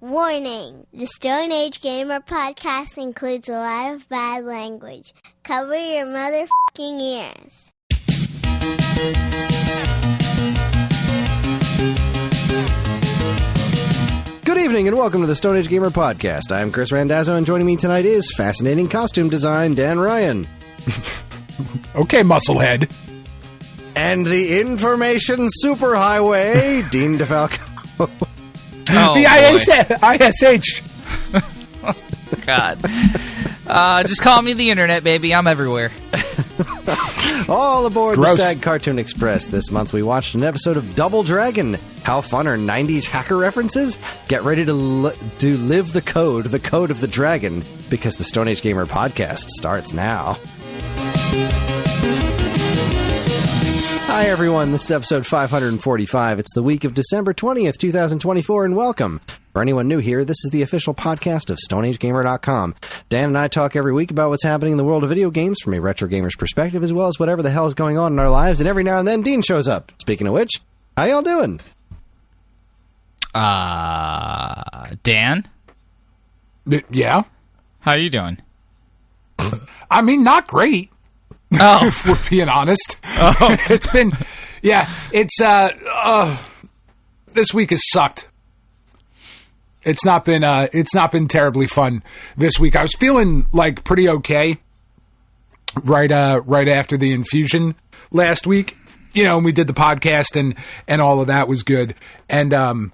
Warning! The Stone Age Gamer podcast includes a lot of bad language. Cover your motherfucking ears. Good evening and welcome to the Stone Age Gamer podcast. I'm Kris Randazzo and joining me tonight is fascinating costume design Dan Ryan. Okay, musclehead. And the information superhighway, Dean DeFalco. Oh, the ISH. God. Just call me the internet, baby. I'm everywhere. All aboard Gross. the SAG Cartoon Express. This month we watched an episode of Double Dragon. How fun are 90s hacker references? Get ready to live the code of the dragon, because the Stone Age Gamer podcast starts now. Hi everyone, this is episode 545. It's the week of December 20th, 2024, and welcome. For anyone new here, this is the official podcast of StoneAgeGamer.com. Dan and I talk every week about what's happening in the world of video games from a retro gamer's perspective, as well as whatever the hell is going on in our lives, and every now and then Dean shows up. Speaking of which, how y'all doing? Dan? Yeah? How you doing? I mean, not great. Oh. If we're being honest. Oh. It's been... Yeah, it's... this week has sucked. It's not been terribly fun this week. I was feeling, like, pretty okay right after the infusion last week. You know, and we did the podcast and all of that was good. And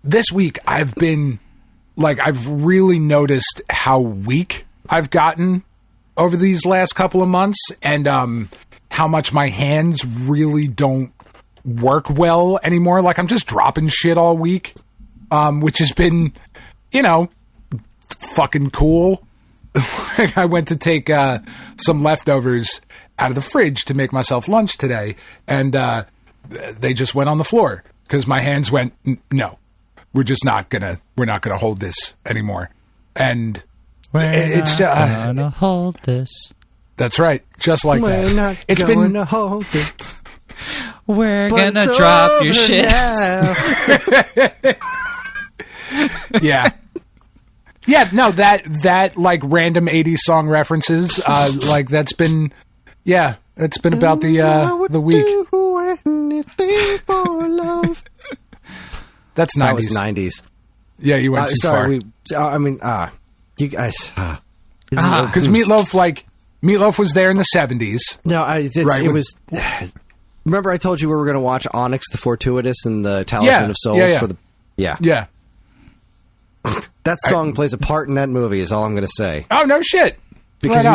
this week I've been... Like, I've really noticed how weak I've gotten over these last couple of months, and how much my hands really don't work well anymore. Like, I'm just dropping shit all week, which has been, you know, fucking cool. I went to take some leftovers out of the fridge to make myself lunch today, and they just went on the floor because my hands went, no, we're not gonna hold this anymore. And it's gonna hold this. That's right, just like We're that. It's going to hold this. We're gonna drop your shit. Yeah. Yeah, no, that like random 80s song references, like that's been about the week. Do anything for love. That's 90s. That was 90s. Yeah, you went too far. You guys. Because Meatloaf was there in the 70s. No, it was. Remember, I told you we were going to watch Onyx the Fortuitous and the Talisman of Souls for the. Yeah. That song plays a part in that movie. Is all I'm going to say. Oh no shit! Because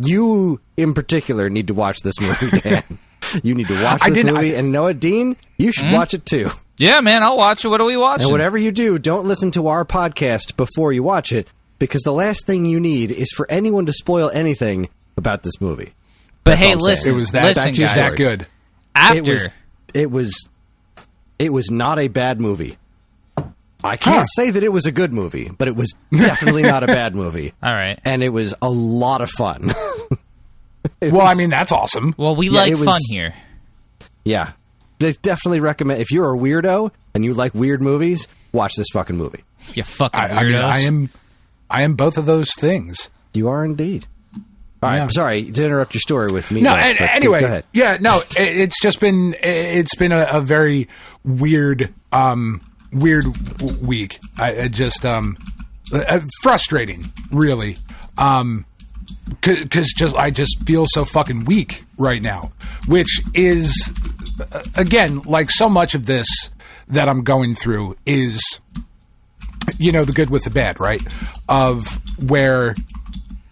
you in particular need to watch this movie, Dan. You need to watch this movie, and Noah Dean, you should watch it too. Yeah, man, I'll watch it. What are we watching? And whatever you do, don't listen to our podcast before you watch it, because the last thing you need is for anyone to spoil anything about this movie. But hey, listen, it was that good. After it was not a bad movie. I can't say that it was a good movie, but it was definitely not a bad movie. All right. And it was a lot of fun. I mean, that's awesome. Well, we like fun here. Yeah. They definitely recommend, if you're a weirdo and you like weird movies, watch this fucking movie. You fucking weirdos. I am both of those things. You are indeed. All right, I'm sorry to interrupt your story with me. No, anyway, go ahead. Yeah, no, it's been a very weird week. Frustrating, really, because I just feel so fucking weak right now, which is again, like so much of this that I'm going through is, you know, the good with the bad, right? Of where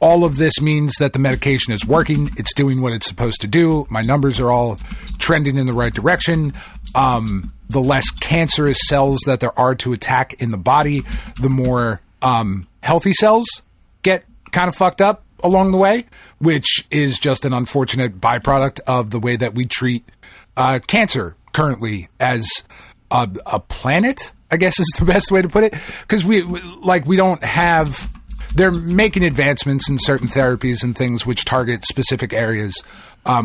all of this means that the medication is working. It's doing what it's supposed to do. My numbers are all trending in the right direction. The less cancerous cells that there are to attack in the body, the more healthy cells get kind of fucked up along the way, which is just an unfortunate byproduct of the way that we treat cancer currently as a planet, I guess is the best way to put it. Because we don't have... They're making advancements in certain therapies and things which target specific areas,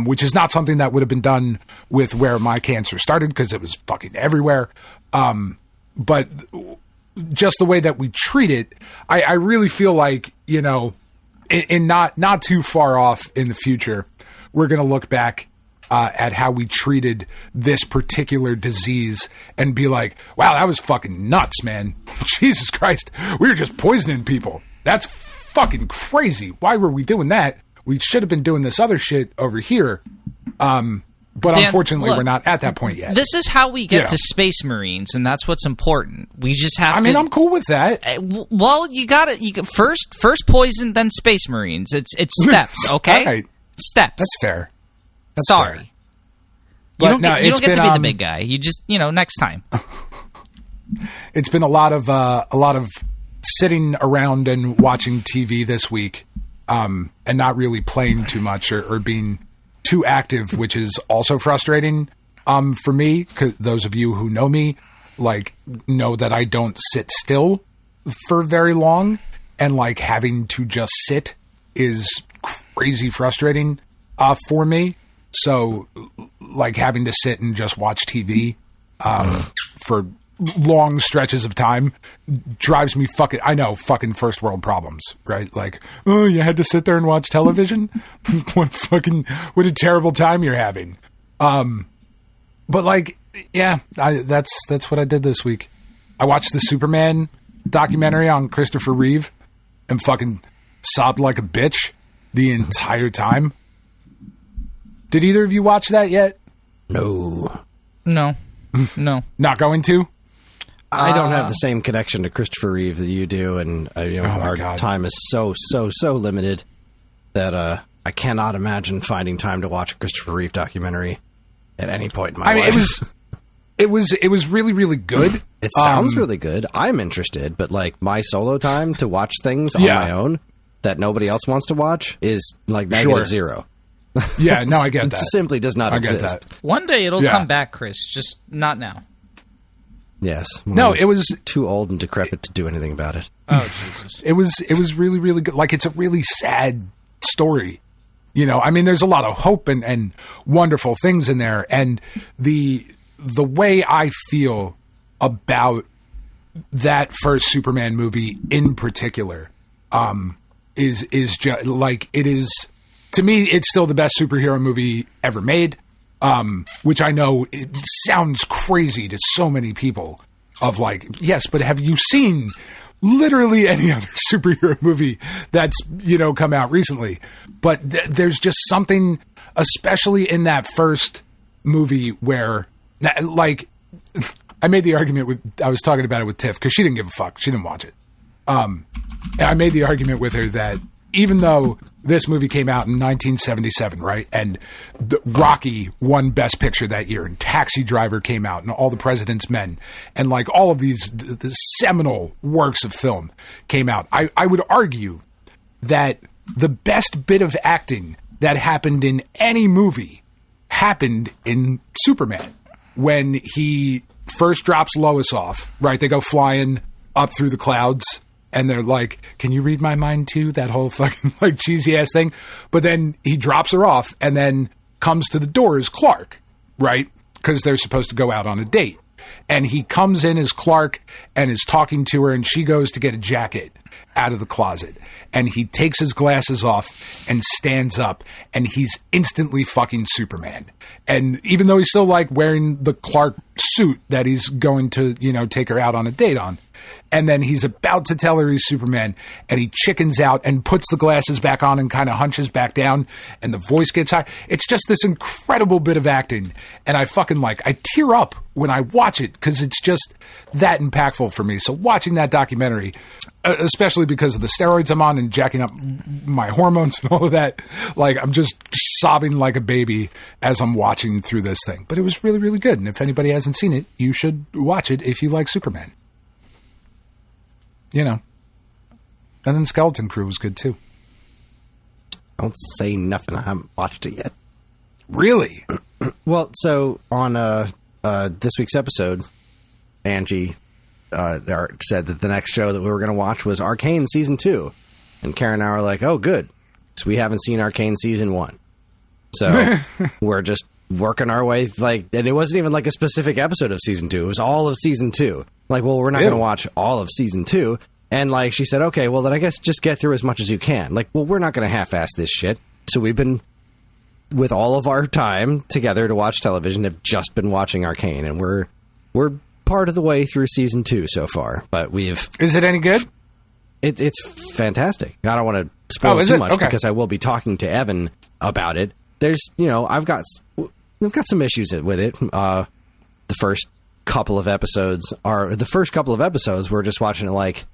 which is not something that would have been done with where my cancer started because it was fucking everywhere. But just the way that we treat it, I really feel like, in not too far off in the future, we're going to look back at how we treated this particular disease and be like, wow, that was fucking nuts, man. Jesus Christ. We were just poisoning people. That's fucking crazy. Why were we doing that? We should have been doing this other shit over here. But Dan, unfortunately, look, we're not at that point yet. This is how we get to Space Marines, and that's what's important. We just have to... I mean, I'm cool with that. Well, you got it. First poison, then Space Marines. It's steps, okay? All right. Steps. That's fair. That's Sorry. Fair. You don't get to be the big guy. You just, next time. It's been a lot of sitting around and watching TV this week, and not really playing too much or being too active, which is also frustrating for me, because those of you who know me know that I don't sit still for very long, and having to just sit is crazy frustrating for me. So having to sit and just watch TV for long stretches of time drives me fucking first world problems, right? Oh, you had to sit there and watch television? What a terrible time you're having. But that's what I did this week. I watched the Superman documentary on Christopher Reeve and fucking sobbed like a bitch the entire time. Did either of you watch that yet? No. No. Not going to? I don't have the same connection to Christopher Reeve that you do, and our time is so limited that I cannot imagine finding time to watch a Christopher Reeve documentary at any point in my life. It was really, really good. It sounds really good. I'm interested, but my solo time to watch things on my own that nobody else wants to watch is negative zero. Yeah, no, I get that. It simply does not exist. One day it'll come back, Kris. Just not now. Yes. No, it was too old and decrepit to do anything about it. Oh, Jesus. It was really, really good. It's a really sad story. I mean, there's a lot of hope and wonderful things in there. And the way I feel about that first Superman movie in particular is just it is, to me, it's still the best superhero movie ever made. Which I know it sounds crazy to so many people of yes, but have you seen literally any other superhero movie that's, come out recently? But there's just something, especially in that first movie where, I made the argument I was talking about it with Tiff because she didn't give a fuck. She didn't watch it. And I made the argument with her that even though this movie came out in 1977, right? And Rocky won Best Picture that year, and Taxi Driver came out, and All the President's Men, and all of these the seminal works of film came out. I would argue that the best bit of acting that happened in any movie happened in Superman when he first drops Lois off, right? They go flying up through the clouds. And they're like, can you read my mind too? That whole fucking cheesy ass thing. But then he drops her off and then comes to the door as Clark, right? Because they're supposed to go out on a date. And he comes in as Clark and is talking to her, and she goes to get a jacket out of the closet. And he takes his glasses off and stands up, and he's instantly fucking Superman. And even though he's still wearing the Clark suit that he's going to, take her out on a date on. And then he's about to tell her he's Superman, and he chickens out and puts the glasses back on and kind of hunches back down, and the voice gets high. It's just this incredible bit of acting, and I tear up when I watch it because it's just that impactful for me. So watching that documentary, especially because of the steroids I'm on and jacking up my hormones and all of that, I'm just sobbing like a baby as I'm watching through this thing. But it was really, really good, and if anybody hasn't seen it, you should watch it if you like Superman. And then Skeleton Crew was good too. Don't say nothing. I haven't watched it yet. Really? Well, so on this week's episode, Angie said that the next show that we were going to watch was Arcane Season 2. And Karen and I were like, oh, good. So we haven't seen Arcane Season 1. So we're just working our way, like, and it wasn't even like a specific episode of season 2. It was all of season 2. Like, well, we're not going to watch all of season 2. And like she said, okay, well then I guess just get through as much as you can. Like, well, we're not going to half-ass this shit. So we've been, with all of our time together to watch television, have just been watching Arcane, and we're part of the way through season 2 so far. But we've. Is it any good? It's fantastic. I don't want to spoil it too much because I will be talking to Evan about it. There's, I've got some issues with it. The first couple of episodes we're just watching it like,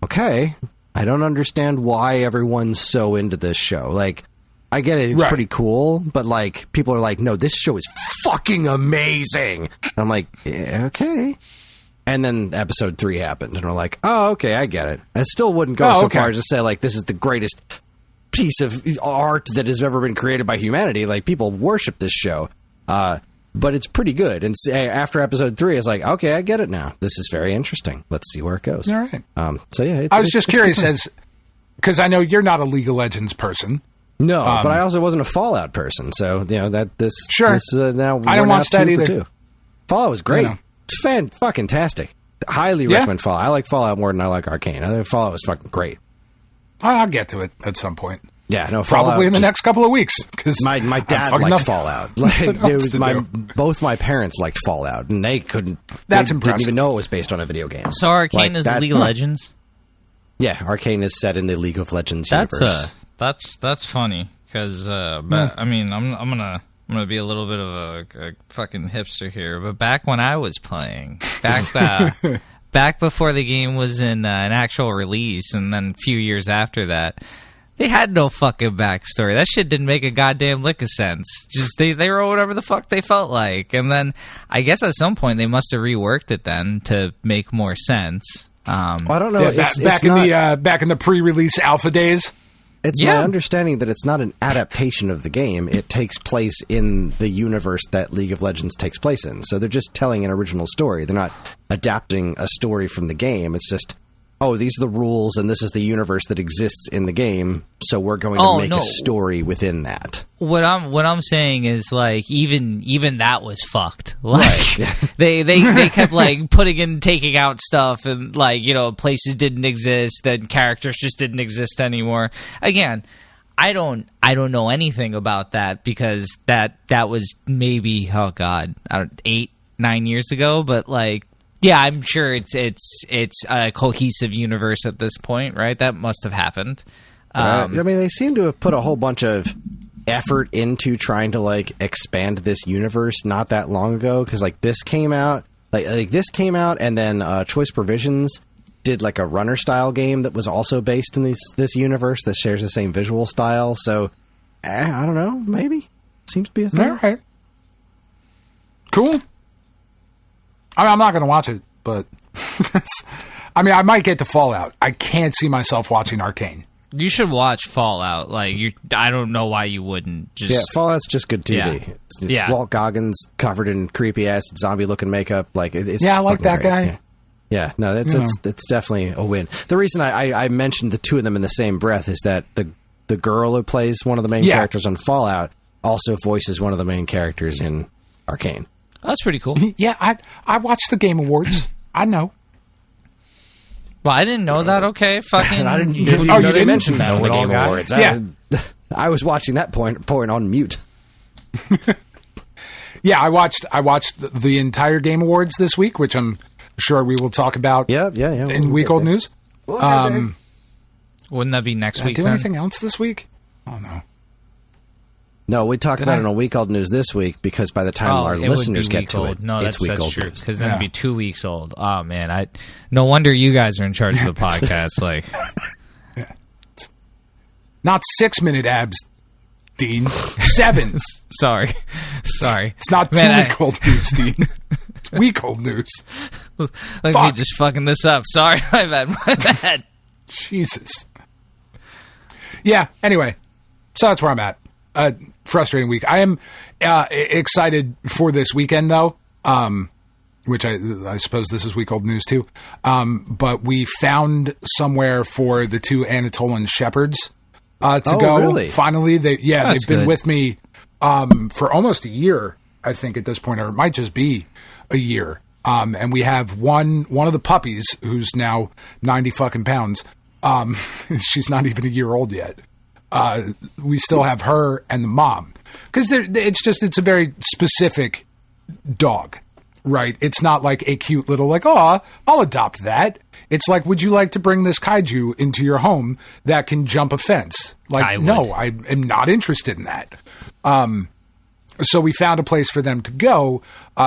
okay, I don't understand why everyone's so into this show. Like, I get it, it's pretty cool, but like, people are like, no, this show is fucking amazing. And I'm like, yeah, okay. And then episode 3 happened, and we're like, oh, okay, I get it. And I still wouldn't go so far as to say, like, this is the greatest piece of art that has ever been created by humanity. Like, people worship this show. But it's pretty good. And after episode 3, it's like, okay, I get it now. This is very interesting. Let's see where it goes. All right. So, yeah. I was just curious, because I know you're not a League of Legends person. No, but I also wasn't a Fallout person. So, now Sure. now I didn't watch that either. 2. Fallout was great. Fan-fucking-tastic. Highly recommend Fallout. I like Fallout more than I like Arcane. I think Fallout was fucking great. I'll get to it at some point. Yeah, no, probably in the next couple of weeks. Because my dad liked Fallout. Like, both my parents liked Fallout, and they couldn't. That's they impressive. Didn't even know it was based on a video game. So Arcane is League of Legends. Yeah, Arcane is set in the League of Legends universe. That's funny because I mean I'm gonna be a little bit of a fucking hipster here, but back when I was playing, back before the game was in an actual release, and then a few years after that, they had no fucking backstory. That shit didn't make a goddamn lick of sense. Just they wrote whatever the fuck they felt like, and then I guess at some point they must have reworked it then to make more sense. I don't know. Back in the pre-release alpha days. It's my understanding that it's not an adaptation of the game. It takes place in the universe that League of Legends takes place in. So they're just telling an original story. They're not adapting a story from the game. It's just, oh, these are the rules and this is the universe that exists in the game. So we're going to make a story within that. What I'm saying is, like, even that was fucked. Like, they kept like putting in, taking out stuff, and like, places didn't exist, then characters just didn't exist anymore. Again, I don't know anything about that because that was maybe 8-9 years ago, but like, yeah, I'm sure it's a cohesive universe at this point, right? That must have happened. I mean, they seem to have put a whole bunch of effort into trying to like expand this universe not that long ago, because like this came out, and then Choice Provisions did like a runner style game that was also based in this universe that shares the same visual style. So I don't know, maybe seems to be a thing. All right, cool. I'm not going to watch it, but I mean, I might get to Fallout. I can't see myself watching Arcane. You should watch Fallout. Like, I don't know why you wouldn't. Fallout's just good TV. Yeah. It's Walt Goggins covered in creepy ass zombie looking makeup. Like, it's I like that great. guy. Yeah, no, it's definitely a win. The reason I mentioned the two of them in the same breath is that the girl who plays one of the main characters on Fallout also voices one of the main characters in Arcane. That's pretty cool. Yeah, I watched the Game Awards. I know. Well, I didn't know that. Okay, fucking. I didn't. You they mentioned that on the Game Awards. Yeah, I was watching that point on mute. Yeah, I watched the entire Game Awards this week, which I'm sure we will talk about. Yeah. In week old news. Wouldn't that be next week? Do anything else this week? Oh no. No, we talked about it on Week Old News this week because by the time our listeners get to it, it's Week Old News. Because then it'd be 2 weeks old. Oh, man. No wonder you guys are in charge of the podcast. Like, not 6-minute abs, Dean. 7. Sorry. It's not 2 week old news, Dean. It's week old news. Like me just fucking this up. Sorry, my bad. Jesus. Yeah. Anyway, so that's where I'm at. Frustrating week. I am excited for this weekend, though, which I suppose this is week old news, too. But we found somewhere for the 2 Anatolian shepherds to go. Really? Finally, they've been with me for almost a year, I think at this point, or it might just be a year. And we have one of the puppies who's now 90 fucking pounds. She's not even a year old yet. We still have her and the mom, because it's a very specific dog, right? It's not like a cute little like, oh, I'll adopt that. It's like, would you like to bring this kaiju into your home that can jump a fence? Like, no, I am not interested in that. So we found a place for them to go.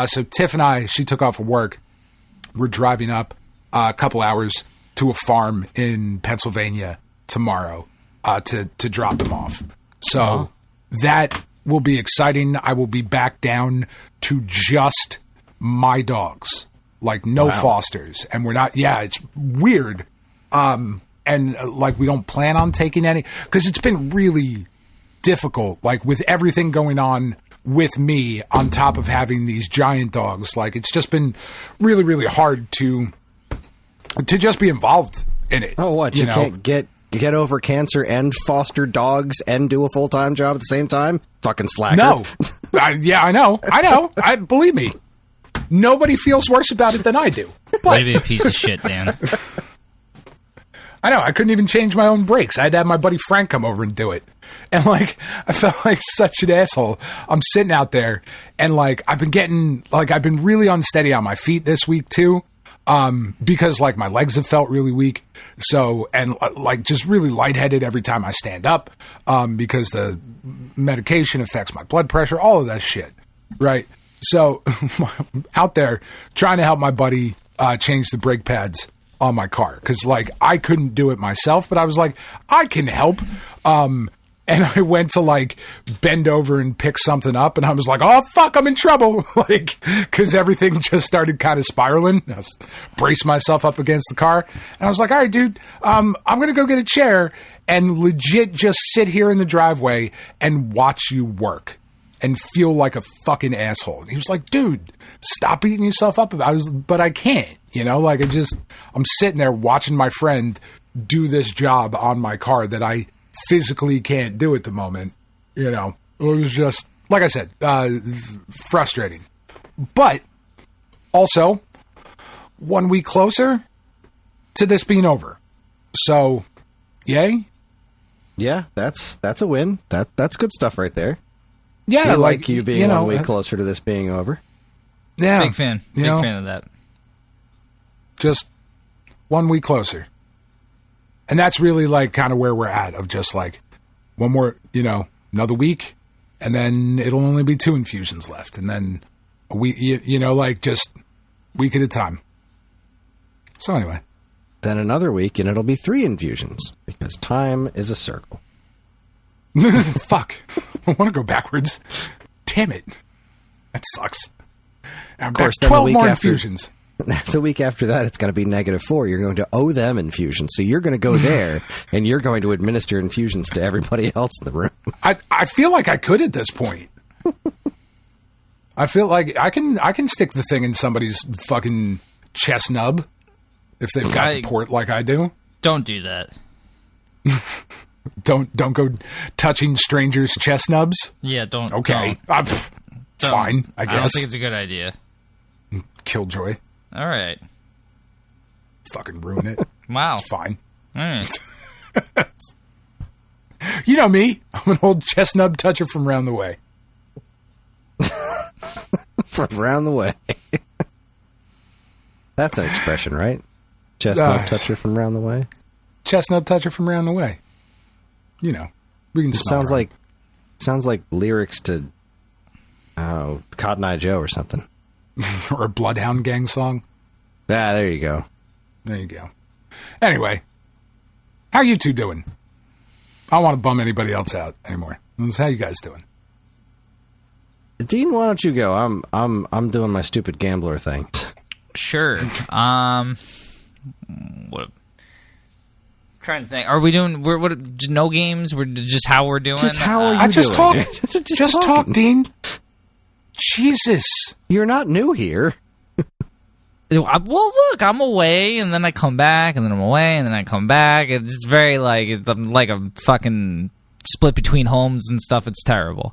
So Tiff and I, she took off of work. We're driving up a couple hours to a farm in Pennsylvania tomorrow to drop them off. So that will be exciting. I will be back down to just my dogs, like no fosters. And we're not, it's weird. And like we don't plan on taking any, because it's been really difficult, like with everything going on with me on top of having these giant dogs. Like it's just been really, really hard to just be involved in it. Oh, what? You can't get over cancer and foster dogs and do a full-time job at the same time? Fucking slacker. No. I know. Believe me. Nobody feels worse about it than I do. Way to be a piece of shit, Dan. I know. I couldn't even change my own brakes. I had to have my buddy Frank come over and do it. And, like, I felt like such an asshole. I'm sitting out there, and, like, I've been really unsteady on my feet this week, too. Because, like, my legs have felt really weak. So, and, like, just really lightheaded every time I stand up. Because the medication affects my blood pressure, all of that shit. Right? So, out there trying to help my buddy change the brake pads on my car. Because, like, I couldn't do it myself, but I was like, I can help. And I went to, like, bend over and pick something up, and I was like, oh, fuck, I'm in trouble. Like, because everything just started kind of spiraling. I braced myself up against the car, and I was like, all right, dude, I'm going to go get a chair and legit just sit here in the driveway and watch you work and feel like a fucking asshole. And he was like, dude, stop beating yourself up. But I can't, like I'm sitting there watching my friend do this job on my car that I physically can't do at the moment. It was just, like I said, frustrating. But also 1 week closer to this being over. So, yay. Yeah, that's a win. That's good stuff right there. Yeah, like you being 1 week closer to this being over. Yeah. Big fan. Big fan of that. Just 1 week closer. And that's really like kind of where we're at, of just like one more, another week, and then it'll only be 2 infusions left. And then a week, like just week at a time. So anyway. Then another week and it'll be 3 infusions, because time is a circle. Fuck. I want to go backwards. Damn it. That sucks. Of course, 12 more infusions. The week after that, it's going to be -4. You're going to owe them infusions. So you're going to go there, and you're going to administer infusions to everybody else in the room. I feel like I could at this point. I feel like I can stick the thing in somebody's fucking chest nub if they've got the port like I do. Don't do that. Don't go touching strangers' chest nubs. Yeah, don't. Okay, don't. Fine. I guess. I don't think it's a good idea. Killjoy. All right. Fucking ruin it. Wow. It's fine. All right. You know me. I'm an old chest nub toucher from round the way. From round the way. That's an expression, right? Chest nub toucher from round the way? Chest nub toucher from round the way. We can sounds like lyrics to Cotton Eye Joe or something. Or a Bloodhound Gang song. Ah, there you go. There you go. Anyway, how you two doing? I don't want to bum anybody else out anymore. How you guys doing? Dean, why don't you go? I'm doing my stupid gambler thing. Sure. What? Trying to think. Are we doing? What? No games. We're just how we're doing. Just how are you I just doing? Talk. just talk, Dean. Jesus, you're not new here. Well, look, I'm away, and then I come back, and then I'm away, and then I come back. It's very I'm like a fucking split between homes and stuff. It's terrible.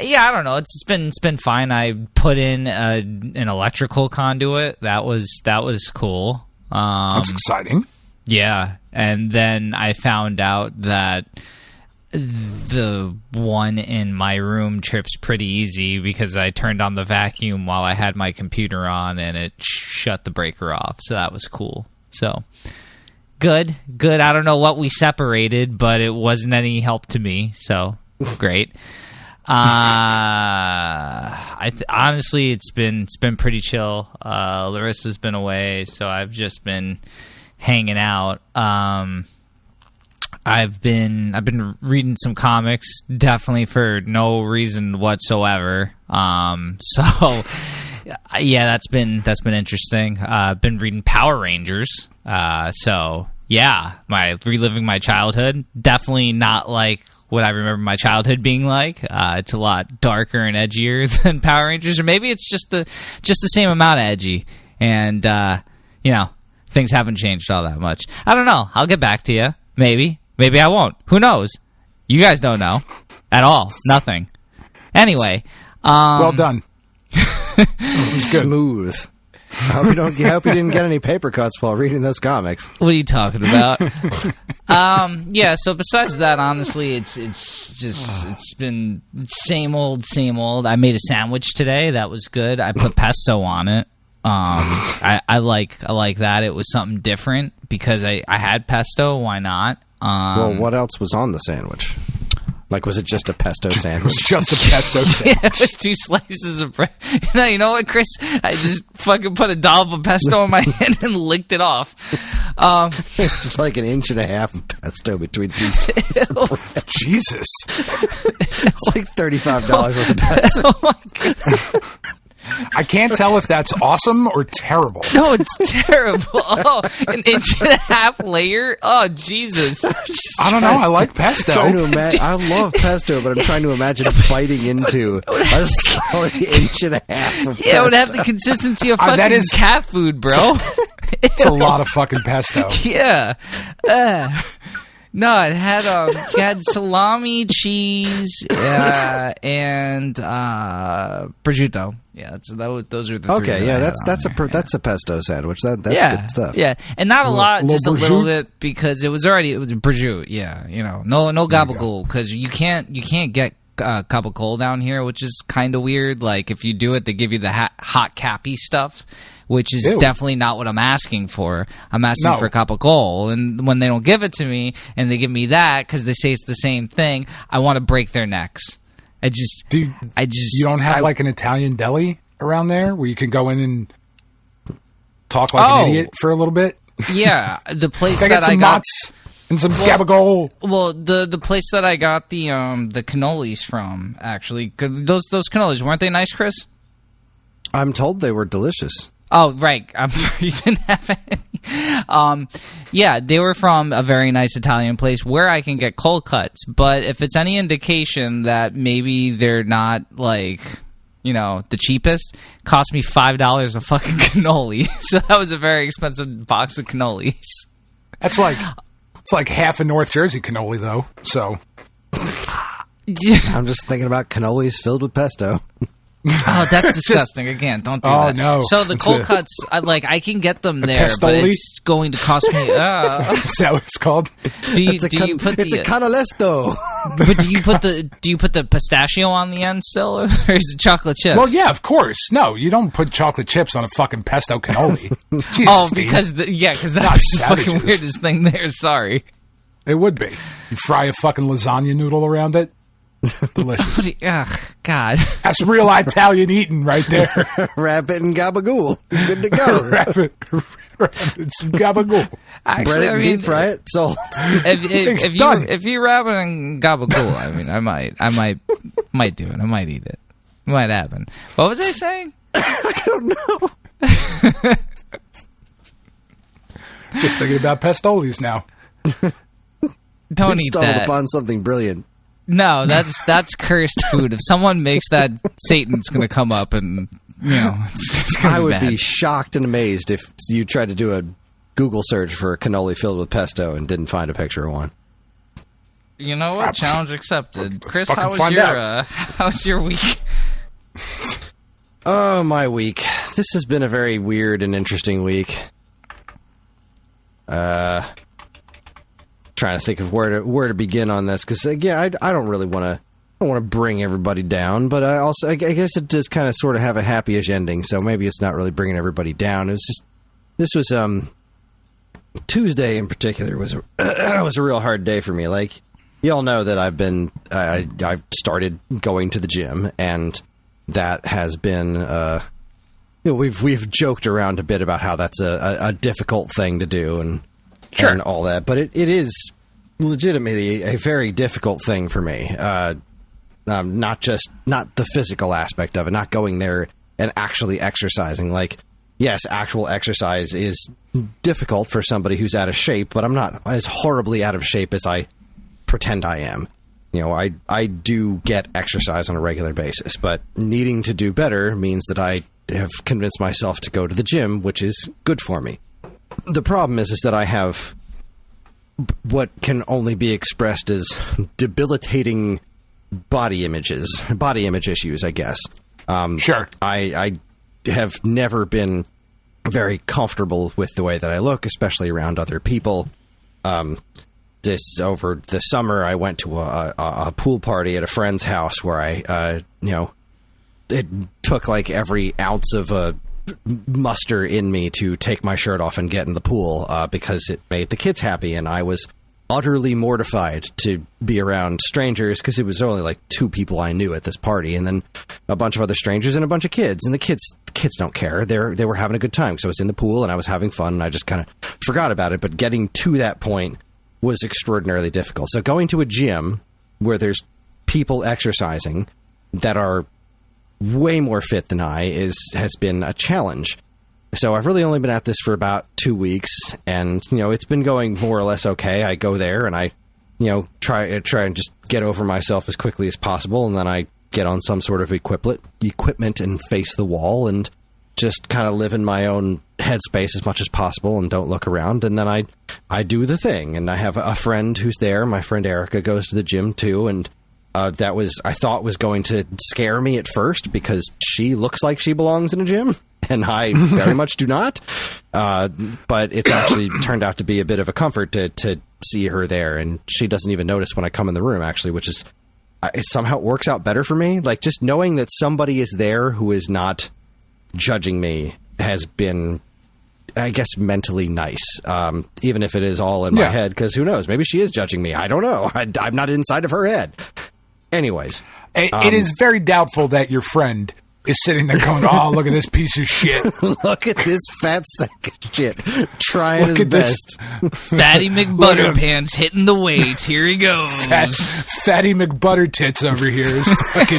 Yeah, I don't know. It's been fine. I put in an electrical conduit. That was cool. That's exciting. Yeah, and then I found out that the one in my room trips pretty easy because I turned on the vacuum while I had my computer on, and it shut the breaker off. So that was cool. So good. I don't know what we separated, but it wasn't any help to me. So great. Honestly, it's been pretty chill. Larissa's been away, so I've just been hanging out. I've been reading some comics, definitely for no reason whatsoever. So yeah, that's been interesting. I've been reading Power Rangers. So yeah, reliving my childhood. Definitely not like what I remember my childhood being like. It's a lot darker and edgier than Power Rangers, or maybe it's just the same amount of edgy. And things haven't changed all that much. I don't know. I'll get back to you. Maybe I won't. Who knows? You guys don't know at all. Nothing. Anyway, well done. Smooth. I hope you didn't get any paper cuts while reading those comics. What are you talking about? Yeah, so besides that, honestly, it's been same old. I made a sandwich today. That was good. I put pesto on it. I like that. It was something different because I had pesto. Why not? Well, what else was on the sandwich? Like, was it just a pesto sandwich? It was just a pesto sandwich. Yeah, it was 2 slices of bread. You know what, Chris? I just fucking put a dollop of pesto in my hand and licked it off. Just like an inch and a half of pesto between 2 slices of bread. Jesus. It's like $35 worth of pesto. Oh, my God. I can't tell if that's awesome or terrible. No, it's terrible. Oh, an inch and a half layer? Oh, Jesus. I don't know. I like pesto. I love pesto, but I'm trying to imagine biting into a solid inch and a half of pesto. Yeah, it would have the consistency of fucking cat food, bro. It's a lot of fucking pesto. Yeah. No, it had salami, cheese, and prosciutto. Yeah, those are the three. Okay, yeah, that's a pesto sandwich. That's good stuff. Yeah, and not a lot, just a little bit because it was prosciutto. Yeah, no gabagool because you can't get gabagool down here, which is kind of weird. Like if you do it, they give you the hot cappy stuff, which is definitely not what I'm asking for. I'm asking for goal, and when they don't give it to me and they give me that because they say it's the same thing, I want to break their necks. You don't have like an Italian deli around there where you can go in and talk like an idiot for a little bit? Yeah, the place that I got nuts and some gabagool. Well, the place that I got the cannolis from, actually, 'cause those cannolis, weren't they nice, Chris? I'm told they were delicious. Oh, right. I'm sorry you didn't have any. Yeah, they were from a very nice Italian place where I can get cold cuts. But if it's any indication that maybe they're not, like, the cheapest, cost me $5 a fucking cannoli. So that was a very expensive box of cannolis. It's like half a North Jersey cannoli, though. So I'm just thinking about cannolis filled with pesto. Oh, that's disgusting. Again, don't do that. Oh, no. So the cold cuts, I can get them there, but it's going to cost me... Is that what it's called? It's a cannalesto. But do you put the pistachio on the end still, or is it chocolate chips? Well, yeah, of course. No, you don't put chocolate chips on a fucking pesto cannoli. Jesus, because that's the fucking weirdest thing there. Sorry. It would be. You fry a fucking lasagna noodle around it. Delicious. Ugh, God. That's real Italian eating right there. Wrap it in gabagool. Good to go. Wrap it in some gabagool. Actually, bread it, deep fry it, salt. If you wrap it in gabagool, I might do it. I might eat it. It might happen. What was I saying? I don't know. Just thinking about pestolis now. Don't eat stumbled that. Upon something brilliant. No, that's cursed food. If someone makes that, Satan's going to come up and, it's I would bad. be shocked and amazed if you tried to do a Google search for cannoli filled with pesto and didn't find a picture of one. You know what? Challenge accepted. Kris, fucking how was find your how's your week? Oh, my week. This has been a very weird and interesting week. Trying to think of where to begin on this, because again, I don't really want to bring everybody down, but I guess it does kind of sort of have a happy-ish ending, so maybe it's not really bringing everybody down. This was Tuesday in particular was was a real hard day for me. Like, y'all know that I've started going to the gym, and that has been we've joked around a bit about how that's a difficult thing to do and all that, but it is legitimately a very difficult thing for me. Not the physical aspect of it, not going there and actually exercising. Like, yes, actual exercise is difficult for somebody who's out of shape, but I'm not as horribly out of shape as I pretend I am. You know, I do get exercise on a regular basis, but needing to do better means that I have convinced myself to go to the gym, which is good for me. The problem is that I have what can only be expressed as debilitating body image issues, I guess. Sure. I have never been very comfortable with the way that I look, especially around other people. Over the summer, I went to a pool party at a friend's house where it took like every ounce of muster in me to take my shirt off and get in the pool because it made the kids happy, and I was utterly mortified to be around strangers because it was only like 2 people I knew at this party, and then a bunch of other strangers and a bunch of kids, and the kids don't care. They were having a good time, so I was in the pool and I was having fun, and I just kind of forgot about it. But getting to that point was extraordinarily difficult. So going to a gym where there's people exercising that are way more fit than I has been a challenge. So I've really only been at this for about 2 weeks, and it's been going more or less okay. I go there and I try and just get over myself as quickly as possible, and then I get on some sort of equipment and face the wall and just kind of live in my own headspace as much as possible and don't look around. And then I do the thing, and I have a friend who's there. My friend Erica goes to the gym too, and that I thought was going to scare me at first because she looks like she belongs in a gym, and I very much do not. But it's actually turned out to be a bit of a comfort to see her there, and she doesn't even notice when I come in the room, actually, which is somehow it works out better for me. Like, just knowing that somebody is there who is not judging me has been, I guess, mentally nice, even if it is all in my head, because who knows? Maybe she is judging me. I don't know. I'm not inside of her head. Anyways. It is very doubtful that your friend is sitting there going, oh, look at this piece of shit. Look at this fat sack of shit. Trying his best. Fatty McButterpants hitting the weights. Here he goes. Fatty McButtertits over here is fucking...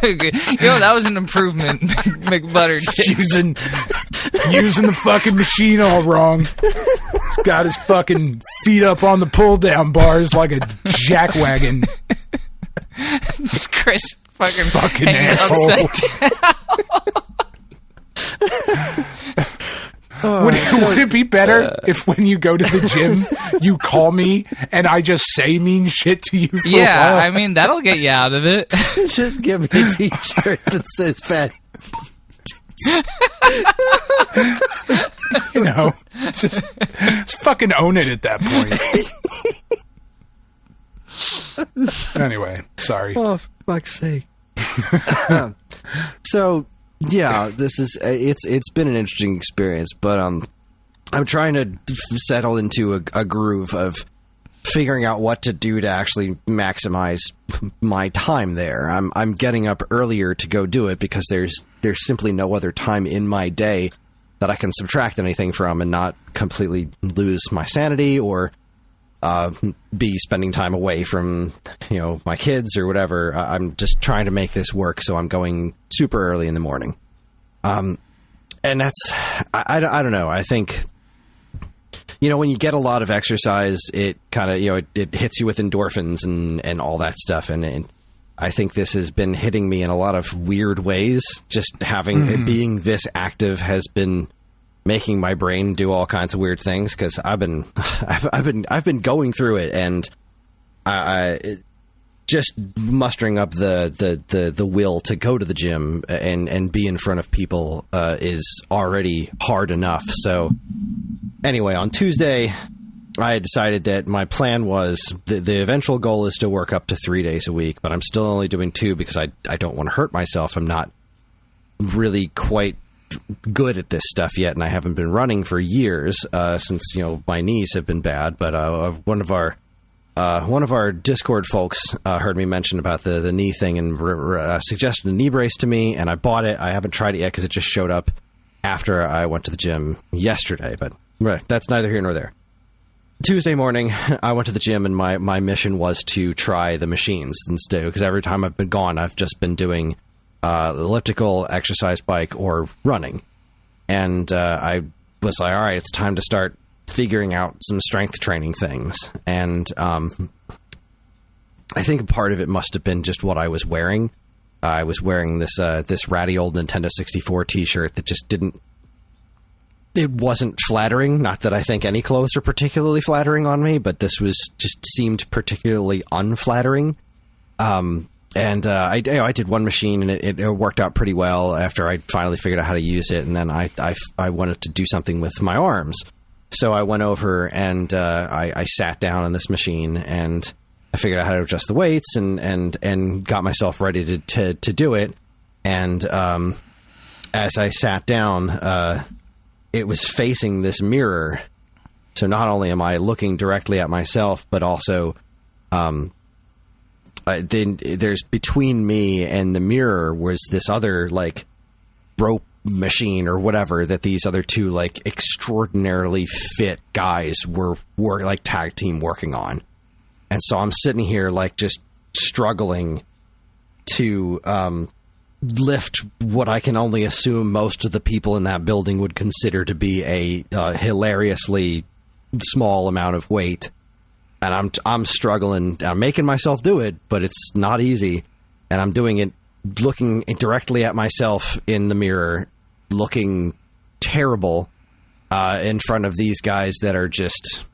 That was an improvement. McButtertits. Using the fucking machine all wrong. He's got his fucking feet up on the pull-down bars like a jackwagon. Just Kris fucking asshole. Would it be better if when you go to the gym, you call me and I just say mean shit to you for a while? I mean, that'll get you out of it. Just give me a t-shirt that says fat. Just fucking own it at that point. Anyway, sorry. Oh, for fuck's sake. So, yeah, this is it's been an interesting experience, but I'm trying to settle into a groove of figuring out what to do to actually maximize my time there. I'm getting up earlier to go do it because there's simply no other time in my day that I can subtract anything from and not completely lose my sanity or be spending time away from my kids or whatever. I'm just trying to make this work, so I'm going super early in the morning. And that's I don't know. I think when you get a lot of exercise, it kind of it hits you with endorphins and all that stuff, and I think this has been hitting me in a lot of weird ways. Just having it being this active has been making my brain do all kinds of weird things, because I've been going through it, and I just mustering up the will to go to the gym and be in front of people is already hard enough. So anyway, on Tuesday, I had decided that my plan was the eventual goal is to work up to 3 days a week, but I'm still only doing 2 because I don't want to hurt myself. I'm not really quite good at this stuff yet, and I haven't been running for years since my knees have been bad. But one of our Discord folks heard me mention about the knee thing and suggested a knee brace to me, and I bought it. I haven't tried it yet because it just showed up after I went to the gym yesterday, but that's neither here nor there. Tuesday morning, I went to the gym, and my mission was to try the machines instead, because every time I've been gone, I've just been doing elliptical, exercise bike, or running. And I was like, all right, it's time to start figuring out some strength training things. And I think part of it must have been just what I was wearing. I was wearing this ratty old Nintendo 64 t-shirt that just it wasn't flattering. Not that I think any clothes are particularly flattering on me, but this seemed particularly unflattering. And I did one machine, and it worked out pretty well after I finally figured out how to use it. And then I wanted to do something with my arms. So I went over and I sat down on this machine, and I figured out how to adjust the weights and got myself ready to do it. And as I sat down, it was facing this mirror. So not only am I looking directly at myself, but also then there's between me and the mirror was this other like rope machine or whatever that these other two like extraordinarily fit guys were like tag team working on. And so I'm sitting here like just struggling to lift what I can only assume most of the people in that building would consider to be a hilariously small amount of weight. And I'm struggling. I'm making myself do it, but it's not easy. And I'm doing it looking directly at myself in the mirror, looking terrible in front of these guys that are just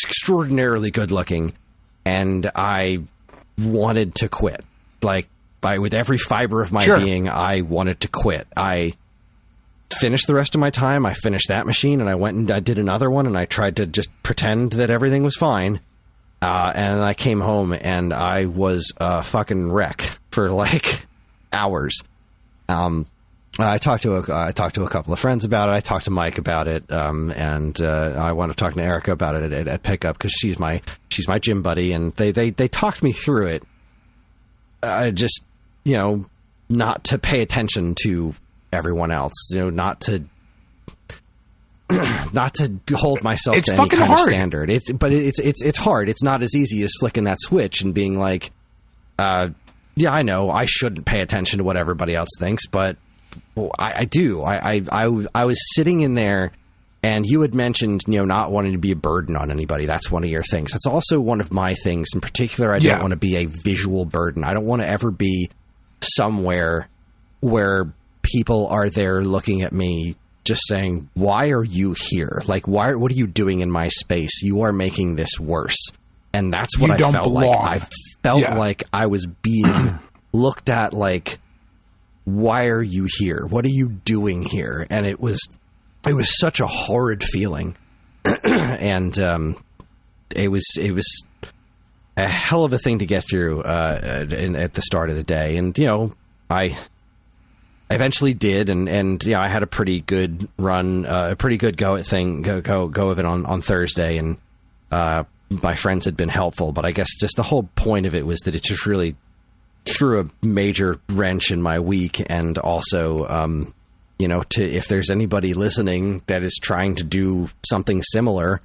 extraordinarily good looking. And I wanted to quit. Like, with every fiber of my being, I wanted to quit. I finished the rest of my time. I finished that machine, and I went and I did another one, and I tried to just pretend that everything was fine. And I came home, and I was a fucking wreck for like hours. I talked to a couple of friends about it. I talked to Mike about it, and I wound up talking to Erica about it at Pickup because she's my gym buddy, and they talked me through it. Just not to pay attention to everyone else, not to hold myself to any kind of standard. It's hard. It's not as easy as flicking that switch and being like, yeah, I know I shouldn't pay attention to what everybody else thinks, but I do. I was sitting in there, and you had mentioned, not wanting to be a burden on anybody. That's one of your things. That's also one of my things. In particular, I don't want to be a visual burden. I don't want to ever be somewhere where people are there looking at me just saying, why are you here? Like, what are you doing in my space? You are making this worse. And that's what I felt like. I felt like I was being looked at like, why are you here? What are you doing here? And it was such a horrid feeling. And it was a hell of a thing to get through at the start of the day. And, I eventually did, and I had a pretty good run, a pretty good go of it on Thursday, and my friends had been helpful. But I guess just the whole point of it was that it just really threw a major wrench in my week, and also, if there's anybody listening that is trying to do something similar,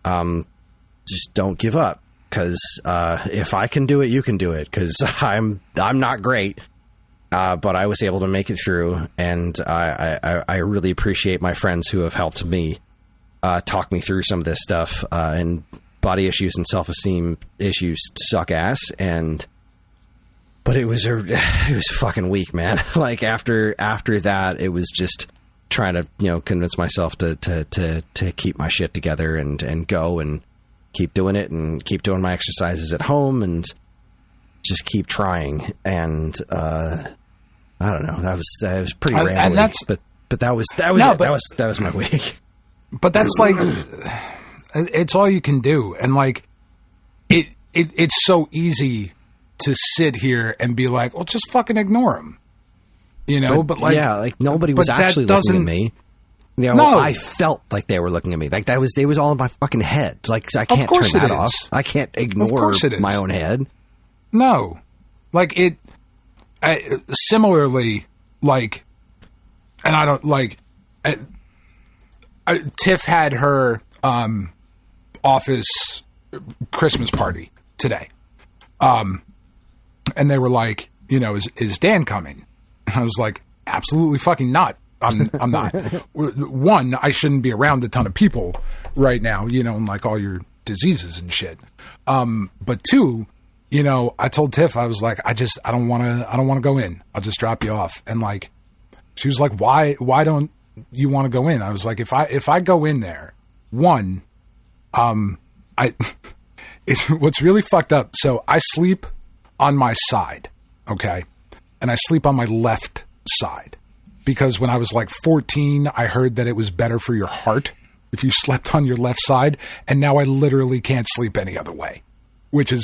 just don't give up, because if I can do it, you can do it, because I'm not great. But I was able to make it through, and I really appreciate my friends who have helped me talk me through some of this stuff. And body issues and self-esteem issues suck ass, but it was a fucking week, man. Like after that, it was just trying to convince myself to keep my shit together and go and keep doing it and keep doing my exercises at home and just keep trying. And I don't know, that was pretty rambly, but that was my week. But that's like, it's all you can do. And like, it's so easy to sit here and be like, well, just fucking ignore him. But like, yeah, like nobody was actually looking at me. No. I felt like they were looking at me. Like it was all in my fucking head. Like, I can't turn that off. I can't ignore my own head. No, like similarly, like, and I don't like. Tiff had her office Christmas party today, and they were like, is Dan coming? And I was like, absolutely fucking not. I'm not. One, I shouldn't be around a ton of people right now, and like all your diseases and shit. But two, I told Tiff, I was like, I don't want to go in. I'll just drop you off. And like, she was like, why don't you want to go in? I was like, if I go in there, one, it's what's really fucked up. So I sleep on my side. Okay. And I sleep on my left side because when I was like 14, I heard that it was better for your heart if you slept on your left side. And now I literally can't sleep any other way, which is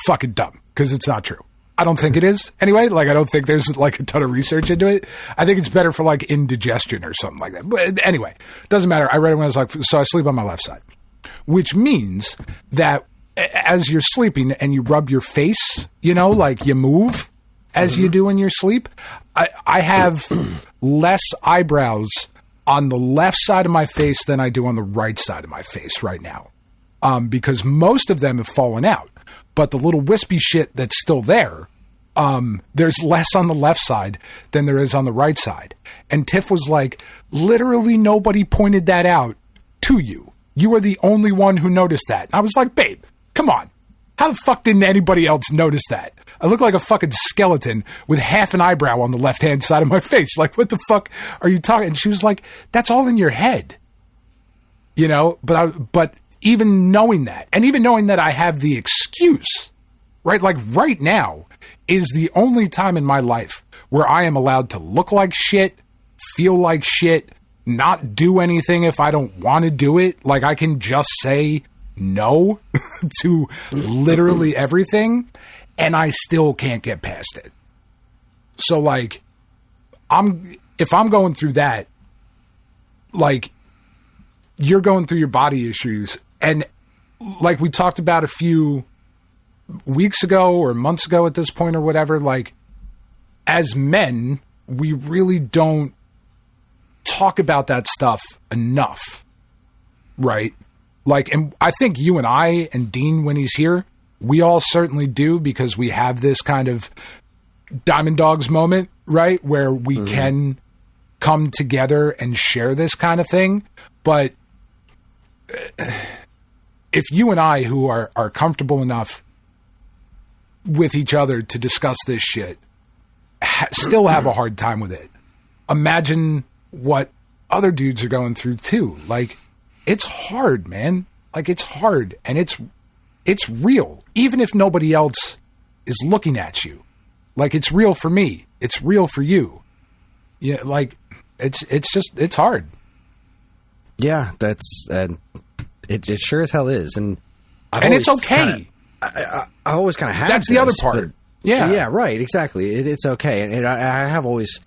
fucking dumb because it's not true. I don't think it is anyway. Like, I don't think there's like a ton of research into it. I think it's better for like indigestion or something like that. But anyway, doesn't matter. I read it when I was like, so I sleep on my left side, which means that as you're sleeping and you rub your face, like you move as you do in your sleep. I have less eyebrows on the left side of my face than I do on the right side of my face right now. Because most of them have fallen out, but the little wispy shit that's still there, there's less on the left side than there is on the right side. And Tiff was like, literally nobody pointed that out to you. You were the only one who noticed that. And I was like, babe, come on. How the fuck didn't anybody else notice that? I look like a fucking skeleton with half an eyebrow on the left-hand side of my face. Like, what the fuck are you talking? And she was like, that's all in your head. But even knowing that, and even knowing that I have the excuse, right? Like right now is the only time in my life where I am allowed to look like shit, feel like shit, not do anything if I don't want to do it. Like I can just say no to literally everything. And I still can't get past it. So like, if I'm going through that, like you're going through your body issues. And like we talked about a few weeks ago or months ago at this point or whatever, like as men, we really don't talk about that stuff enough. Right? Like, and I think you and I and Dean, when he's here, we all certainly do because we have this kind of Diamond Dogs moment, right? Where we can come together and share this kind of thing. But if you and I, who are comfortable enough with each other to discuss this shit, still have a hard time with it, imagine what other dudes are going through too. Like, it's hard, man. Like, it's hard and it's real. Even if nobody else is looking at you, like it's real for me. It's real for you. Yeah. Like it's hard. Yeah. It sure as hell is. And it's okay. I always kind of have That's the other part. Yeah. Yeah. Right. Exactly. It's okay. And I have always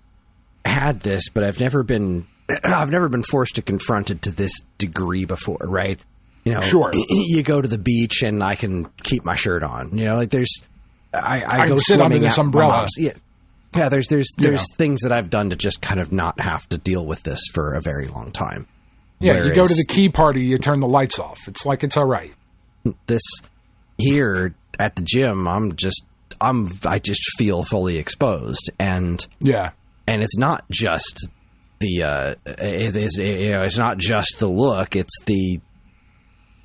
had this, but I've never been forced to confront it to this degree before. Right. Sure. You go to the beach and I can keep my shirt on. Like there's, I go sit under this umbrella. Yeah. There's things that I've done to just kind of not have to deal with this for a very long time. Yeah. Whereas, you go to the key party, you turn the lights off. It's like, it's all right. This here at the gym, I just feel fully exposed. And yeah. And it's not just it's not just the look.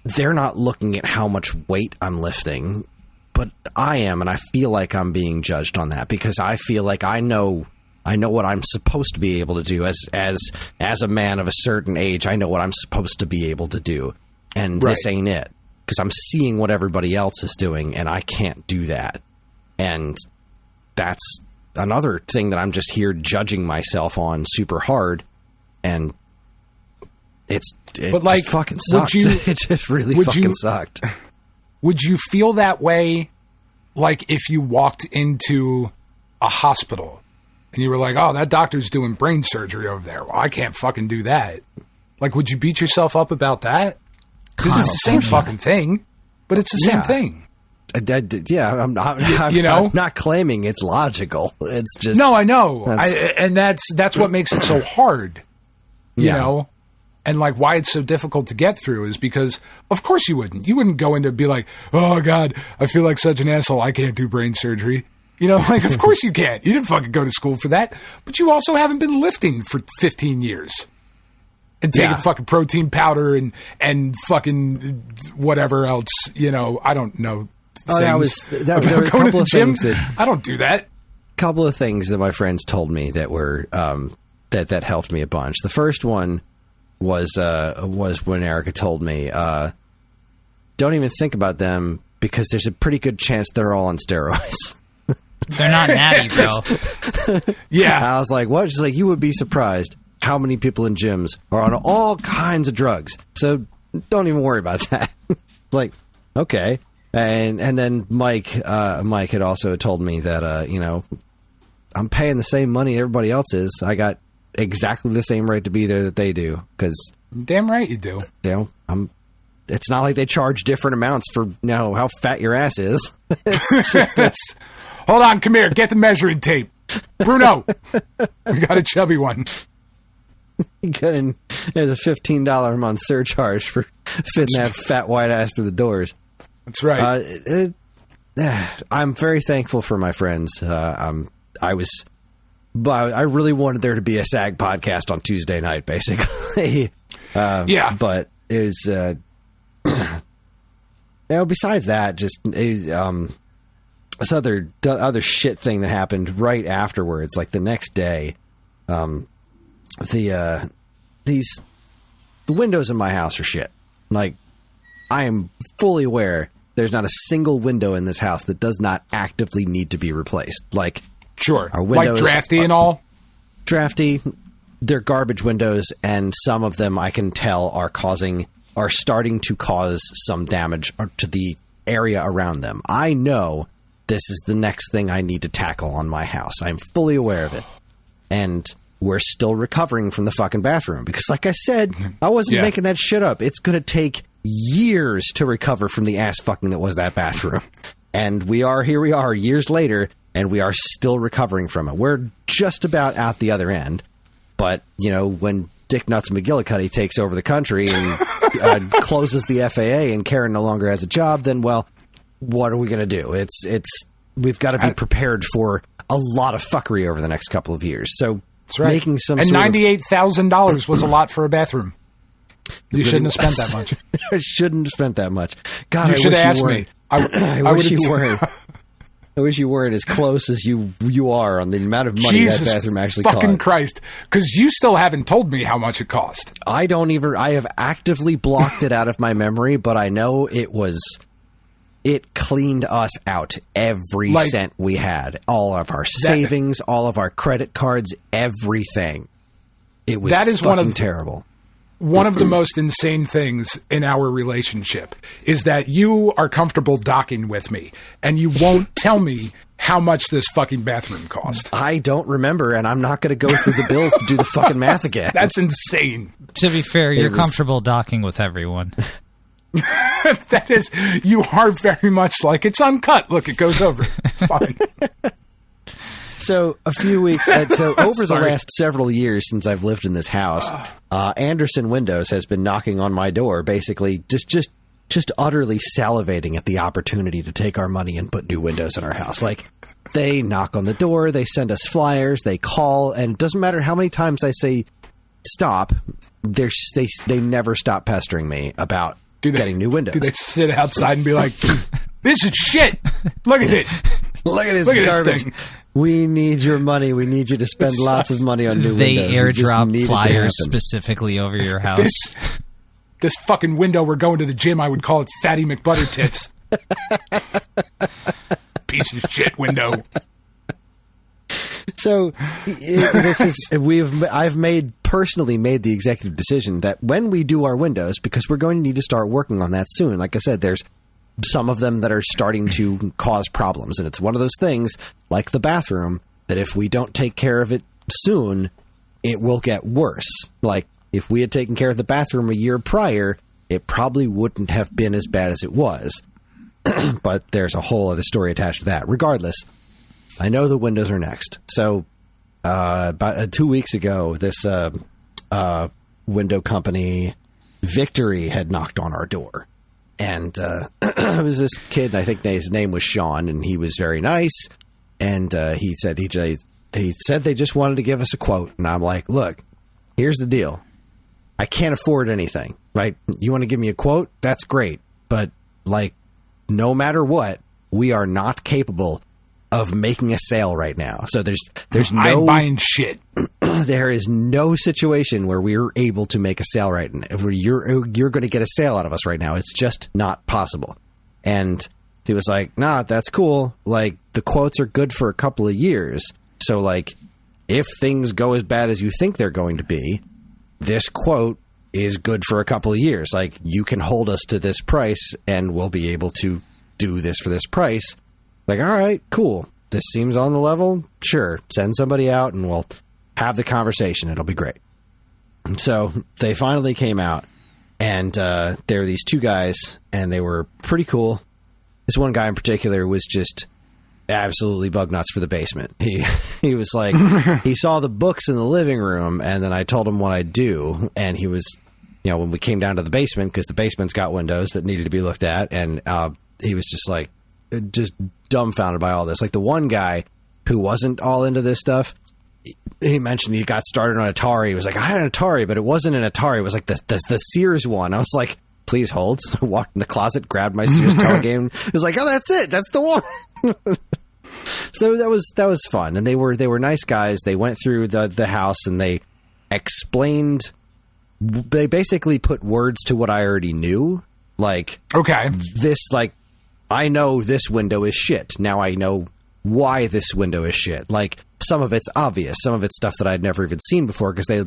They're not looking at how much weight I'm lifting, but I am, and I feel like I'm being judged on that because I feel like I know I know what I'm supposed to be able to do as a man of a certain age. I know what I'm supposed to be able to do, and this ain't it, because I'm seeing what everybody else is doing, and I can't do that. And that's another thing that I'm just here judging myself on super hard, and it just fucking sucked. It just really fucking sucked. Would you feel that way, like if you walked into a hospital and you were like, oh, that doctor's doing brain surgery over there. Well, I can't fucking do that. Like, would you beat yourself up about that? Because it's the same fucking thing, but it's the same thing. I'm not claiming it's logical. It's just... No, I know. And that's what makes it so hard, you know? And like why it's so difficult to get through is because, of course you wouldn't. You wouldn't go in to be like, oh, God, I feel like such an asshole. I can't do brain surgery. You know, like, of course you can't. You didn't fucking go to school for that. But you also haven't been lifting for 15 years. And taking fucking protein powder and fucking whatever else, you know, I don't know. There were a couple of things that... I don't do that. Couple of things that my friends told me that were that helped me a bunch. The first one was when Erica told me, don't even think about them because there's a pretty good chance they're all on steroids. They're not natty, bro. Yeah. I was like, what? She's like, you would be surprised how many people in gyms are on all kinds of drugs. So don't even worry about that. It's like, okay. And then Mike had also told me that, you know, I'm paying the same money everybody else is. I got exactly the same right to be there that they do. Because damn right you do. You know, it's not like they charge different amounts for, you know, how fat your ass is. It's just, hold on, come here. Get the measuring tape. Bruno, we got a chubby one. There's a $15 a month surcharge for fitting that fat white ass through the doors. That's right. I'm very thankful for my friends. I really wanted there to be a SAG podcast on Tuesday night, basically. But it was, you know, besides that, just this other shit thing that happened right afterwards, like the next day. The windows in my house are shit. Like, I am fully aware there's not a single window in this house that does not actively need to be replaced. Like, sure, our windows, like drafty and all. Drafty, they're garbage windows, and some of them I can tell are starting to cause some damage to the area around them. I know this is the next thing I need to tackle on my house. I'm fully aware of it, and we're still recovering from the fucking bathroom because, like I said, I wasn't making that shit up. It's going to take years to recover from the ass fucking that was that bathroom. And here we are years later, and we are still recovering from it. We're just about out the other end. But, you know, when Dick Nuts McGillicuddy takes over the country and closes the FAA and Karen no longer has a job, then, well, what are we going to do? We've got to be prepared for a lot of fuckery over the next couple of years. So, that's right. Making some and sort $98,000 was a lot for a bathroom. You shouldn't have spent that much. I shouldn't have spent that much. God, you should have asked me. I wish you weren't. I wish you weren't as close as you are on the amount of money that bathroom actually cost. Fucking Christ. Because you still haven't told me how much it cost. I have actively blocked it out of my memory, but I know it cleaned us out every cent we had. All of our savings, all of our credit cards, everything. It was fucking terrible. One of the most insane things in our relationship is that you are comfortable docking with me, and you won't tell me how much this fucking bathroom cost. I don't remember, and I'm not going to go through the bills to do the fucking math again. That's insane. To be fair, you're comfortable docking with everyone. That is, you are very much like, it's uncut. Look, it goes over. It's fine. So a few weeks, over the last several years since I've lived in this house, Anderson Windows has been knocking on my door, basically just utterly salivating at the opportunity to take our money and put new windows in our house. Like, they knock on the door, they send us flyers, they call, and it doesn't matter how many times I say stop, they never stop pestering me about getting new windows. Do they sit outside and be like, this is shit. Look at it. Look at this garbage. We need your money. We need you to spend lots of money on new They windows. airdrop flyers specifically over your house. This fucking window, we're going to the gym. I would call it Fatty McButtertits. Piece of shit window. So I've personally made the executive decision that when we do our windows, because we're going to need to start working on that soon. Like I said, there's some of them that are starting to cause problems, and it's one of those things like the bathroom that if we don't take care of it soon, it will get worse. Like if we had taken care of the bathroom a year prior, it probably wouldn't have been as bad as it was. But there's a whole other story attached to that. Regardless, I know the windows are next. So about 2 weeks ago, this window company, Victory, had knocked on our door. And it was this kid, I think his name was Sean, and he was very nice. And he said they just wanted to give us a quote. And I'm like, look, here's the deal. I can't afford anything, right? You want to give me a quote? That's great. But, like, no matter what, we are not capable of making a sale right now. So there's no... I'm buying shit. There is no situation where we're able to make a sale right now. You're going to get a sale out of us right now. It's just not possible. And he was like, nah, that's cool. Like, the quotes are good for a couple of years. So, like, if things go as bad as you think they're going to be, this quote is good for a couple of years. Like, you can hold us to this price and we'll be able to do this for this price. Like, all right, cool. This seems on the level. Sure. Send somebody out and we'll have the conversation. It'll be great. And so they finally came out, and there were these two guys, and they were pretty cool. This one guy in particular was just absolutely bug nuts for the basement. He was like, he saw the books in the living room, and then I told him what I'd do. And he was, when we came down to the basement, because the basement's got windows that needed to be looked at, and he was just like, just dumbfounded by all this. Like, the one guy who wasn't all into this stuff, he mentioned he got started on Atari. He was like, I had an Atari, but it wasn't an Atari. It was like the Sears one. I was like, please hold. So I walked in the closet, grabbed my Sears Telegame. It was like, oh, that's it. That's the one. So that was fun. And they were nice guys. They went through the house and they explained, they basically put words to what I already knew. Like, okay, this, like, I know this window is shit. Now I know why this window is shit. Like, some of it's obvious. Some of it's stuff that I'd never even seen before because they,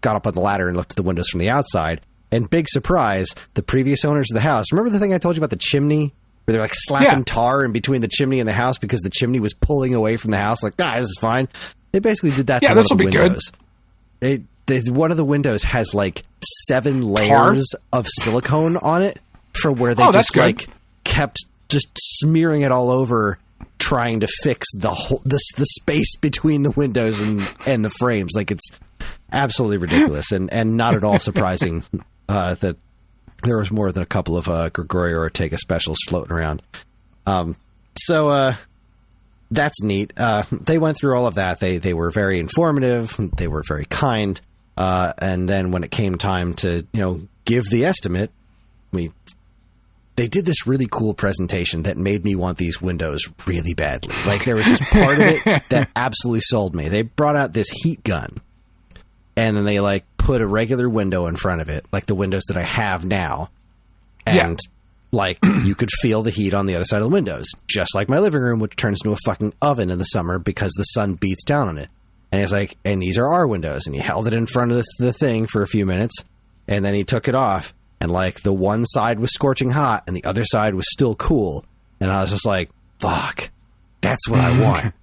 got up on the ladder and looked at the windows from the outside. And big surprise, the previous owners of the house. Remember the thing I told you about the chimney? Where they're like slapping tar in between the chimney and the house because the chimney was pulling away from the house. Like, this is fine. They basically did that to one of the windows. One of the windows has like 7 layers of silicone on it for where they just like kept just smearing it all over, trying to fix the space between the windows and the frames. Like, it's absolutely ridiculous and not at all surprising that there was more than a couple of Gregorio Ortega specials floating around. So that's neat. They went through all of that. They were very informative. They were very kind. And then when it came time to, give the estimate, they did this really cool presentation that made me want these windows really badly. Like, there was this part of it that absolutely sold me. They brought out this heat gun, and then they like put a regular window in front of it, like the windows that I have now. And like, you could feel the heat on the other side of the windows, just like my living room, which turns into a fucking oven in the summer because the sun beats down on it. And he's like, and these are our windows. And he held it in front of the thing for a few minutes, and then he took it off. And, like, the one side was scorching hot and the other side was still cool. And I was just like, fuck, that's what I want.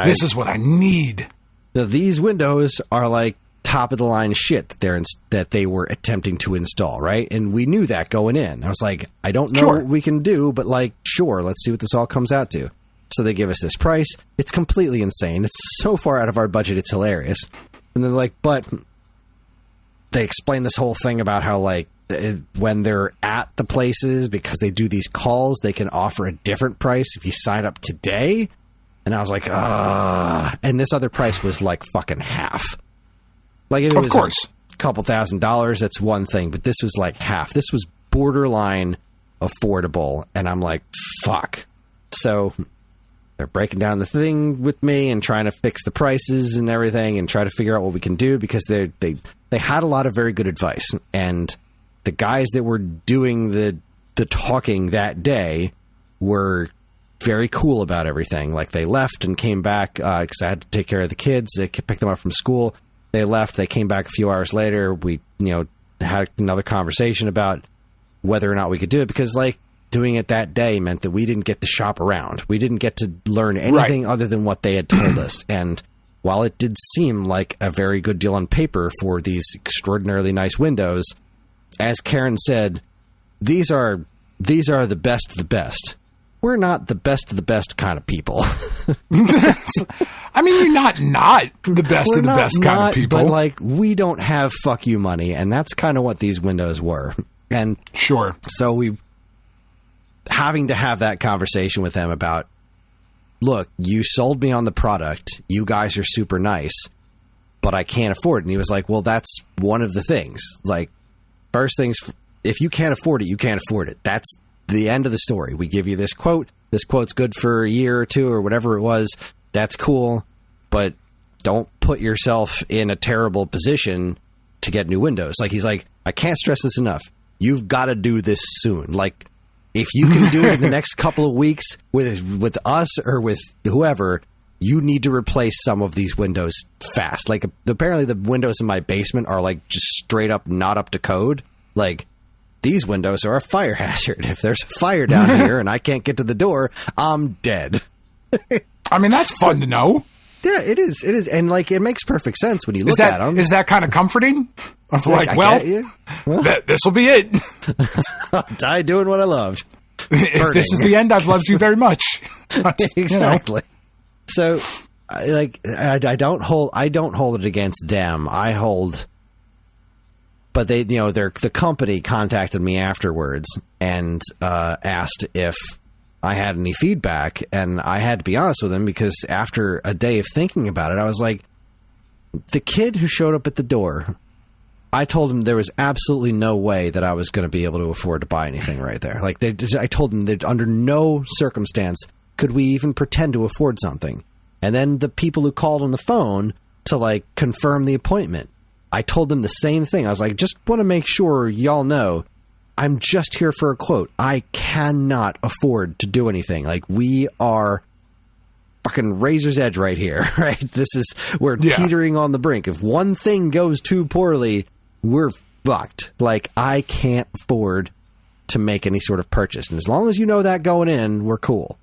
This is what I need. These windows are, like, top-of-the-line shit that they were attempting to install, right? And we knew that going in. I was like, I don't know what we can do, but, like, sure, let's see what this all comes out to. So they give us this price. It's completely insane. It's so far out of our budget, it's hilarious. And they're like, but they explain this whole thing about how, like, when they're at the places, because they do these calls, they can offer a different price if you sign up today. And I was like, and this other price was like fucking half. Like, if it was a couple $1,000, that's one thing, but this was like half. This was borderline affordable, and I'm like, fuck. So they're breaking down the thing with me and trying to fix the prices and everything and try to figure out what we can do, because they had a lot of very good advice. And the guys that were doing the talking that day were very cool about everything. Like, they left and came back because I had to take care of the kids. They picked them up from school. They left. They came back a few hours later. We, had another conversation about whether or not we could do it, because, like, doing it that day meant that we didn't get to shop around. We didn't get to learn anything other than what they had told us. And while it did seem like a very good deal on paper for these extraordinarily nice windows, as Karen said, these are the best of the best. We're not the best of the best kind of people. I mean, you're not the best of the best kind of people. But, like, we don't have fuck you money, and that's kind of what these windows were. And sure. So we having to have that conversation with them about, look, you sold me on the product. You guys are super nice, but I can't afford it. And he was like, well, that's one of the things. Like, first things, if you can't afford it, you can't afford it. That's the end of the story. We give you this quote. This quote's good for a year or two or whatever it was. That's cool, but don't put yourself in a terrible position to get new windows. Like, he's like, I can't stress this enough. You've got to do this soon. Like, if you can do it in the next couple of weeks with us or with whoever, you need to replace some of these windows fast. Like, apparently the windows in my basement are, like, just straight up not up to code. Like, these windows are a fire hazard. If there's a fire down here and I can't get to the door, I'm dead. I mean, that's fun to know. Yeah, it is. It is. And, like, it makes perfect sense when you look at them. Is that kind of comforting? Of like, this will be it. I'll die doing what I loved. If this is the end, I've loved you very much. Exactly. So, like, I don't hold it against them. But they, the company contacted me afterwards and asked if I had any feedback, and I had to be honest with him, because after a day of thinking about it, I was like, the kid who showed up at the door, I told him there was absolutely no way that I was going to be able to afford to buy anything right there. Like, I told him that under no circumstance could we even pretend to afford something. And then the people who called on the phone to, like, confirm the appointment, I told them the same thing. I was like, just want to make sure y'all know, I'm just here for a quote. I cannot afford to do anything. Like, we are fucking razor's edge right here, right? We're teetering on the brink. If one thing goes too poorly, we're fucked. Like, I can't afford to make any sort of purchase. And as long as you know that going in, we're cool.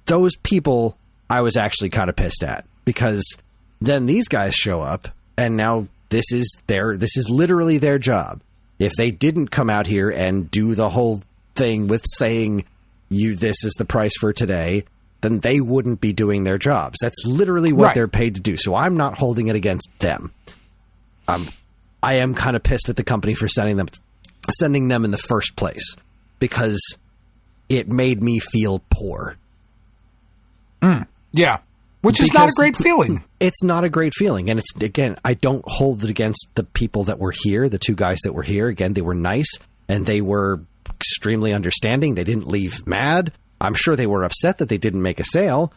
Those people I was actually kind of pissed at, because then these guys show up, and now this is literally their job. If they didn't come out here and do the whole thing with saying, this is the price for today, then they wouldn't be doing their jobs. That's literally what they're paid to do. So I'm not holding it against them. I am kind of pissed at the company for sending them in the first place, because it made me feel poor. Yeah. Which is not a great feeling. It's not a great feeling. And it's, again, I don't hold it against the people that were here, the two guys that were here. Again, they were nice and they were extremely understanding. They didn't leave mad. I'm sure they were upset that they didn't make a sale.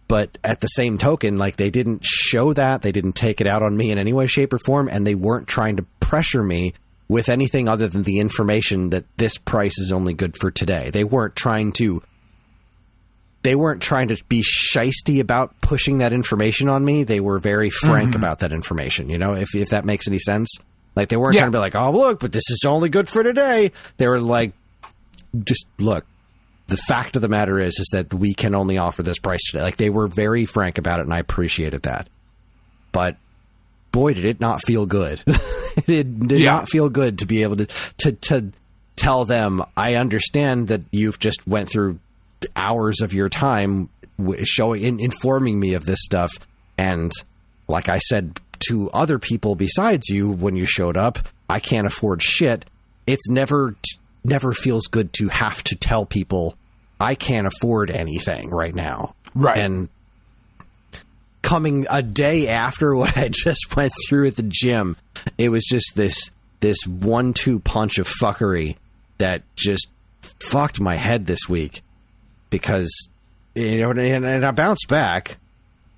But at the same token, like, they didn't show that. They didn't take it out on me in any way, shape, or form. And they weren't trying to pressure me with anything other than the information that this price is only good for today. They weren't trying to be shysty about pushing that information on me. They were very frank about that information, if that makes any sense. Like, they weren't trying to be like, oh, look, but this is only good for today. They were like, just look, the fact of the matter is that we can only offer this price today. Like, they were very frank about it, and I appreciated that. But boy, did it not feel good. It did not feel good to be able to tell them, I understand that you've just went through hours of your time informing me of this stuff, and like I said to other people besides you when you showed up, I can't afford shit. It's never feels good to have to tell people I can't afford anything right now. Right. And coming a day after what I just went through at the gym, it was just this 1-2 punch of fuckery that just fucked my head this week. Because and I bounced back,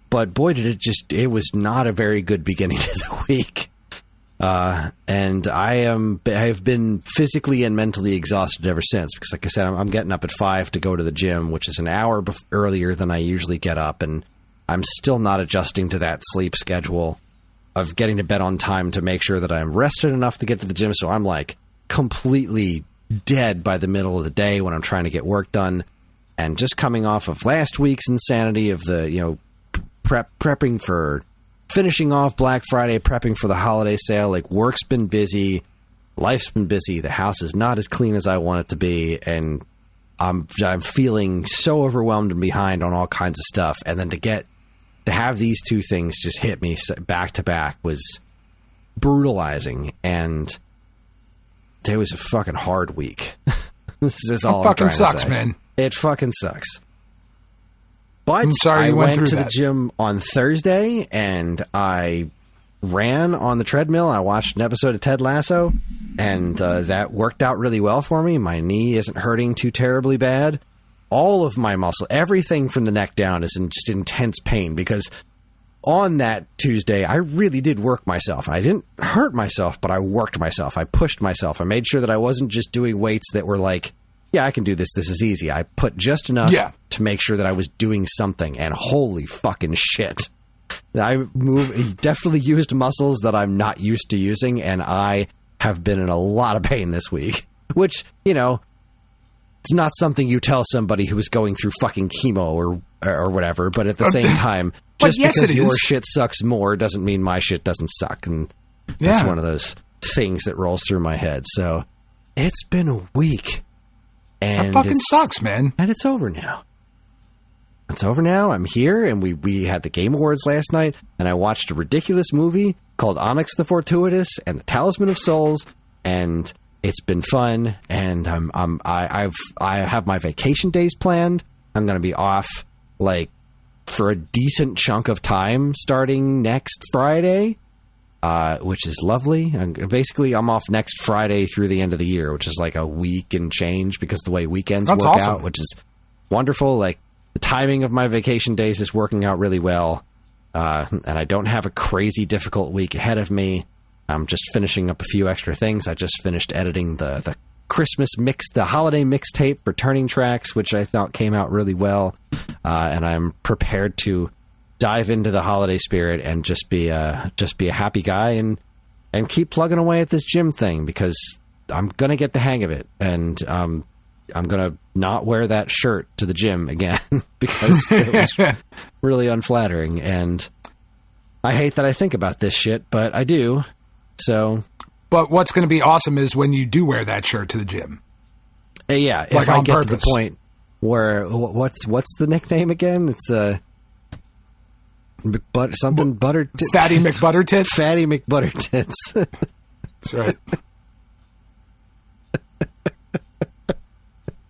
but boy, it was not a very good beginning to the week. And I've been physically and mentally exhausted ever since, because like I said, I'm getting up at 5 to go to the gym, which is an hour earlier than I usually get up. And I'm still not adjusting to that sleep schedule of getting to bed on time to make sure that I'm rested enough to get to the gym. So I'm like completely dead by the middle of the day when I'm trying to get work done. And just coming off of last week's insanity of the, prepping for finishing off Black Friday, prepping for the holiday sale. Like, work's been busy, life's been busy, the house is not as clean as I want it to be, and I'm feeling so overwhelmed and behind on all kinds of stuff. And then to have these two things just hit me back to back was brutalizing, and it was a fucking hard week. This is all it fucking sucks, man. It fucking sucks. But I'm sorry I you went to that. the gym on Thursday, and I ran on the treadmill. I watched an episode of Ted Lasso, and that worked out really well for me. My knee isn't hurting too terribly bad. All of my muscle, everything from the neck down is in just intense pain, because on that Tuesday, I really did work myself. I didn't hurt myself, but I worked myself. I pushed myself. I made sure that I wasn't just doing weights that were like, yeah, I can do this. This is easy. I put just enough to make sure that I was doing something, and holy fucking shit. I definitely used muscles that I'm not used to using, and I have been in a lot of pain this week, which, it's not something you tell somebody who is going through fucking chemo or whatever, but at the same time, just because your shit sucks more doesn't mean my shit doesn't suck, and that's one of those things that rolls through my head. So it's been a week. And that fucking sucks, man. And it's over now. It's over now. I'm here, and we had the Game Awards last night, and I watched a ridiculous movie called Onyx the Fortuitous and the Talisman of Souls, and it's been fun. And I have my vacation days planned. I'm going to be off for a decent chunk of time starting next Friday. Which is lovely. I'm off next Friday through the end of the year, which is like a week and change because the way weekends work out, which is wonderful. Like, the timing of my vacation days is working out really well. And I don't have a crazy difficult week ahead of me. I'm just finishing up a few extra things. I just finished editing the Christmas mix, the holiday mixtape for Turning Tracks, which I thought came out really well. And I'm prepared to dive into the holiday spirit and just be a happy guy and keep plugging away at this gym thing, because I'm going to get the hang of it. And I'm going to not wear that shirt to the gym again because it was really unflattering. And I hate that I think about this shit, but I do. So, but what's going to be awesome is when you do wear that shirt to the gym. Yeah. If I get to the point where what's the nickname again? It's butter tits. Fatty McButter Tits. Fatty McButter Tits. That's right.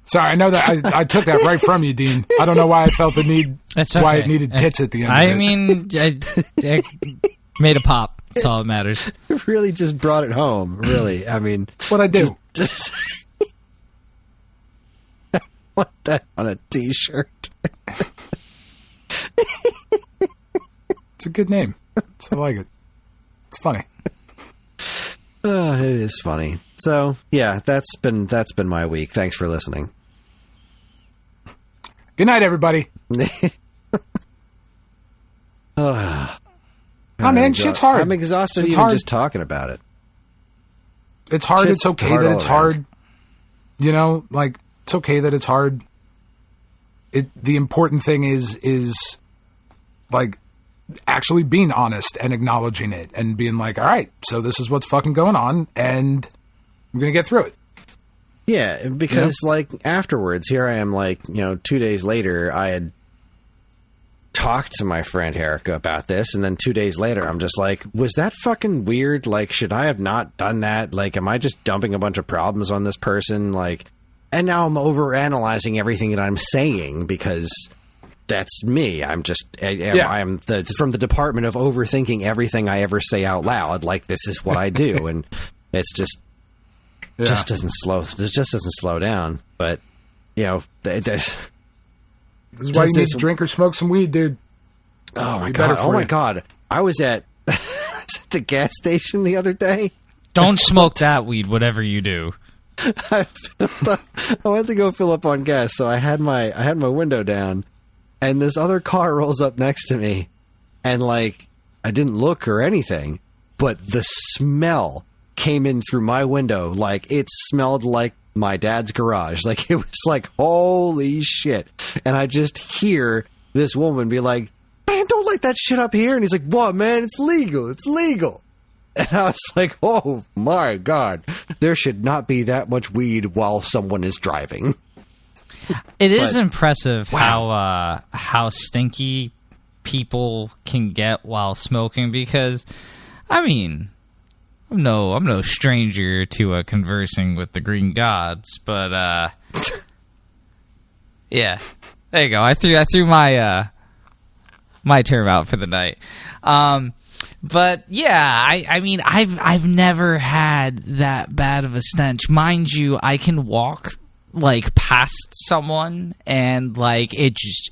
Sorry, I know that I took that right from you, Dean. I don't know why I felt the need. That's okay. Why it needed tits at the end. I mean, I made a pop. That's all that matters. It really just brought it home. Really, I mean, that's what I do. I want that on a T-shirt. It's a good name. I like it. It's funny. It is funny. So yeah, that's been my week. Thanks for listening. Good night, everybody. Oh man, shit's hard. I'm exhausted it's even hard. Just talking about it. It's hard. Shit's it's okay hard that it's around. hard. It's okay that it's hard. The important thing is actually being honest and acknowledging it and being like, all right, so this is what's fucking going on, and I'm going to get through it. Yeah, because afterwards, here I am 2 days later, I had talked to my friend Erica about this, and then 2 days later, I'm just like, was that fucking weird? Should I have not done that? Am I just dumping a bunch of problems on this person? And now I'm overanalyzing everything that I'm saying because that's me. I'm just, I am from the department of overthinking everything I ever say out loud. This is what I do. And it's just doesn't slow down. But, This is why you need to drink or smoke some weed, dude. Oh my god! Oh my god! I was at the gas station the other day. Don't smoke that weed, whatever you do. I went to go fill up on gas, so I had my window down, and this other car rolls up next to me, and like I didn't look or anything, but the smell came in through my window like it smelled like my dad's garage. Like it was like, holy shit. And I just hear this woman be like, man, don't light that shit up here. And he's like, what, man? It's legal. It's legal. And I was like, oh my God, there should not be that much weed while someone is driving. It is impressive how stinky people can get while smoking, because, I mean, I'm no stranger to conversing with the green gods, but yeah, there you go. I threw my my term out for the night. But yeah, I mean, I've never had that bad of a stench. Mind you, I can walk like past someone and like it just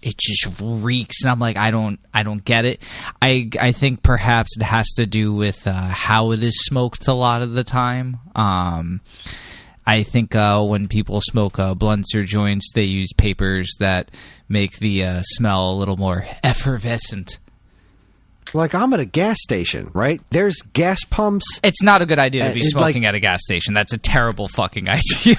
reeks, and I'm like, I don't get it. I think perhaps it has to do with how it is smoked a lot of the time. I think when people smoke blunts or joints, they use papers that make the smell a little more effervescent. Like, I'm at a gas station, right? There's gas pumps. It's not a good idea to be smoking at a gas station. That's a terrible fucking idea.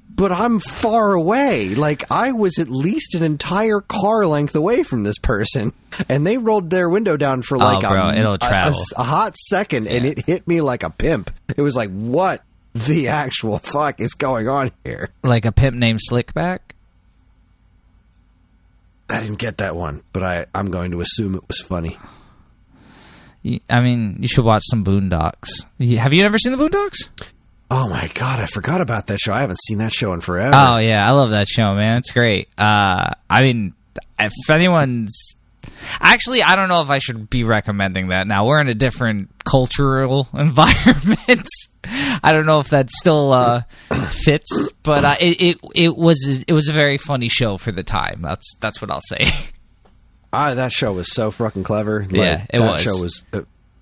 But I'm far away. Like, I was at least an entire car length away from this person, and they rolled their window down for like a hot second, and it hit me like a pimp. It was like, what the actual fuck is going on here? Like a pimp named Slickback? I didn't get that one, but I'm going to assume it was funny. I mean, you should watch some Boondocks. Have you ever seen the Boondocks? Oh my God, I forgot about that show. I haven't seen that show in forever. Oh yeah, I love that show, man. It's great. I mean, if anyone's... Actually, I don't know if I should be recommending that now. We're in a different cultural environment. I don't know if that still fits, but it was a very funny show for the time. That's what I'll say. That show was so fucking clever. Like, yeah, that show was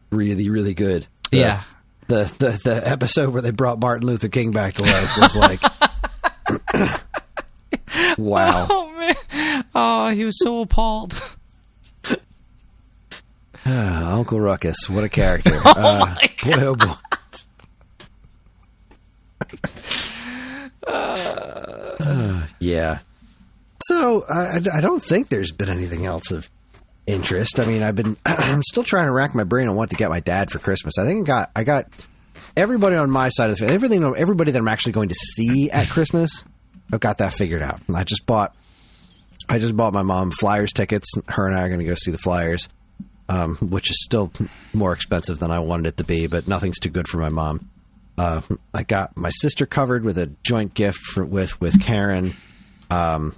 really, really good. Yeah. The episode where they brought Martin Luther King back to life was like, wow. Oh, man. Oh, he was so appalled. Uncle Ruckus, what a character. Oh, my God. Boy, oh, boy. Yeah. So, I don't think there's been anything else of interest. I mean, I'm still trying to rack my brain on what to get my dad for Christmas. I think I got everybody on my side of the family, everybody that I'm actually going to see at Christmas. I've got that figured out. I just bought my mom Flyers tickets. Her and I are going to go see the Flyers, which is still more expensive than I wanted it to be, but nothing's too good for my mom. I got my sister covered with a joint gift with Karen, and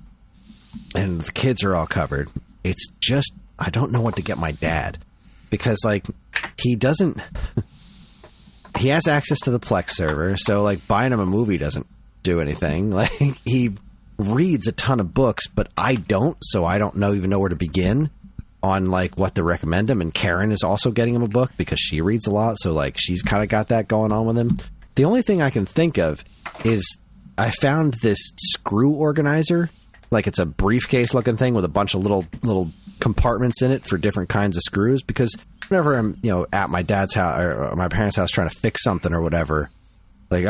the kids are all covered. It's just, I don't know what to get my dad, because like he has access to the Plex server, so like buying him a movie doesn't do anything. Like, he reads a ton of books, but I don't, so I don't even know where to begin on like what to recommend him. And Karen is also getting him a book because she reads a lot, so like she's kind of got that going on with him. The only thing I can think of is I found this screw organizer. Like, it's a briefcase looking thing with a bunch of little compartments in it for different kinds of screws, because whenever I'm, at my dad's house or my parents' house trying to fix something or whatever, like,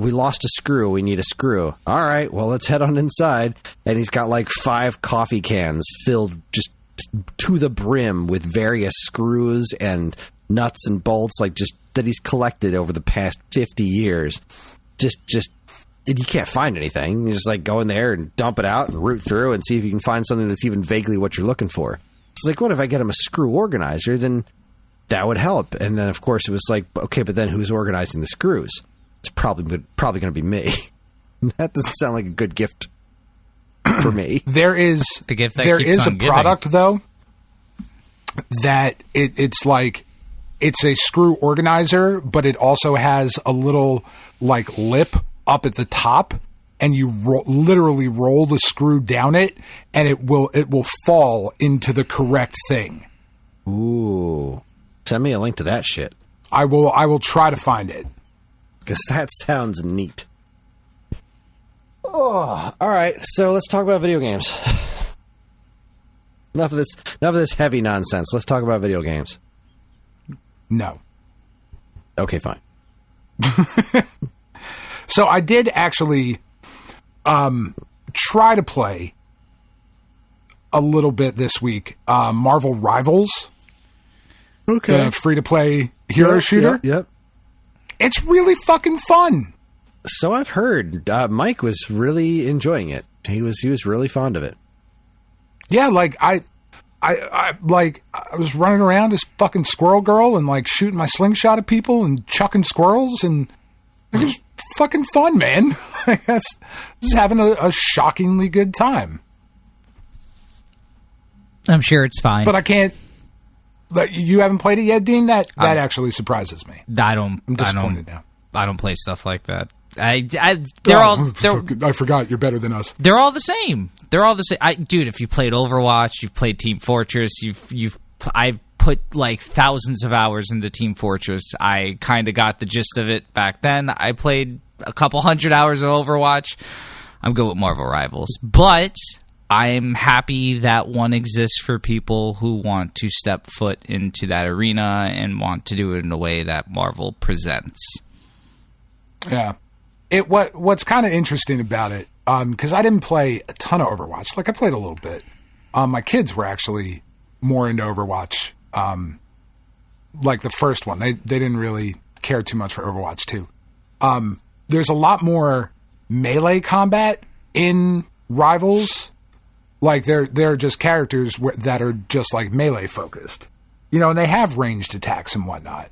we lost a screw, we need a screw. All right, well, let's head on inside. And he's got like 5 coffee cans filled just to the brim with various screws and nuts and bolts, like just that he's collected over the past 50 years. Just you can't find anything. You just like go in there and dump it out and root through and see if you can find something that's even vaguely what you're looking for. It's like, what if I get him a screw organizer? Then that would help. And then of course it was like, okay, but then who's organizing the screws? It's probably going to be me. That doesn't sound like a good gift for me. There is the gift that there keeps is on a giving. product though that it's like, it's a screw organizer, but it also has a little like lip up at the top and you literally roll the screw down it, and it will fall into the correct thing. Ooh. Send me a link to that shit. I will try to find it. Because that sounds neat. Oh, all right. So let's talk about video games. Enough of this heavy nonsense. Let's talk about video games. No. Okay, fine. So I did actually try to play a little bit this week. Marvel Rivals. Okay. The free-to-play hero shooter. Yep. It's really fucking fun. So I've heard. Mike was really enjoying it. He was really fond of it. Yeah, like I was running around as fucking Squirrel Girl and like shooting my slingshot at people and chucking squirrels, and it was fucking fun, man. Just having a shockingly good time. I'm sure it's fine. But I can't. Like, you haven't played it yet, Dean? That actually surprises me. I'm disappointed now. I don't play stuff like that. I forgot you're better than us. They're all the same. They're all the same. Dude, if you played Overwatch, you've played Team Fortress, I've put like thousands of hours into Team Fortress. I kind of got the gist of it back then. I played a couple hundred hours of Overwatch. I'm good with Marvel Rivals, but I'm happy that one exists for people who want to step foot into that arena and want to do it in a way that Marvel presents. Yeah. What's kind of interesting about it, because I didn't play a ton of Overwatch. Like, I played a little bit. My kids were actually more into Overwatch. Like the first one. They didn't really care too much for Overwatch 2. There's a lot more melee combat in Rivals. Like, they're just characters that are just, like, melee focused. You know, and they have ranged attacks and whatnot.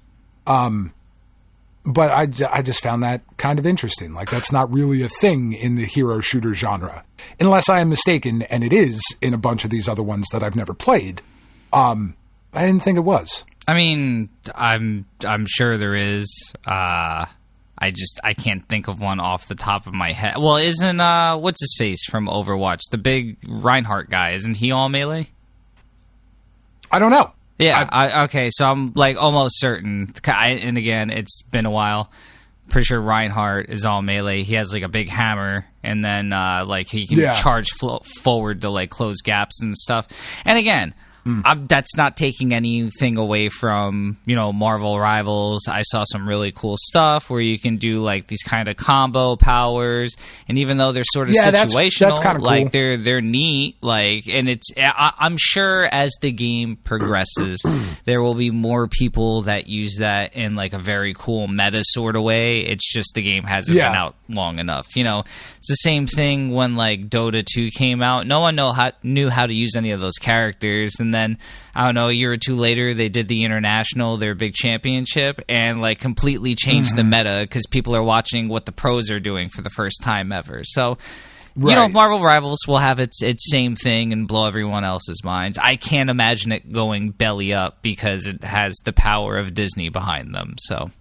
But I just found that kind of interesting. Like, that's not really a thing in the hero shooter genre. Unless I am mistaken, and it is in a bunch of these other ones that I've never played. I didn't think it was. I mean, I'm sure there is. I can't think of one off the top of my head. Well, isn't what's his face from Overwatch, the big Reinhardt guy? Isn't he all melee? I don't know. Yeah. Okay. So I'm like almost certain. And again, it's been a while. Pretty sure Reinhardt is all melee. He has like a big hammer, and then like he can charge forward to like close gaps and stuff. And again, that's not taking anything away from, you know, Marvel Rivals. I saw some really cool stuff where you can do like these kind of combo powers, and even though they're sort of situational, that's kind of cool. Like they're neat. Like, and it's I'm sure as the game progresses, there will be more people that use that in like a very cool meta sort of way. It's just the game hasn't been out long enough. You know, it's the same thing when like Dota 2 came out. No one knew how to use any of those characters, and then I don't know, a year or two later, they did the International, their big championship, and like completely changed the meta because people are watching what the pros are doing for the first time ever. So, you know, Marvel Rivals will have its same thing and blow everyone else's minds. I can't imagine it going belly up because it has the power of Disney behind them. So,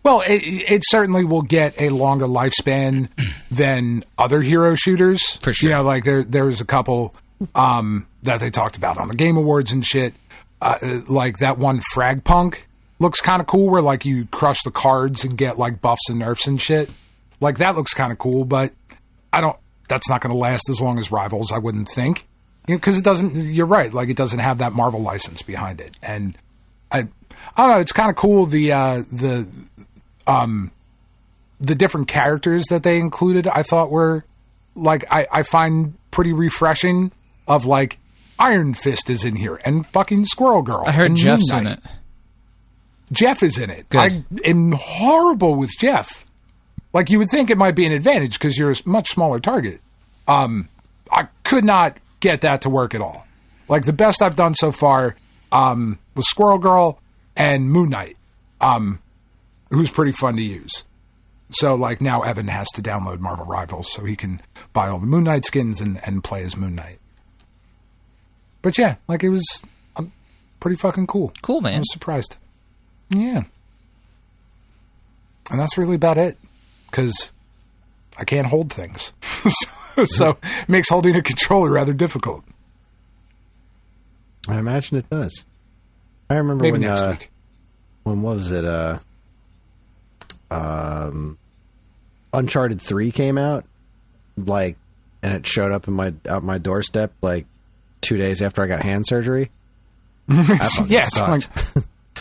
well, it certainly will get a longer lifespan than other hero shooters. For sure. You know, like there was a couple that they talked about on the Game Awards and shit. Like that one Frag Punk looks kind of cool where like you crush the cards and get like buffs and nerfs and shit. Like that looks kind of cool, but that's not going to last as long as Rivals, I wouldn't think. Because it doesn't, you're right, like it doesn't have that Marvel license behind it. And I don't know, it's kind of cool the different characters that they included, I thought were like, I find pretty refreshing. Of like Iron Fist is in here and fucking Squirrel Girl. I heard Jeff's in it. Jeff is in it. Good. I am horrible with Jeff. Like you would think it might be an advantage because you're a much smaller target. I could not get that to work at all. Like the best I've done so far was Squirrel Girl and Moon Knight, who's pretty fun to use. So like now Evan has to download Marvel Rivals so he can buy all the Moon Knight skins and play as Moon Knight. But yeah, like it was pretty fucking cool. Cool, man. I was surprised. Yeah. And that's really about it. Because I can't hold things. So it makes holding a controller rather difficult. I imagine it does. I remember Maybe next week. When was it? Uncharted 3 came out, and it showed up out my doorstep 2 days after I got hand surgery. That fucking sucked.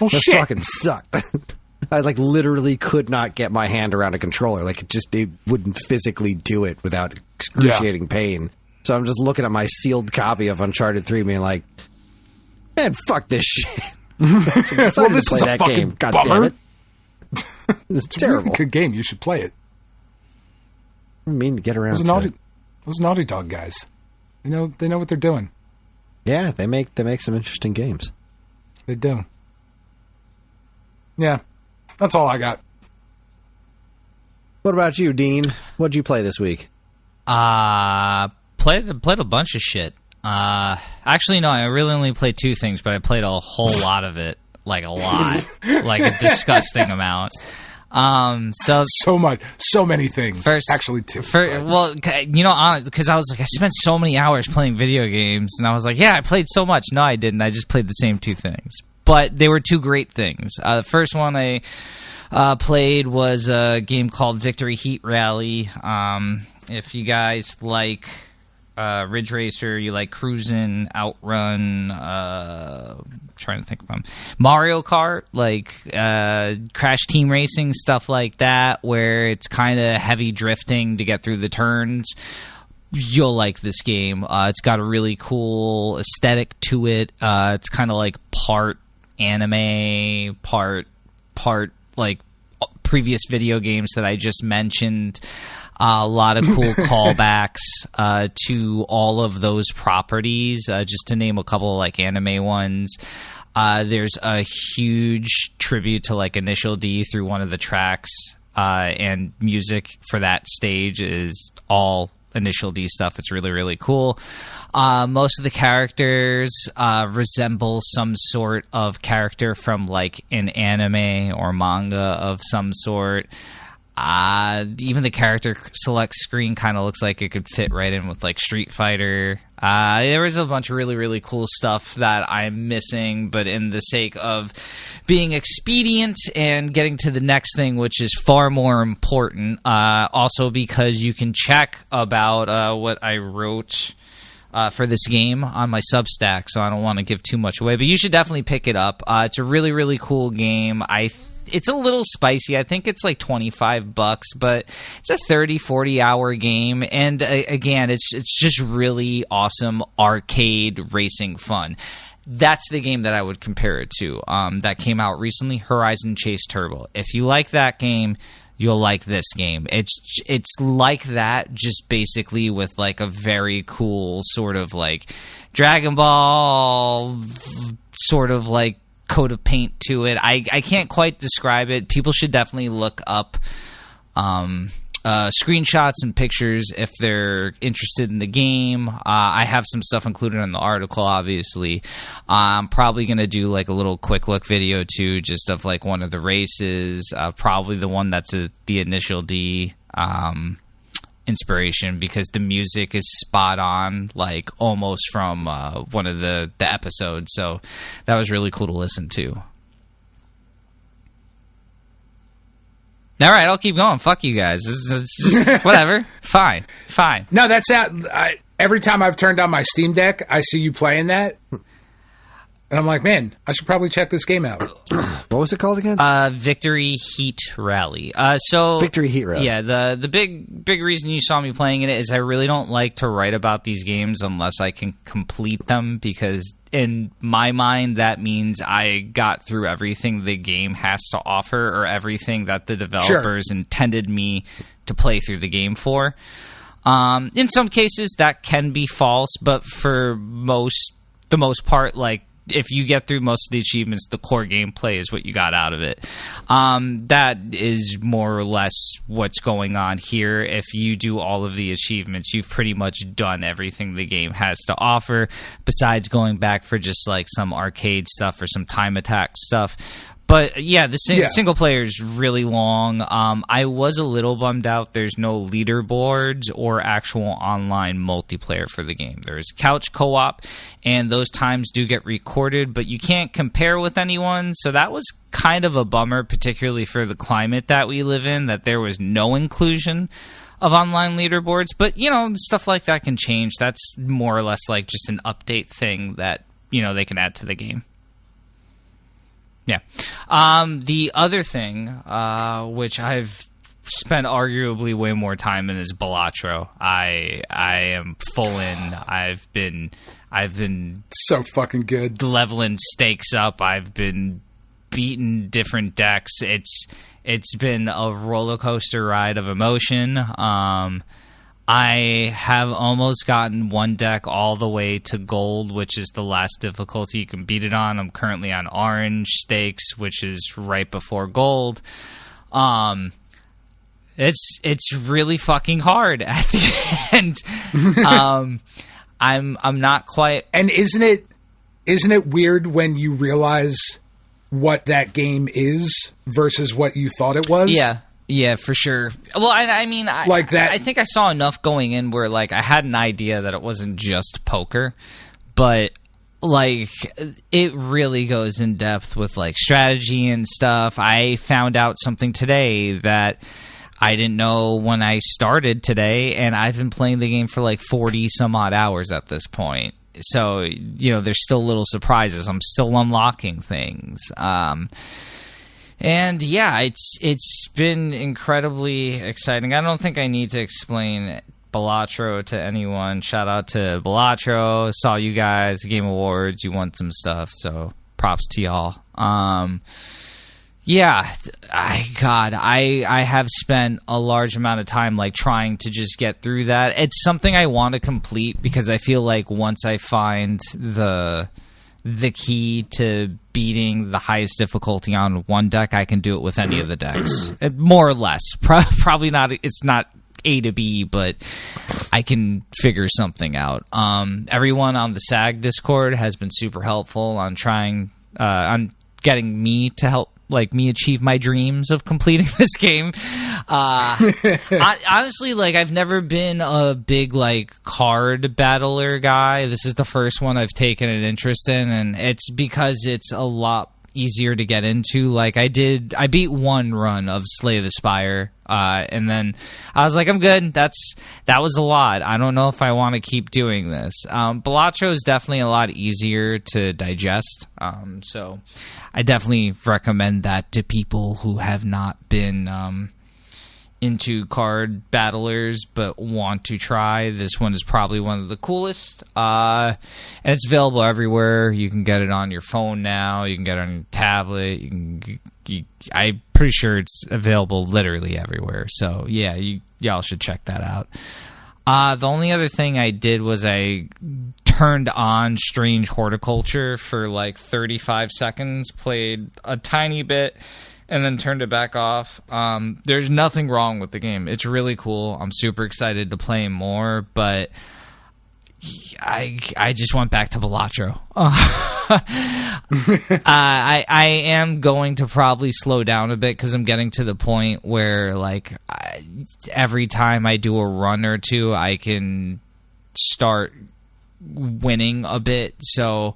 Oh that shit! Fucking sucked. I literally could not get my hand around a controller. It wouldn't physically do it without excruciating pain. So I'm just looking at my sealed copy of Uncharted 3 being like, man, fuck this shit. I'm excited to play that game. God damn it. It's terrible. A really good game. You should play it. I mean to get around to it. Those Naughty Dog guys. They know what they're doing. Yeah, they make some interesting games. They do. Yeah. That's all I got. What about you, Dean? What'd you play this week? Played a bunch of shit. Actually, no, I really only played two things, but I played a whole lot of it. A lot. A disgusting amount. So much, so many things. Actually, two. Because I was I spent so many hours playing video games, and I was like, yeah, I played so much. No, I didn't. I just played the same two things. But they were two great things. The first one I played was a game called Victory Heat Rally. If you guys like Ridge Racer, you like Cruisin', Outrun, trying to think of them, Mario Kart, Crash Team Racing, stuff like that, where it's kind of heavy drifting to get through the turns, you'll like this game. It's got a really cool aesthetic to it. It's kind of part anime, part previous video games that I just mentioned. A lot of cool callbacks to all of those properties, just to name a couple anime ones. There's a huge tribute to Initial D through one of the tracks, and music for that stage is all Initial D stuff. It's really, really cool. Most of the characters resemble some sort of character from an anime or manga of some sort. Even the character select screen kind of looks like it could fit right in with Street Fighter. There was a bunch of really, really cool stuff that I'm missing, but in the sake of being expedient and getting to the next thing, which is far more important, also because you can check about what I wrote for this game on my Substack, so I don't want to give too much away, but you should definitely pick it up. It's a really, really cool game. It's a little spicy. I think it's $25, but it's a 30-40 hour game, and again, it's just really awesome arcade racing fun. That's the game that I would compare it to. That came out recently, Horizon Chase Turbo. If you like that game, you'll like this game. It's like that, just basically with a very cool sort of Dragon Ball sort of coat of paint to it. I can't quite describe it. People should definitely look up screenshots and pictures if they're interested in the game. I have some stuff included in the article, obviously. I'm probably going to do a little quick look video too, just of one of the races, probably the one that's the Initial D inspiration, because the music is spot on, almost from one of the episodes, so that was really cool to listen to. All right, I'll keep going. Fuck you guys. It's whatever. Fine. No, that's out. Every time I've turned on my Steam Deck, I see you playing that, and I'm like, man, I should probably check this game out. What was it called again? Victory Heat Rally. Victory Heat Rally. Yeah, the big reason you saw me playing it is I really don't like to write about these games unless I can complete them, because in my mind that means I got through everything the game has to offer, or everything that the developers intended me to play through the game for. In some cases that can be false, but for the most part, if you get through most of the achievements, the core gameplay is what you got out of it. That is more or less what's going on here. If you do all of the achievements, you've pretty much done everything the game has to offer, besides going back for just some arcade stuff or some time attack stuff. But yeah, the single player is really long. I was a little bummed out there's no leaderboards or actual online multiplayer for the game. There's couch co-op, and those times do get recorded, but you can't compare with anyone, so that was kind of a bummer, particularly for the climate that we live in, that there was no inclusion of online leaderboards. But, you know, stuff like that can change. That's more or less like just an update thing that, you know, they can add to the game. Yeah. The other thing, which I've spent arguably way more time in, is Balatro. I am full in. I've been so fucking good, leveling stakes up. I've been beating different decks. It's been a roller coaster ride of emotion. I have almost gotten one deck all the way to gold, which is the last difficulty you can beat it on. I'm currently on orange stakes, which is right before gold. It's really fucking hard at the end. I'm not quite. And isn't it weird when you realize what that game is versus what you thought it was? Yeah, for sure. Well, I mean, like that. I think I saw enough going in where, like, I had an idea that it wasn't just poker, but, like, it really goes in depth with, like, strategy and stuff. I found out something today that I didn't know when I started today, and I've been playing the game for, like, 40 some odd hours at this point. So, you know, there's still little surprises. I'm still unlocking things. And yeah, it's been incredibly exciting. I don't think I need to explain Balatro to anyone. Shout out to Balatro. Saw you guys, Game Awards. You won some stuff, so props to y'all. Yeah, I have spent a large amount of time, like, trying to just get through that. It's something I want to complete because I feel like once I find the key to beating the highest difficulty on one deck, I can do it with any of the decks. More or less. Probably not, it's not A to B, but I can figure something out. Everyone on the SAG Discord has been super helpful on on getting me to help, like, me achieve my dreams of completing this game. Honestly, like, I've never been a big, like, card battler guy. This is the first one I've taken an interest in, and it's because it's a lot easier to get into. Like, I beat one run of Slay the Spire, and then I was like, I'm good. That was a lot. I don't know if I want to keep doing this. Balatro is definitely a lot easier to digest, so I definitely recommend that to people who have not been into card battlers but want to try. This one is probably one of the coolest, and it's available everywhere. You can get it on your phone now. You can get it on your tablet. I'm pretty sure it's available literally everywhere. So yeah, y'all should check that out. The only other thing I did was I turned on Strange Horticulture for like 35 seconds, played a tiny bit, and then turned it back off. There's nothing wrong with the game. It's really cool. I'm super excited to play more, but I just went back to Balatro. I am going to probably slow down a bit because I'm getting to the point where, like, every time I do a run or two, I can start winning a bit. So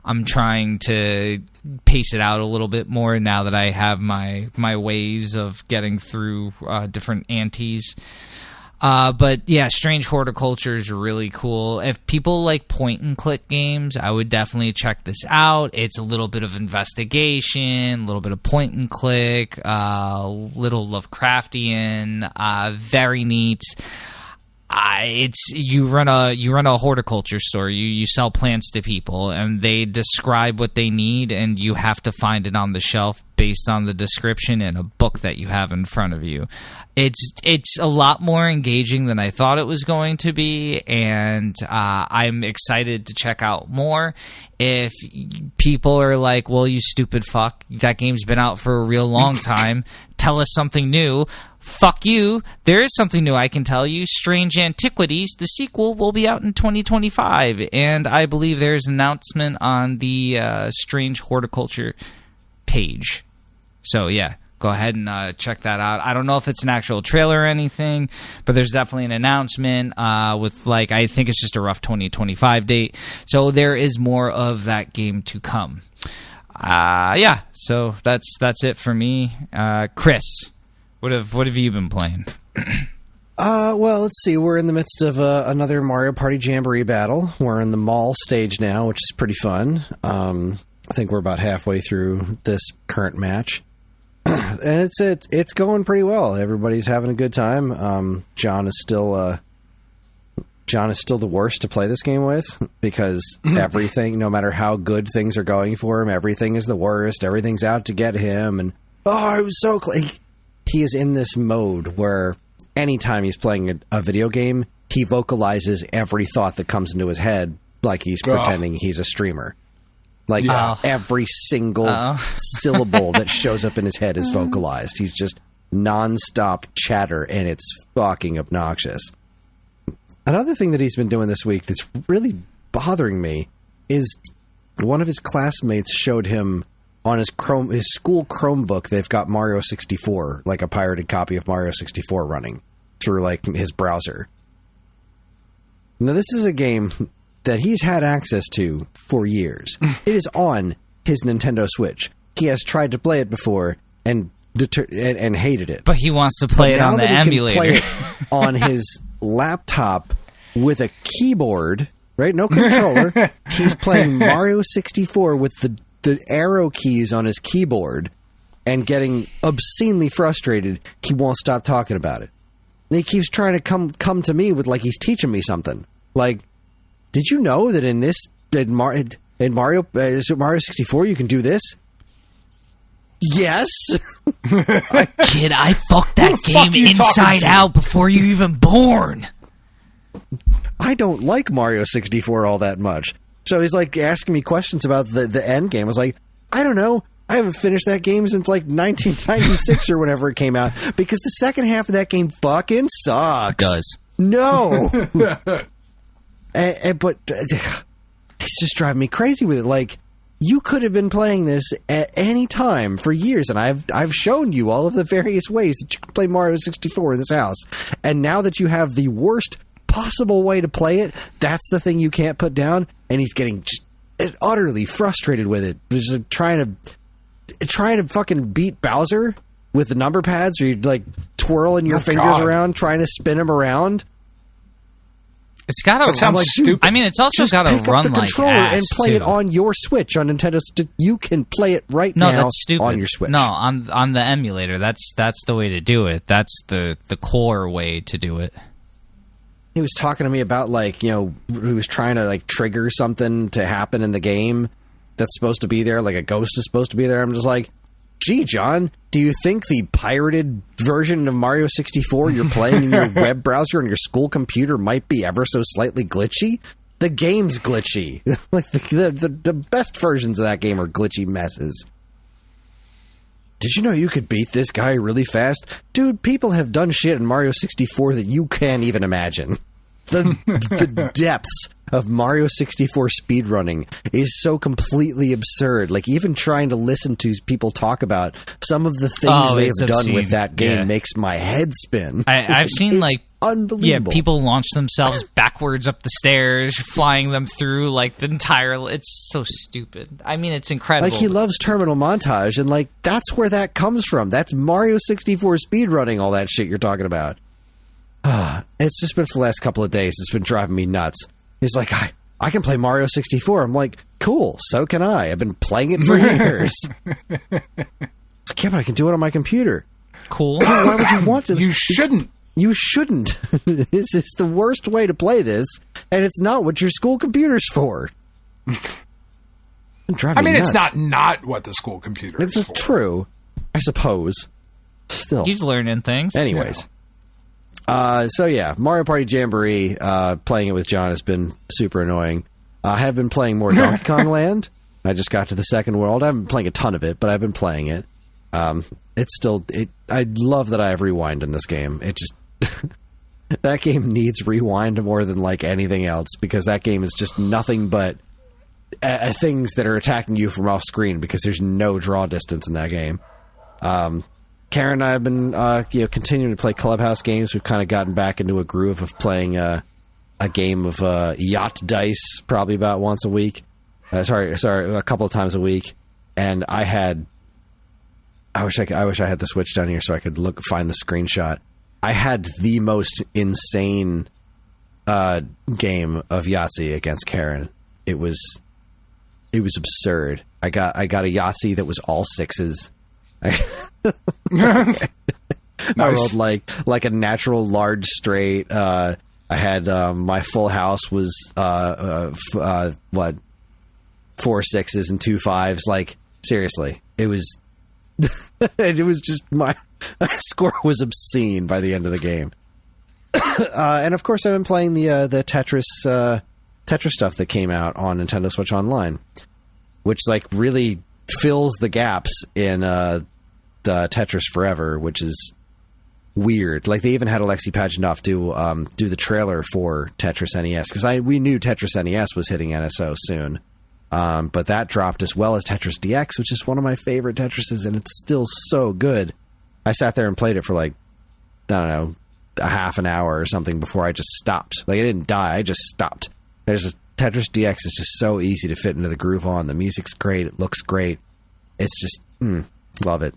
I'm trying to pace it out a little bit more now that I have my ways of getting through different antes. But yeah, Strange Horticulture is really cool. If people like point and click games, I would definitely check this out. It's a little bit of investigation, a little bit of point and click, little Lovecraftian, very neat. You run a horticulture store. You sell plants to people, and they describe what they need, and you have to find it on the shelf based on the description in a book that you have in front of you. It's a lot more engaging than I thought it was going to be, and I'm excited to check out more. If people are like, well, you stupid fuck, that game's been out for a real long time, tell us something new. Fuck you. There is something new I can tell you. Strange Antiquities, the sequel, will be out in 2025, and I believe there's an announcement on the Strange Horticulture page So yeah, go ahead and check that out. I don't know if it's an actual trailer or anything, but there's definitely an announcement with I think it's just a rough 2025 date. So there is more of that game to come. Yeah, so that's it for me. Kris, what have you been playing? Well, let's see. We're in the midst of another Mario Party Jamboree battle. We're in the mall stage now, which is pretty fun. I think we're about halfway through this current match. And it's going pretty well. Everybody's having a good time. John is still the worst to play this game with because everything, no matter how good things are going for him, everything is the worst. Everything's out to get him. And it was so he is in this mode where anytime he's playing a video game, he vocalizes every thought that comes into his head like he's pretending he's a streamer. Every single syllable that shows up in his head is vocalized. He's just nonstop chatter, and it's fucking obnoxious. Another thing that he's been doing this week that's really bothering me is one of his classmates showed him on his school Chromebook, they've got Mario 64, like a pirated copy of Mario 64 running through his browser. Now, this is a game that he's had access to for years. It is on his Nintendo Switch. He has tried to play it before and hated it. But he wants to play it on the emulator. Now that he can play it on his laptop with a keyboard, right? No controller. He's playing Mario 64 with the arrow keys on his keyboard and getting obscenely frustrated. He won't stop talking about it. And he keeps trying to come to me with he's teaching me something. Did you know that in Mario 64 you can do this? Yes. Kid, I fucked that game inside out before you even born. I don't like Mario 64 all that much. So he's asking me questions about the end game. I was like, I don't know. I haven't finished that game since 1996 or whenever it came out because the second half of that game fucking sucks. It does. No. But he's just driving me crazy with it. You could have been playing this at any time for years, and I've shown you all of the various ways that you can play Mario 64 in this house. And now that you have the worst possible way to play it, that's the thing you can't put down. And he's getting just utterly frustrated with it. Just trying to fucking beat Bowser with the number pads, or you're twirling your fingers around, trying to spin him around. It's got to sound stupid. I mean, it's also got to run the controller ass, and play it on your Switch on Nintendo. You can play it now that's stupid. On your Switch. No, on the emulator. That's the way to do it. That's the core way to do it. He was talking to me about he was trying to trigger something to happen in the game that's supposed to be there, a ghost is supposed to be there. I'm just gee, John, do you think the pirated version of Mario 64 you're playing in your web browser on your school computer might be ever so slightly glitchy? The game's glitchy. The best versions of that game are glitchy messes. Did you know you could beat this guy really fast? Dude, people have done shit in Mario 64 that you can't even imagine. The depths of Mario 64 speedrunning is so completely absurd. Even trying to listen to people talk about some of the things they've done with that game makes my head spin. I've seen unbelievable. Yeah, people launch themselves backwards up the stairs, flying them through the entire. It's so stupid. I mean, it's incredible. He loves terminal montage, and that's where that comes from. That's Mario 64 speedrunning, all that shit you're talking about. It's just been for the last couple of days. It's been driving me nuts. He's I can play Mario 64. I'm cool, so can I. I've been playing it for years. Yeah, but I can do it on my computer. Cool. Why would you want to? You shouldn't. You shouldn't. This is the worst way to play this, and it's not what your school computer's for. It's not what the school computer is for. It's true, I suppose. Still. He's learning things. Anyways. So yeah, Mario Party Jamboree, playing it with John has been super annoying. I have been playing more Donkey Kong Land. I just got to the second world. I haven't been playing a ton of it, but I've been playing it. I love that I have rewind in this game. It just, that game needs rewind more than anything else, because that game is just nothing but things that are attacking you from off screen, because there's no draw distance in that game. Karen and I have been continuing to play Clubhouse Games. We've kind of gotten back into a groove of playing a game of yacht dice probably about once a week. Sorry, a couple of times a week. And I wish I had the Switch down here so I could find the screenshot. I had the most insane game of Yahtzee against Karen. It was absurd. I got a Yahtzee that was all sixes. Nice. I rolled like a natural large straight. I had my full house was 4 sixes and 2 5s. Like seriously, it was it was just my score was obscene by the end of the game. And of course, I've been playing the Tetris stuff that came out on Nintendo Switch Online, which like really fills the gaps in the Tetris Forever, which is weird. Like they even had Alexei Pajitnov do the trailer for Tetris NES because we knew Tetris NES was hitting NSO soon, but that dropped as well as Tetris DX, which is one of my favorite Tetrises, and it's still so good. I sat there and played it for like I don't know a half an hour or something before I just stopped. Like I didn't die, I just stopped. Tetris DX is just so easy to fit into the groove on. The music's great. It looks great. It's just, love it.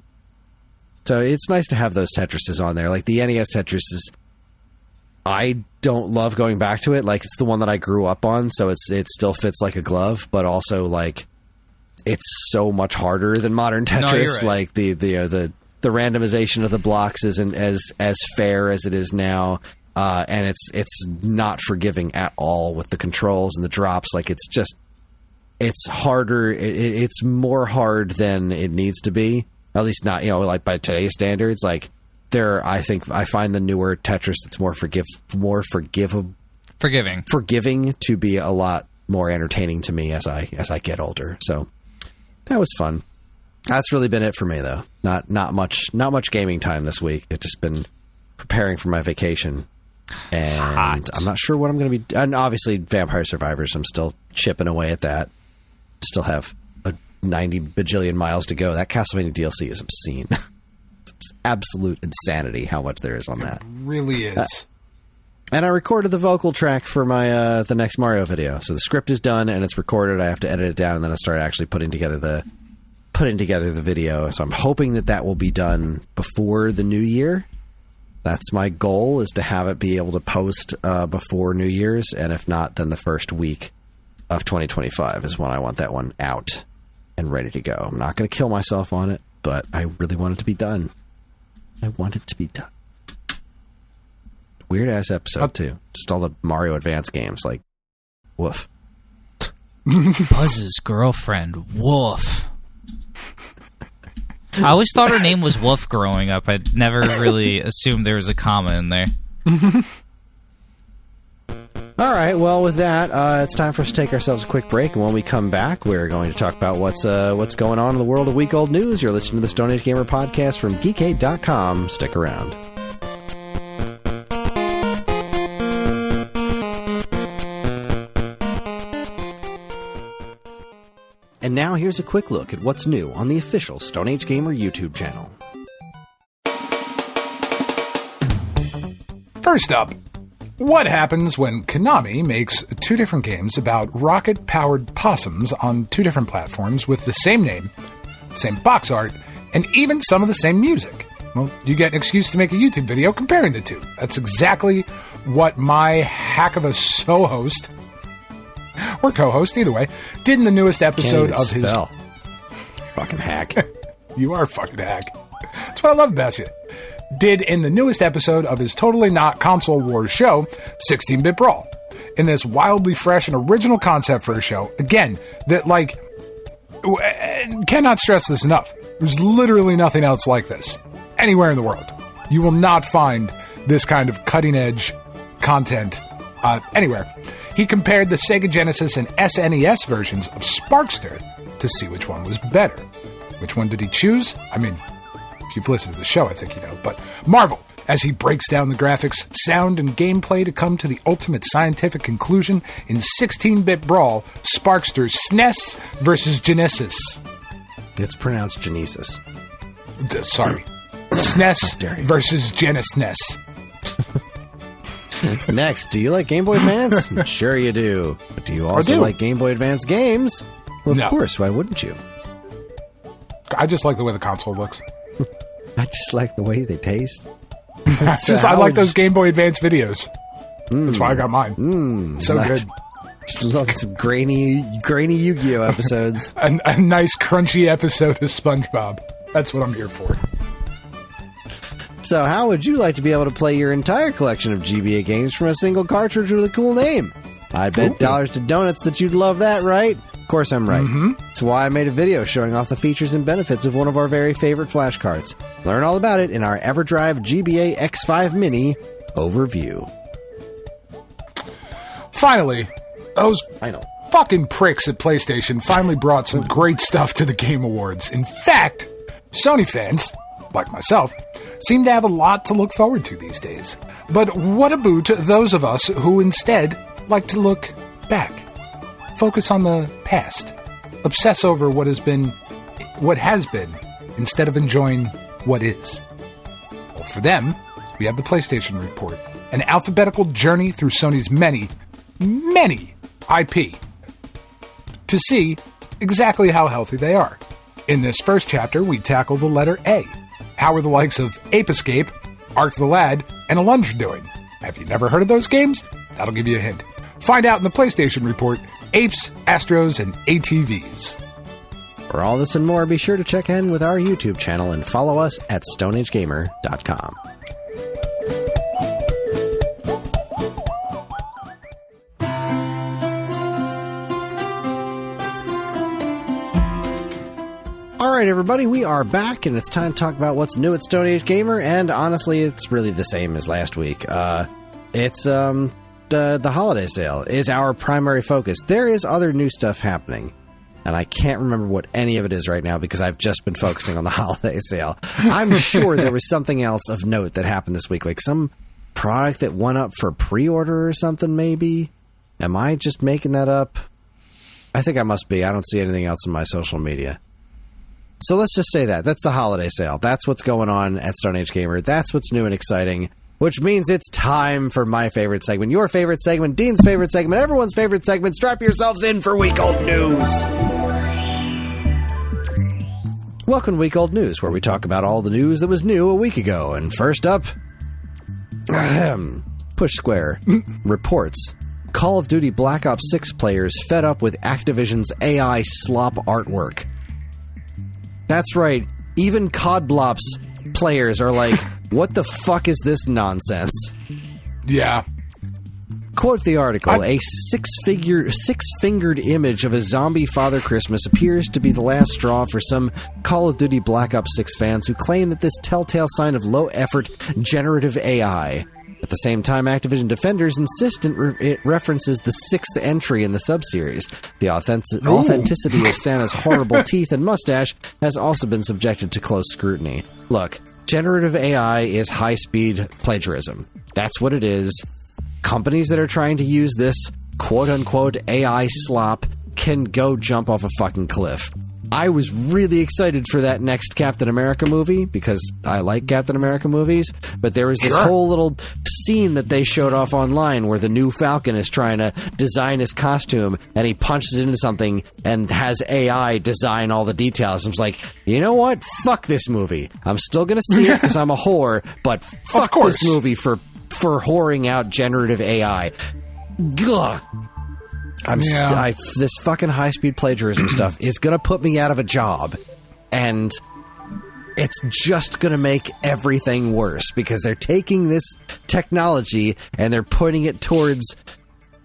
So it's nice to have those Tetrises on there. Like the NES Tetris is, I don't love going back to it. Like it's the one that I grew up on, so it still fits like a glove, but also like it's so much harder than modern Tetris. No, you're right. Like the randomization of the blocks isn't as fair as it is now. And it's not forgiving at all with the controls and the drops. Like it's harder. It's more hard than it needs to be. At least not, like by today's standards. Like I find the newer Tetris that's more forgiving to be a lot more entertaining to me as I get older. So that was fun. That's really been it for me though. Not much gaming time this week. It's just been preparing for my vacation. And hot. I'm not sure what I'm going to be... And obviously, Vampire Survivors, I'm still chipping away at that. Still have 90 bajillion miles to go. That Castlevania DLC is obscene. It's absolute insanity how much there is on that. It really is. And I recorded the vocal track for my the next Mario video. So the script is done and it's recorded. I have to edit it down and then I start actually putting together the video. So I'm hoping that will be done before the new year. That's my goal, is to have it be able to post before New Year's, and if not, then the first week of 2025 is when I want that one out and ready to go. I'm not going to kill myself on it, but I really want it to be done. I want it to be done. Weird-ass episode, too. Just all the Mario Advance games, like, woof. Buzz's girlfriend, woof. I always thought her name was Wolf growing up. I never really assumed there was a comma in there. All right, well, with that, it's time for us to take ourselves a quick break. And when we come back, we're going to talk about what's going on in the world of week-old news. You're listening to the Stone Age Gamer podcast from Geekade.com. Stick around. And now here's a quick look at what's new on the official Stone Age Gamer YouTube channel. First up, what happens when Konami makes 2 different games about rocket-powered possums on 2 different platforms with the same name, same box art, and even some of the same music? Well, you get an excuse to make a YouTube video comparing the 2. That's exactly what my hack of a host or co-host, either way, did in the newest episode of his... Fucking hack. You are a fucking hack. That's what I love about you. Did in the newest episode of his totally not console wars show, 16-Bit Brawl. In this wildly fresh and original concept for a show, again, that, like, cannot stress this enough. There's literally nothing else like this anywhere in the world. You will not find this kind of cutting-edge content anywhere. He compared the Sega Genesis and SNES versions of Sparkster to see which one was better. Which one did he choose? I mean, if you've listened to the show, I think you know. But marvel as he breaks down the graphics, sound, and gameplay to come to the ultimate scientific conclusion in 16-Bit Brawl, Sparkster's SNES versus Genesis. It's pronounced Genesis. Sorry. SNES versus Genesis. Next, do you like Game Boy Advance? Sure you do. But do you also like Game Boy Advance games? Well, of course. Why wouldn't you? I just like the way the console looks. I just like the way they taste. I like those Game Boy Advance videos. That's why I got mine. So good. Just love some grainy Yu-Gi-Oh episodes. A nice crunchy episode of SpongeBob. That's what I'm here for. So how would you like to be able to play your entire collection of GBA games from a single cartridge with a cool name? I bet dollars to donuts that you'd love that, right? Of course I'm right. That's why I made a video showing off the features and benefits of one of our very favorite flash cards. Learn all about it in our EverDrive GBA X5 Mini overview. Finally, those fucking pricks at PlayStation finally brought some great stuff to the Game Awards. In fact, Sony fans, like myself, seem to have a lot to look forward to these days. But what about those of us who instead like to look back? Focus on the past. Obsess over what has been, instead of enjoying what is. Well, for them, we have the PlayStation Report, an alphabetical journey through Sony's many IP to see exactly how healthy they are. In this first chapter, we tackle the letter A. How are the likes of Ape Escape, Ark the Lad, and Alundra doing? Have you never heard of those games? That'll give you a hint. Find out in the PlayStation Report, Apes, Astros, and ATVs. For all this and more, be sure to check in with our YouTube channel and follow us at StoneAgeGamer.com. Alright everybody, we are back and it's time to talk about what's new at Stone Age Gamer, and honestly it's really the same as last week. It's the holiday sale is our primary focus. There is other new stuff happening, and I can't remember what any of it is right now because I've just been focusing on the holiday sale. I'm sure there was something else of note that happened this week, like some product that went up for pre-order or something maybe. Am I just making that up? I think I must be. I don't see anything else in my social media. So let's just say that. That's the holiday sale. That's what's going on at Stone Age Gamer. That's what's new and exciting, which means it's time for my favorite segment, your favorite segment, Dean's favorite segment, everyone's favorite segment. Strap yourselves in for Week Old News. Welcome to Week Old News, where we talk about all the news that was new a week ago. And first up, Push Square reports Call of Duty Black Ops 6 players fed up with Activision's AI slop artwork. That's right, even COD Blops players are like, what the fuck is this nonsense? Yeah. Quote the article, a six-fingered image of a zombie Father Christmas appears to be the last straw for some Call of Duty Black Ops 6 fans who claim that this telltale sign of low-effort generative AI. At the same time, Activision defenders insist it references the sixth entry in the subseries. The authenticity of Santa's horrible teeth and mustache has also been subjected to close scrutiny. Look, generative AI is high-speed plagiarism. That's what it is. Companies that are trying to use this quote-unquote AI slop can go jump off a fucking cliff. I was really excited for that next Captain America movie because I like Captain America movies, but there was this whole little scene that they showed off online where the new Falcon is trying to design his costume and he punches into something and has AI design all the details. I was like, you know what? Fuck this movie. I'm still going to see it because I'm a whore, but fuck this movie for whoring out generative AI. Gah. This fucking high-speed plagiarism stuff is going to put me out of a job, and it's just going to make everything worse because they're taking this technology and they're putting it towards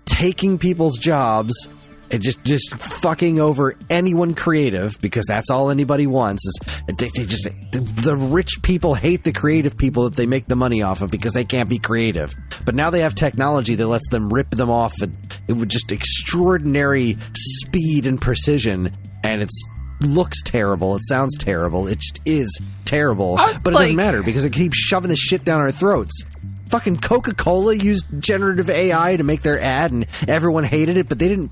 taking people's jobs and just fucking over anyone creative because that's all anybody wants. Is the rich people hate the creative people that they make the money off of because they can't be creative. But now they have technology that lets them rip them off it with just extraordinary speed and precision, and it looks terrible. It sounds terrible. It just is terrible. But it doesn't matter because it keeps shoving this shit down our throats. Fucking Coca-Cola used generative AI to make their ad, and everyone hated it, but they didn't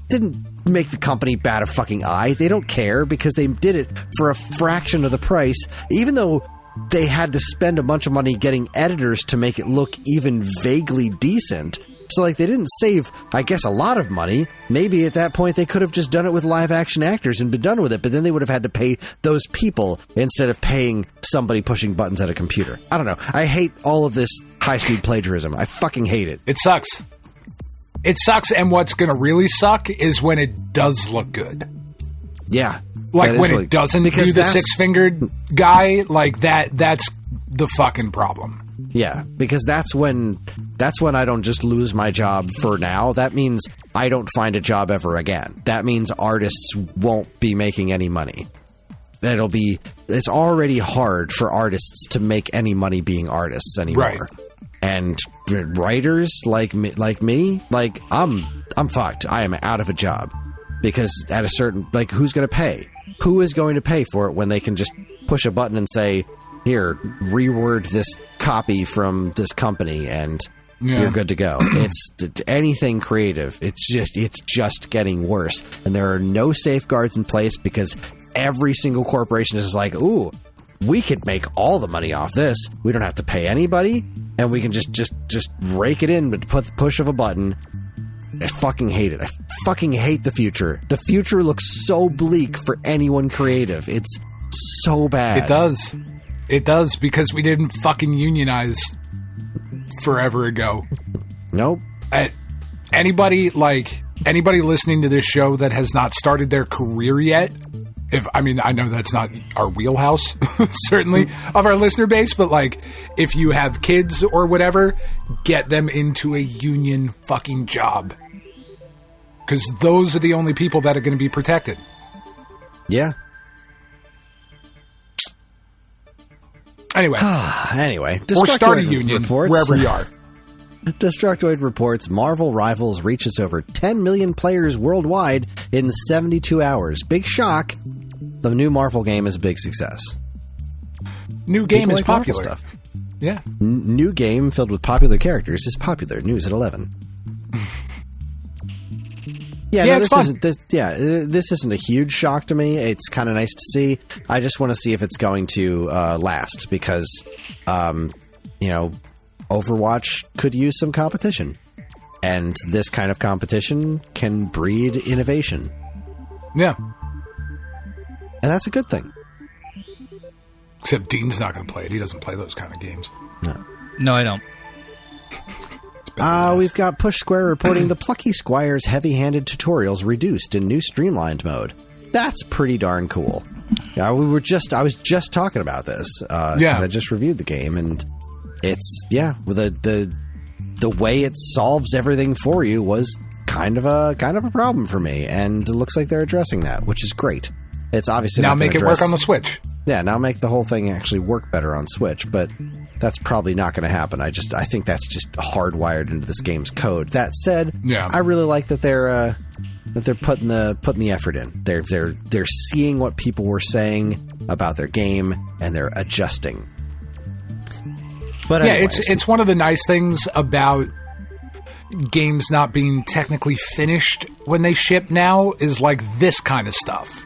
didn't make the company bat a fucking eye. They don't care because they did it for a fraction of the price, even though they had to spend a bunch of money getting editors to make it look even vaguely decent. So, like, they didn't save, I guess, a lot of money. Maybe at that point they could have just done it with live-action actors and been done with it, but then they would have had to pay those people instead of paying somebody pushing buttons at a computer. I don't know. I hate all of this high-speed plagiarism. I fucking hate it. It sucks. It sucks, and what's going to really suck is when it does look good. Yeah. Like, when it doesn't do the six-fingered guy, like, that's the fucking problem. Yeah, because that's when I don't just lose my job for now. That means I don't find a job ever again. That means artists won't be making any money. It's already hard for artists to make any money being artists anymore. Right. And writers like me, I'm fucked. I am out of a job because at a certain, like, who's going to pay? Who is going to pay for it when they can just push a button and say, here, reword this copy from this company and you're good to go. It's anything creative. It's just getting worse. And there are no safeguards in place because every single corporation is like, ooh, we could make all the money off this. We don't have to pay anybody and we can just rake it in with the push of a button. I fucking hate it. I fucking hate the future. The future looks so bleak for anyone creative. It's so bad. It does. It does, because we didn't fucking unionize forever ago. Nope. Anybody listening to this show that has not started their career yet, I know that's not our wheelhouse, certainly, of our listener base, but, like, if you have kids or whatever, get them into a union fucking job. Because those are the only people that are going to be protected. Yeah. Anyway, or start a union reports, wherever you are. Destructoid reports Marvel Rivals reaches over 10 million players worldwide in 72 hours. Big shock. The new Marvel game is a big success. New game is popular. Stuff. Yeah. New game filled with popular characters is popular. News at 11. This isn't a huge shock to me. It's kind of nice to see. I just want to see if it's going to last because, Overwatch could use some competition. And this kind of competition can breed innovation. Yeah. And that's a good thing. Except Dean's not going to play it. He doesn't play those kind of games. No, I don't. We've got Push Square reporting the Plucky Squire's heavy-handed tutorials reduced in new streamlined mode. That's pretty darn cool. Yeah, I was just talking about this. I just reviewed the game, and it's the way it solves everything for you was kind of a problem for me, and it looks like they're addressing that, which is great. It's obviously now make it work on the Switch. Yeah, now make the whole thing actually work better on Switch, but that's probably not going to happen. I think that's just hardwired into this game's code. That said, I really like that they're putting the effort in. They're seeing what people were saying about their game and they're adjusting. But anyways, it's one of the nice things about games not being technically finished when they ship now is like this kind of stuff.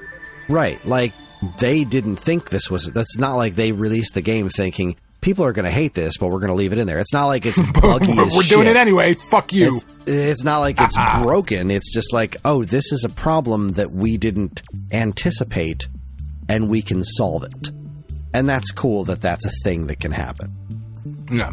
Right, like they didn't think that's not like they released the game thinking people are going to hate this, but we're going to leave it in there. It's not like it's buggy as shit. We're doing it anyway. Fuck you. It's not like it's broken. It's just like, oh, this is a problem that we didn't anticipate, and we can solve it. And that's cool that that's a thing that can happen. Yeah.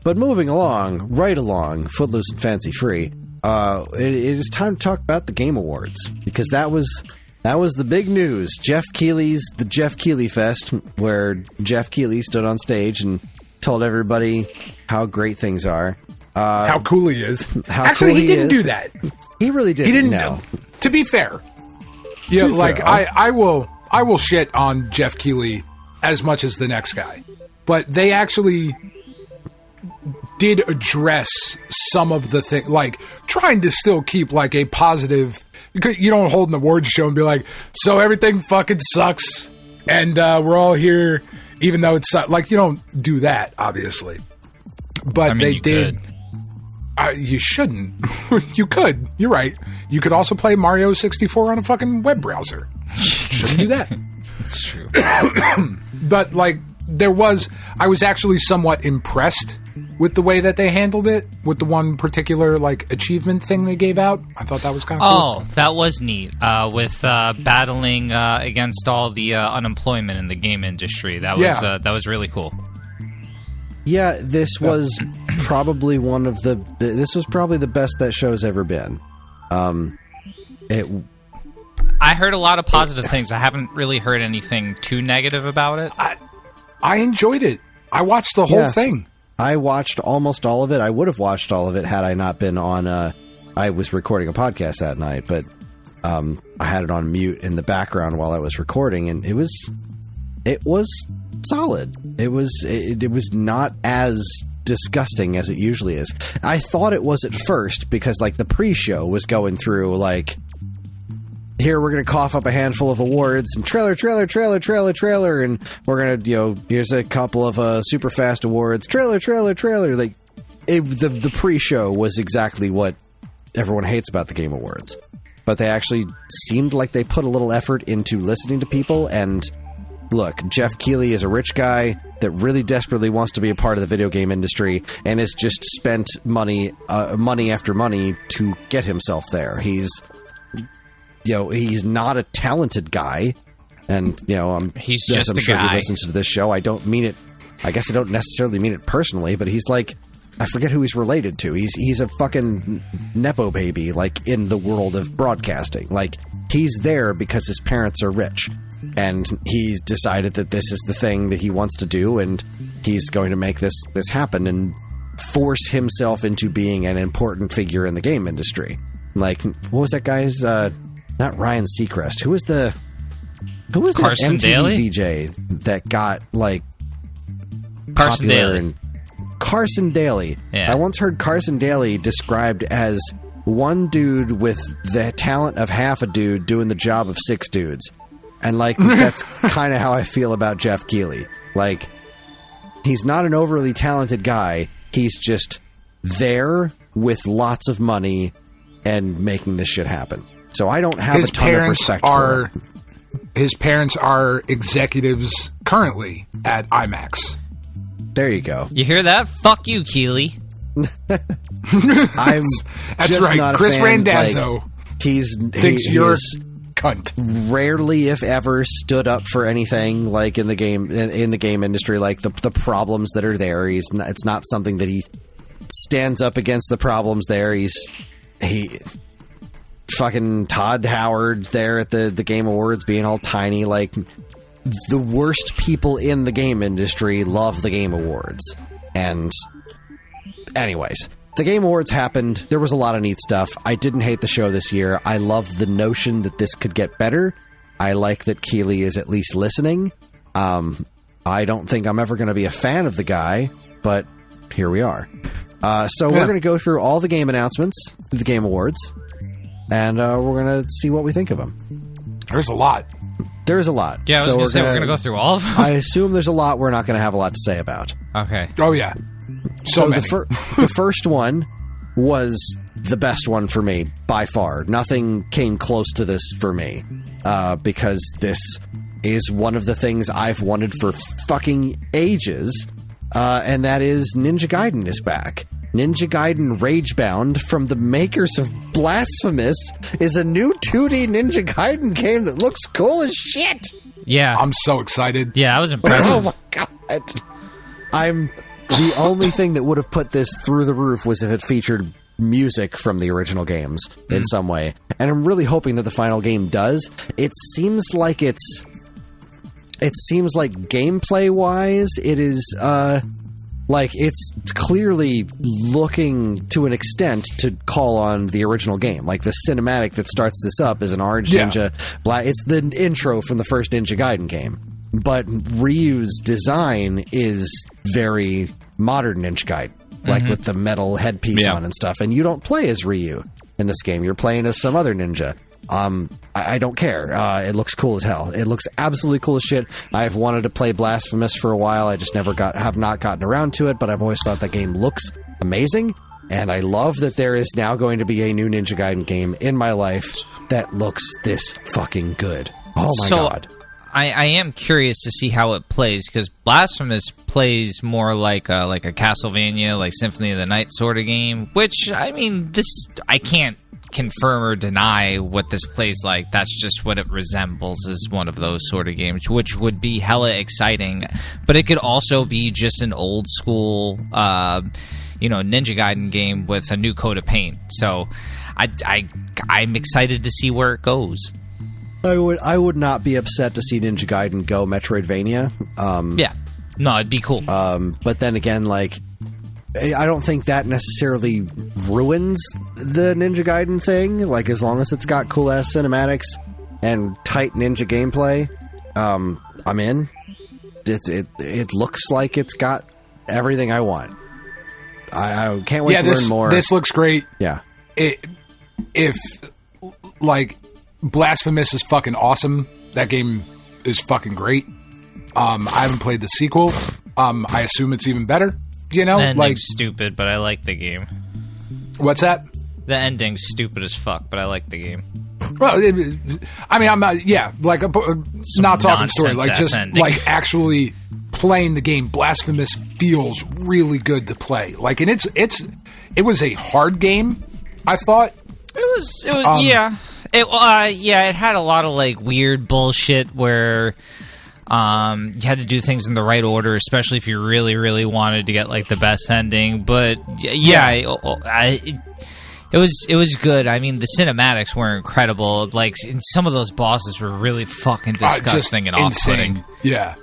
But moving right along, Footloose and Fancy Free, it is time to talk about the Game Awards, because that was the big news. The Jeff Keighley Fest, where Jeff Keighley stood on stage and told everybody how great things are. How cool he is. Actually, he didn't do that. He really didn't. He didn't. No. To be fair, I will shit on Jeff Keighley as much as the next guy, but they actually did address some of the thing, like trying to still keep like a positive. You don't hold an awards show and be like, so everything fucking sucks, and we're all here, even though it's like, you don't do that, obviously. But they did. You shouldn't. You could. You're right. You could also play Mario 64 on a fucking web browser. Shouldn't do that. That's true. But, like, I was actually somewhat impressed with the way that they handled it, with the one particular, like, achievement thing they gave out. I thought that was kind of cool. Oh, that was neat. With battling against all the unemployment in the game industry. That was really cool. Yeah, this was probably this was probably the best that show's ever been. I heard a lot of positive things. I haven't really heard anything too negative about it. I enjoyed it. I watched the whole thing. I watched almost all of it. I would have watched all of it had I not been on... I was recording a podcast that night, but I had it on mute in the background while I was recording, and it was solid. It was not as disgusting as it usually is. I thought it was at first because, like, the pre-show was going through, like... Here, we're going to cough up a handful of awards, and trailer, and we're going to, here's a couple of super fast awards, trailer. Like, the pre-show was exactly what everyone hates about the Game Awards. But they actually seemed like they put a little effort into listening to people, and look, Jeff Keighley is a rich guy that really desperately wants to be a part of the video game industry, and has just spent money after money to get himself there. He's not a talented guy, and he's just I'm a sure guy. he listens to this show. I don't mean it. I guess I don't necessarily mean it personally, but he's like, I forget who he's related to. He's a fucking nepo baby, like, in the world of broadcasting. Like, he's there because his parents are rich, and he's decided that this is the thing that he wants to do, and he's going to make this happen and force himself into being an important figure in the game industry. Like, what was that guy's? Not Ryan Seacrest. Who was the Carson MTV Daly? VJ that got, like, Carson popular Daly. and Carson Daly. Yeah. I once heard Carson Daly described as one dude with the talent of half a dude doing the job of six dudes. And, like, that's kind of how I feel about Jeff Keighley. Like, he's not an overly talented guy. He's just there with lots of money and making this shit happen. So I don't have a ton of respect for him. His parents are executives currently at IMAX. There you go. You hear that? Fuck you, Keighley. I'm That's just right. not a Chris fan. Randazzo Like, thinks you're a cunt. Rarely, if ever, stood up for anything, like, in the game industry, like the problems that are there. It's not something that he stands up against the problems there. He fucking Todd Howard there at the Game Awards being all tiny. Like, the worst people in the game industry love the Game Awards. And anyways, the Game Awards happened. There was a lot of neat stuff. I didn't hate the show this year. I love the notion that this could get better. I like that Keighley is at least listening. I don't think I'm ever going to be a fan of the guy, but here we are. So we're going to go through all the game announcements, the Game Awards, and we're going to see what we think of them. There's a lot. There's a lot. Yeah, I was going to say we're going to go through all of them. I assume there's a lot we're not going to have a lot to say about. Okay. Oh, yeah. So many. The first one was the best one for me, by far. Nothing came close to this for me, because this is one of the things I've wanted for fucking ages, and that is Ninja Gaiden is back. Ninja Gaiden Ragebound, from the makers of Blasphemous, is a new 2D Ninja Gaiden game that looks cool as shit. Yeah. I'm so excited. Yeah, I was impressed. Oh my god. The only thing that would have put this through the roof was if it featured music from the original games in some way. And I'm really hoping that the final game does. It seems like gameplay wise, it is, like, it's clearly looking to an extent to call on the original game. Like, the cinematic that starts this up is an orange ninja. It's the intro from the first Ninja Gaiden game. But Ryu's design is very modern Ninja Gaiden, like with the metal headpiece on and stuff. And you don't play as Ryu in this game. You're playing as some other ninja. I don't care. It looks cool as hell. It looks absolutely cool as shit. I've wanted to play Blasphemous for a while. I just have not gotten around to it, but I've always thought that game looks amazing. And I love that there is now going to be a new Ninja Gaiden game in my life that looks this fucking good. Oh my god. I am curious to see how it plays, because Blasphemous plays more like a Castlevania, like Symphony of the Night sort of game, which, I mean, I can't confirm or deny what this plays like. That's just what it resembles, is one of those sort of games, which would be hella exciting. But it could also be just an old school, Ninja Gaiden game with a new coat of paint. So I'm excited to see where it goes. I would not be upset to see Ninja Gaiden go Metroidvania. Yeah. No, it'd be cool. But then again, like, I don't think that necessarily ruins the Ninja Gaiden thing. Like, as long as it's got cool-ass cinematics and tight ninja gameplay, I'm in. It looks like it's got everything I want. I can't wait to learn more. This looks great. Yeah. If Blasphemous is fucking awesome, that game is fucking great. I haven't played the sequel. I assume it's even better. The ending's stupid, but I like the game. What's that? The ending's stupid as fuck, but I like the game. Well, I'm not. Yeah, like not talking story, like just ending. Like actually playing the game. Blasphemous feels really good to play. Like, and it was a hard game. I thought it was yeah. It had a lot of like weird bullshit where you had to do things in the right order, especially if you really, really wanted to get like the best ending. But it was good. I mean, the cinematics were incredible. Like, some of those bosses were really fucking disgusting and off-putting. Yeah.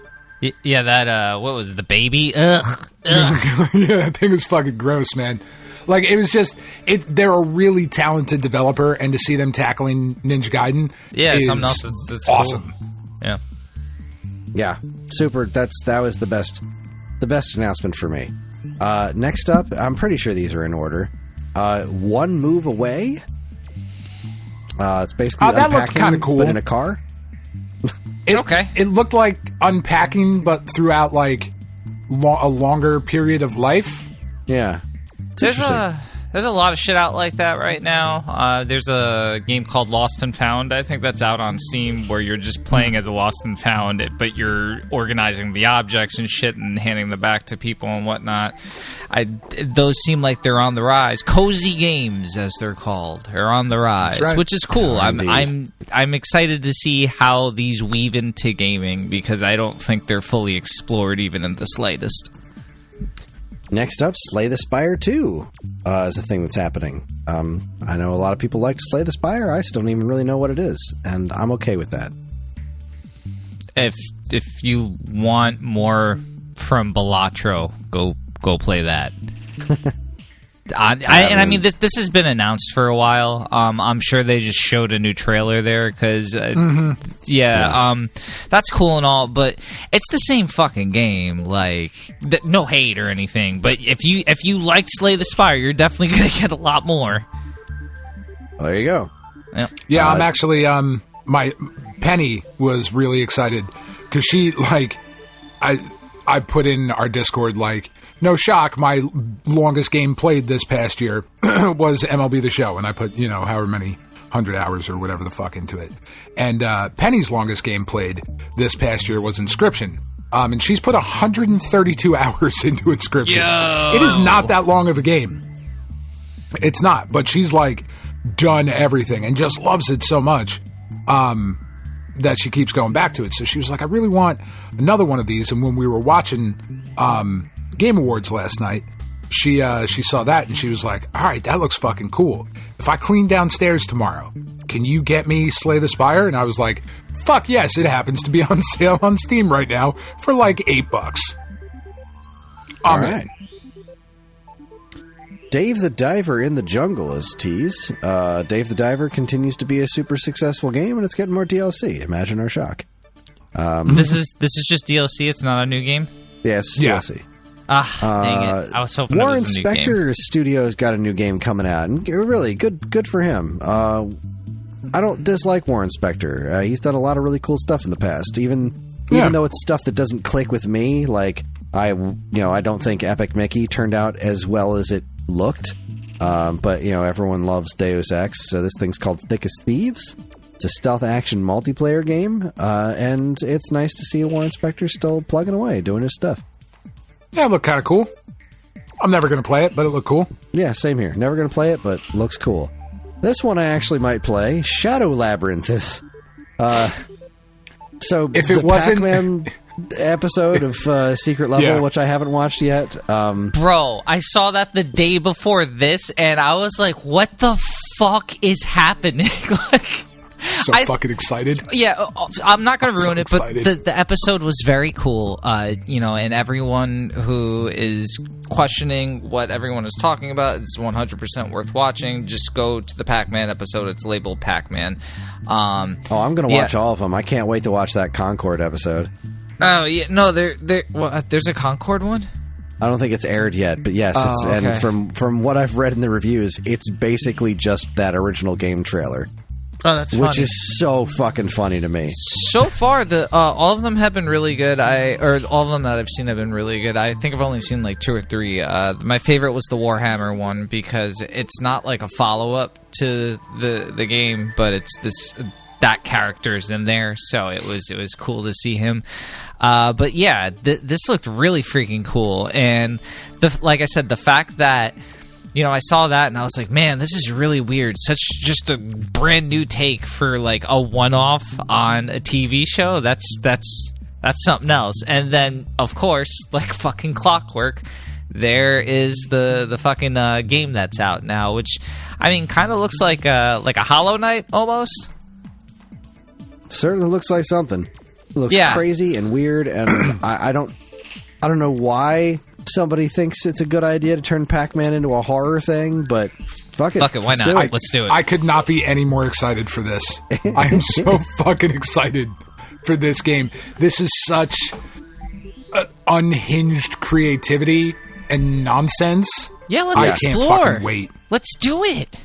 Yeah, that what was it, the baby? Ugh. Yeah, that thing was fucking gross, man. Like, it was just they're a really talented developer, and to see them tackling Ninja Gaiden is something else that's awesome. Cool. Yeah. Yeah, super. That was the best announcement for me. Next up, I'm pretty sure these are in order. One Move Away. It's basically that unpacking, looked kind of cool, but in a car. It looked like unpacking, but throughout like a longer period of life. Yeah, there's a lot of shit out like that right now. There's a game called Lost and Found. I think that's out on Steam, where you're just playing as a Lost and Found, but you're organizing the objects and shit and handing them back to people and whatnot. Those seem like they're on the rise. Cozy games, as they're called, are on the rise, right. Which is cool. Yeah, I'm excited to see how these weave into gaming, because I don't think they're fully explored even in the slightest. Next up, Slay the Spire 2 is a thing that's happening. I know a lot of people like to Slay the Spire. I still don't even really know what it is, and I'm okay with that. If you want more from Balatro, go play that. I mean, this has been announced for a while. I'm sure they just showed a new trailer there because, that's cool and all, but it's the same fucking game. Like, no hate or anything, but if you like Slay the Spire, you're definitely gonna get a lot more. Well, there you go. Yeah, I'm actually my Penny was really excited because she I put in our Discord like, no shock, my longest game played this past year was MLB The Show, and I put, however many 100 hours or whatever the fuck into it. And Penny's longest game played this past year was Inscription. And she's put 132 hours into Inscription. Yo! It is not that long of a game. It's not, but she's like done everything and just loves it so much that she keeps going back to it. So she was like, I really want another one of these. And when we were watching Game Awards last night, she saw that and she was like, all right, that looks fucking cool. If I clean downstairs tomorrow, can you get me Slay the Spire? And I was like, fuck yes, it happens to be on sale on Steam right now for like $8. All right. Dave the Diver in the Jungle is teased. Dave the Diver continues to be a super successful game, and it's getting more DLC. Imagine our shock. This is just DLC. It's not a new game. Yeah, it's DLC. Dang it! I was hoping Warren it was a new game. Spector Studios got a new game coming out, and really good for him. I don't dislike Warren Spector. He's done a lot of really cool stuff in the past, even though it's stuff that doesn't click with me. Like, I don't think Epic Mickey turned out as well as it looked. But, everyone loves Deus Ex, so this thing's called Thick as Thieves. It's a stealth action multiplayer game, and it's nice to see a Warren Spector still plugging away, doing his stuff. Yeah, it looked kind of cool. I'm never going to play it, but it looked cool. Yeah, same here. Never going to play it, but looks cool. This one I actually might play. Shadow Labyrinth is... so, if it wasn't... Pac-Man episode of Secret Level, which I haven't watched yet. Bro, I saw that the day before this, and I was like, what the fuck is happening? Fucking excited. Yeah, I'm not going to ruin it, but excited. the episode was very cool. And everyone who is questioning what everyone is talking about, it's 100% worth watching. Just go to the Pac-Man episode. It's labeled Pac-Man. I'm going to watch all of them. I can't wait to watch that Concord episode. Oh, yeah. No, there's a Concord one? I don't think it's aired yet, but yes, it's okay. And from what I've read in the reviews, it's basically just that original game trailer. Oh, that's funny. Which is so fucking funny to me. So far, all of them have been really good. All of them that I've seen have been really good. I think I've only seen like 2 or 3. My favorite was the Warhammer one because it's not like a follow-up to the game, but it's that character's in there, so it was cool to see him. But yeah, this looked really freaking cool, and like I said, the fact that I saw that and I was like, man, this is really weird. Such just a brand new take for like a one-off on a TV show. That's something else. And then, of course, like fucking clockwork, there is the fucking game that's out now, which I mean, kind of looks like a Hollow Knight almost. Certainly looks like something. It looks crazy and weird, and I don't know why somebody thinks it's a good idea to turn Pac-Man into a horror thing, but fuck it. Why not? Let's do it. I could not be any more excited for this. I am so fucking excited for this game. This is such unhinged creativity and nonsense. Yeah, let's explore. I can't fucking wait. Let's do it.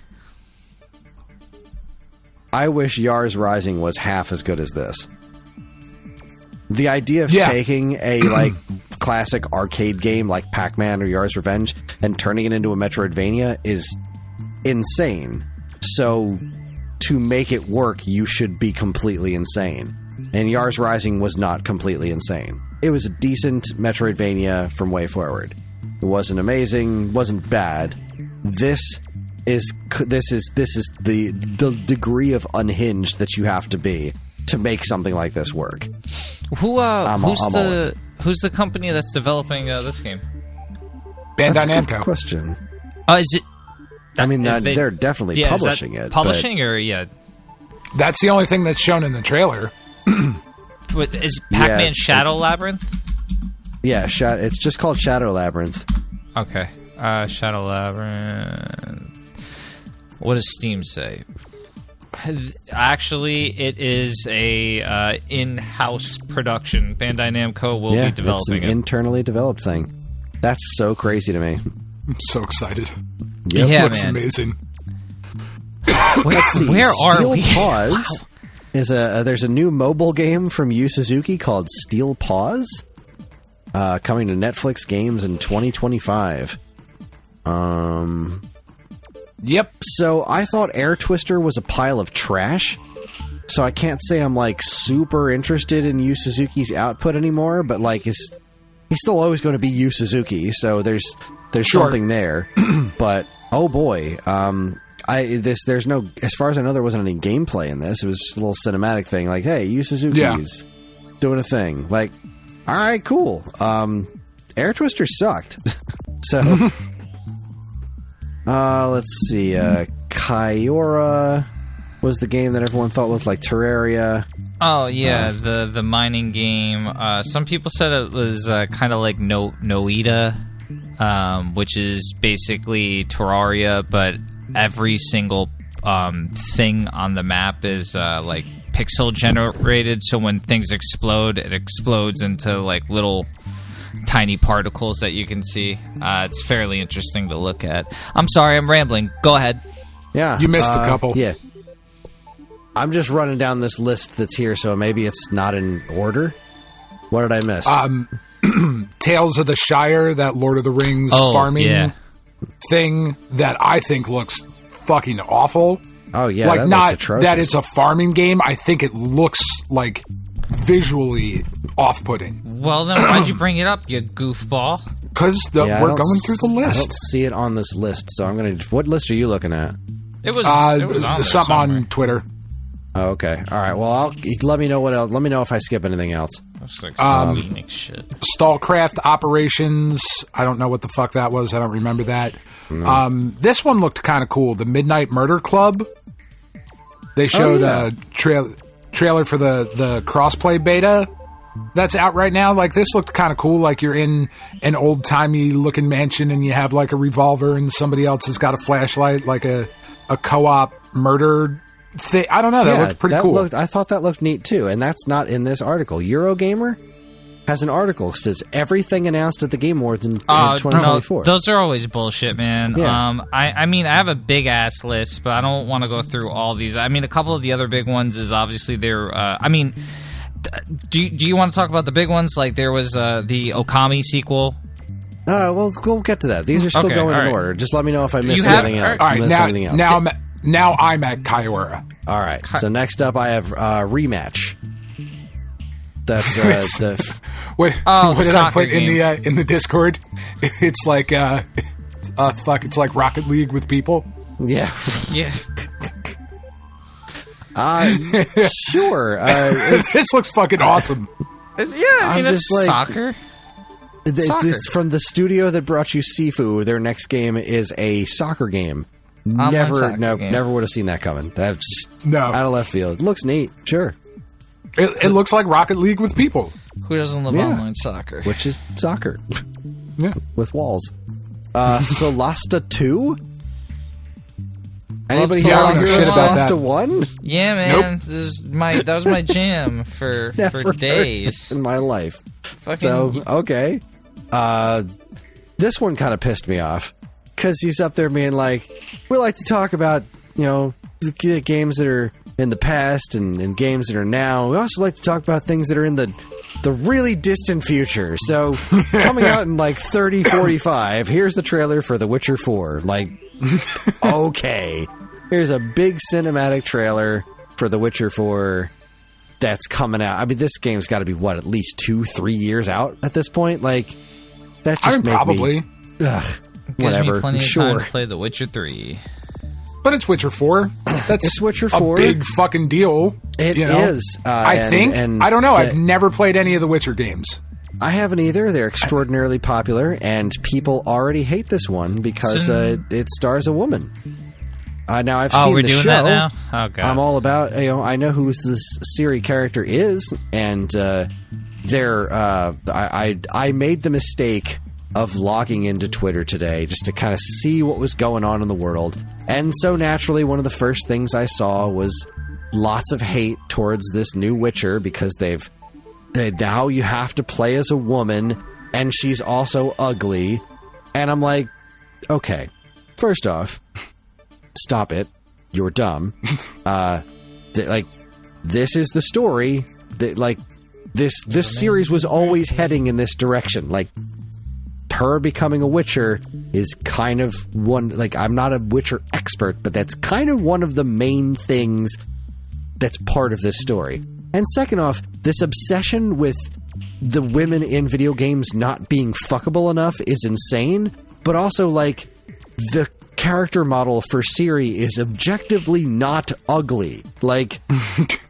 I wish Yars Rising was half as good as this. The idea of taking a classic arcade game like Pac-Man or Yars' Revenge and turning it into a Metroidvania is insane. So to make it work, you should be completely insane. And Yars Rising was not completely insane. It was a decent Metroidvania from way forward. It wasn't amazing, wasn't bad. This is the degree of unhinged that you have to be to make something like this work. Who's the company that's developing this game? Bandai That's a Namco. good question. Is it? I mean, they're definitely publishing it. Publishing That's the only thing that's shown in the trailer. Is Pac-Man Shadow Labyrinth? Yeah, it's just called Shadow Labyrinth. Okay, Shadow Labyrinth. What does Steam say? Actually, it is a in-house production. Bandai Namco will be developing it's an internally developed thing. That's so crazy to me. I'm so excited. Yep. Yeah, looks man. amazing. Let's see. Where are we? Steel Paws is there's a new mobile game from Yu Suzuki called Steel Paws, coming to Netflix games in 2025. Yep. So I thought Air Twister was a pile of trash. So I can't say I'm super interested in Yu Suzuki's output anymore, but he's still always going to be Yu Suzuki. So there's something there. But oh boy, there's no, as far as I know, there wasn't any gameplay in this. It was a little cinematic thing, hey, Yu Suzuki's doing a thing. All right, cool. Air Twister sucked. So let's see. Kyora was the game that everyone thought looked like Terraria. Oh yeah, the mining game. Some people said it was kind of like Noita, which is basically Terraria, but every single thing on the map is pixel generated. So when things explode, it explodes into little tiny particles that you can see. It's fairly interesting to look at. I'm sorry, I'm rambling. Go ahead. Yeah, you missed a couple. Yeah. I'm just running down this list that's here, so maybe it's not in order. What did I miss? Tales of the Shire, that Lord of the Rings farming thing that I think looks fucking awful. Oh yeah, like that not looks atrocious. that it's a farming game. I think it looks like visually off-putting. Well, then why'd you bring it up, you goofball? Because we're going through the list. I don't see it on this list, so I'm going to... What list are you looking at? It was on there something somewhere. on Twitter. Oh, okay. All right. Well, let me know what else. Let me know if I skip anything else. That's like some Phoenix shit. Stallcraft Operations. I don't know what the fuck that was. I don't remember that. No. This one looked kind of cool. The Midnight Murder Club. They showed a trailer for the crossplay beta that's out right now. Like, this looked kind of cool. Like, you're in an old-timey looking mansion and you have like a revolver and somebody else has got a flashlight, like a co-op murder thing. I don't know. That looked pretty cool. I thought that looked neat too, and that's not in this article. Eurogamer has an article that says everything announced at the Game Awards in 2024. No, those are always bullshit, man. Yeah. I mean, I have a big ass list, but I don't want to go through all these. I mean, a couple of the other big ones is obviously there. I mean, do you want to talk about the big ones? Like there was the Okami sequel. Well, we'll get to that. These are still going in order. Just let me know if I missed anything else. All right, now I'm at Kaiora. All right. So next up, I have Rematch. That's the. What did I put in the Discord? It's like it's like Rocket League with people. Yeah. Yeah. Sure. This looks fucking awesome. Yeah, I mean, it's like, soccer. This, from the studio that brought you Sifu, their next game is a soccer game. Never would have seen that coming. That's out of left field. Looks neat, sure. It looks like Rocket League with people. Who doesn't love online soccer? Which is soccer. Yeah. With walls. Solasta 2? Anybody here Solasta heard of Solasta 1? Yeah, man. Nope. That was my jam for days. In my life. Fucking So, okay. This one kind of pissed me off. Because he's up there being like, we like to talk about, games that are in the past and games that are now. We also like to talk about things that are in the really distant future. So, coming out in like 3045, here's the trailer for The Witcher 4. Like, okay. Here's a big cinematic trailer for The Witcher 4 that's coming out. I mean, this game's got to be, at least 2-3 years out at this point? Like, that just made probably. me... Ugh. Whatever, me plenty I'm of sure. time to play The Witcher 3. But it's Witcher 4. It's Witcher 4. A big fucking deal. It is. I think. I don't know. I've never played any of the Witcher games. I haven't either. They're extraordinarily popular, and people already hate this one because it stars a woman. Now, I've seen we're the doing show. That now? Oh, God. I'm all about, I know who this Siri character is, and I made the mistake of logging into Twitter today just to kind of see what was going on in the world. And so naturally, one of the first things I saw was lots of hate towards this new Witcher because now you have to play as a woman and she's also ugly. And I'm like, okay, first off, stop it. You're dumb. This is the story that this series was always heading in this direction. Like, her becoming a Witcher is kind of one, I'm not a Witcher expert, but that's kind of one of the main things that's part of this story. And second off, this obsession with the women in video games not being fuckable enough is insane, but also, the character model for Ciri is objectively not ugly.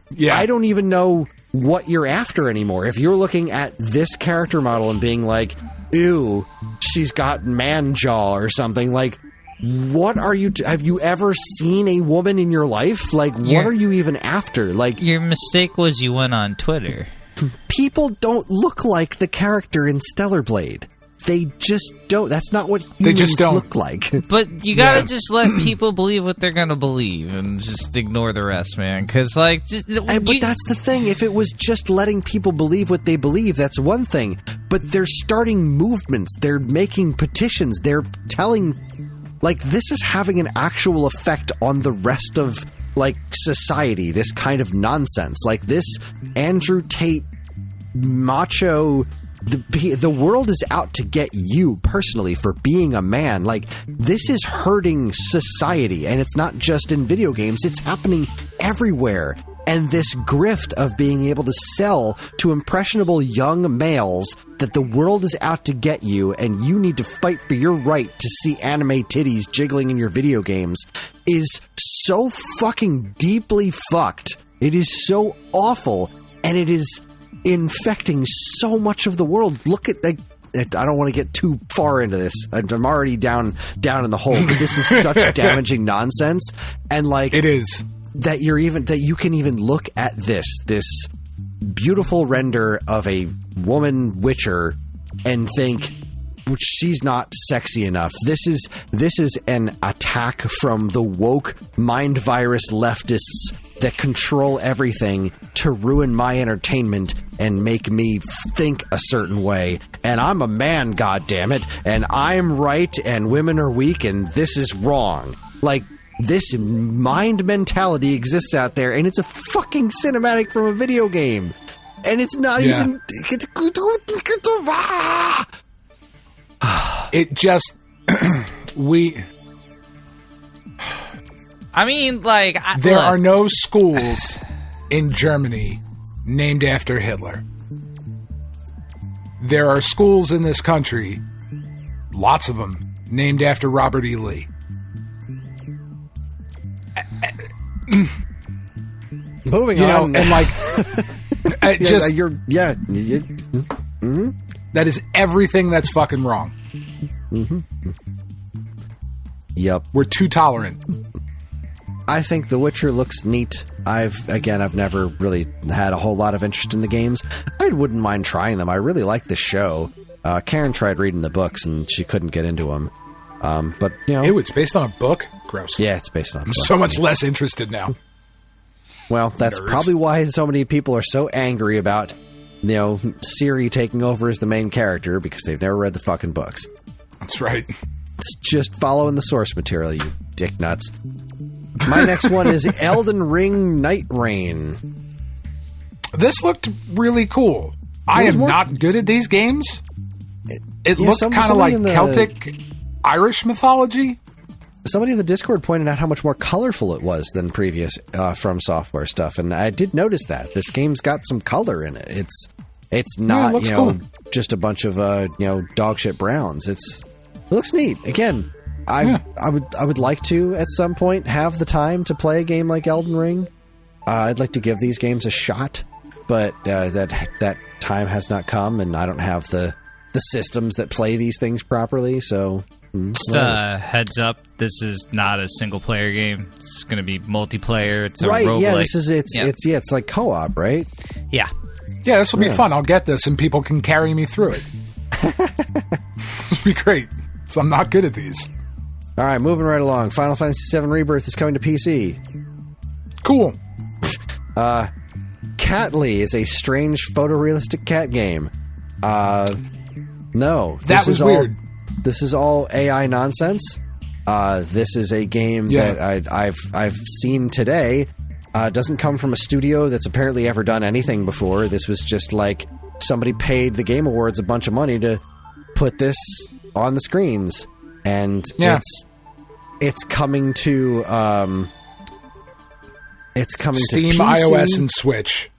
Yeah. I don't even know what you're after anymore. If you're looking at this character model and being like, ew, she's got man jaw or something, what are you... have you ever seen a woman in your life? What are you even after? Your mistake was you went on Twitter. People don't look like the character in Stellar Blade. They just don't. That's not what humans look like. But you gotta just let people believe what they're gonna believe and just ignore the rest, man. Because, but that's the thing. If it was just letting people believe what they believe, that's one thing. But they're starting movements. They're making petitions. They're telling... this is having an actual effect on the rest of, society. This kind of nonsense. This Andrew Tate macho the world is out to get you personally for being a man. Like, this is hurting society, and it's not just in video games, it's happening everywhere. And this grift of being able to sell to impressionable young males that the world is out to get you and you need to fight for your right to see anime titties jiggling in your video games is so fucking deeply fucked. It is so awful, and it is infecting so much of the world. Look at I don't want to get too far into this. I'm already down in the hole, but this is such damaging nonsense. And like, it is. That you can even look at this beautiful render of a woman Witcher and think she's not sexy enough. This is an attack from the woke mind virus leftists that control everything to ruin my entertainment and make me think a certain way. And I'm a man, goddammit, and I'm right and women are weak and this is wrong. Like, this mind mentality exists out there, and it's a fucking cinematic from a video game. And it's not even... It just... I mean, like... There are no schools in Germany named after Hitler. There are schools in this country, lots of them, named after Robert E. Lee. Moving on, and like, that is everything that's fucking wrong. Mm-hmm. Yep, we're too tolerant. I think The Witcher looks neat. I've never really had a whole lot of interest in the games. I wouldn't mind trying them. I really like the show. Karen tried reading the books and she couldn't get into them. But it's based on a book. Gross. Yeah, it's based on a book. I'm so much less interested now. Well, that's probably why so many people are so angry about, Siri taking over as the main character, because they've never read the fucking books. That's right. It's just following the source material, you dick nuts. My next one is Elden Ring Night Rain. This looked really cool. I am not good at these games. It looks kind of like Celtic Irish mythology. Somebody in the Discord pointed out how much more colorful it was than previous From Software stuff, and I did notice that. This game's got some color in it. It's not, cool. Just a bunch of dog shit browns. It looks neat. Again, I would like to at some point have the time to play a game like Elden Ring. I'd like to give these games a shot, but that time has not come, and I don't have the systems that play these things properly, so... Just heads up, this is not a single player game. It's going to be multiplayer. It's a roguelike. Yeah, it's like co-op, right? Yeah. Yeah, this will be fun. I'll get this and people can carry me through it. This will be great. So I'm not good at these. All right, moving right along. Final Fantasy VII Rebirth is coming to PC. Cool. Catly is a strange photorealistic cat game. No. That was weird. This is all AI nonsense. This is a game that I've seen today. Doesn't come from a studio that's apparently ever done anything before. This was just like somebody paid the Game Awards a bunch of money to put this on the screens, and it's coming to Steam, to PC. iOS, and Switch.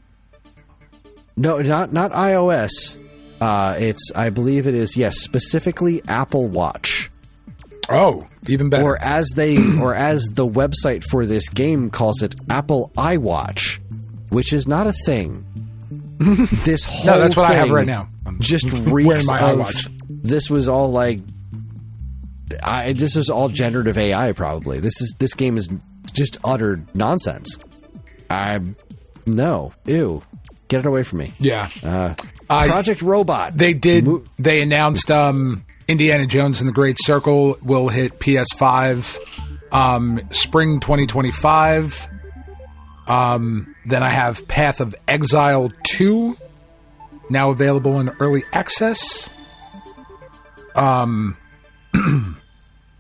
No, not iOS. I believe it is, specifically Apple Watch. Oh, even better. Or as the website for this game calls it, Apple iWatch, which is not a thing. This whole that's what I have right now. I'm just reeks of iWatch. This was all like, this was all generative AI probably. This game is just utter nonsense. Ew, get it away from me. Yeah. Project Robot. They announced Indiana Jones and the Great Circle will hit PS5 spring 2025. Then I have Path of Exile 2 now available in early access.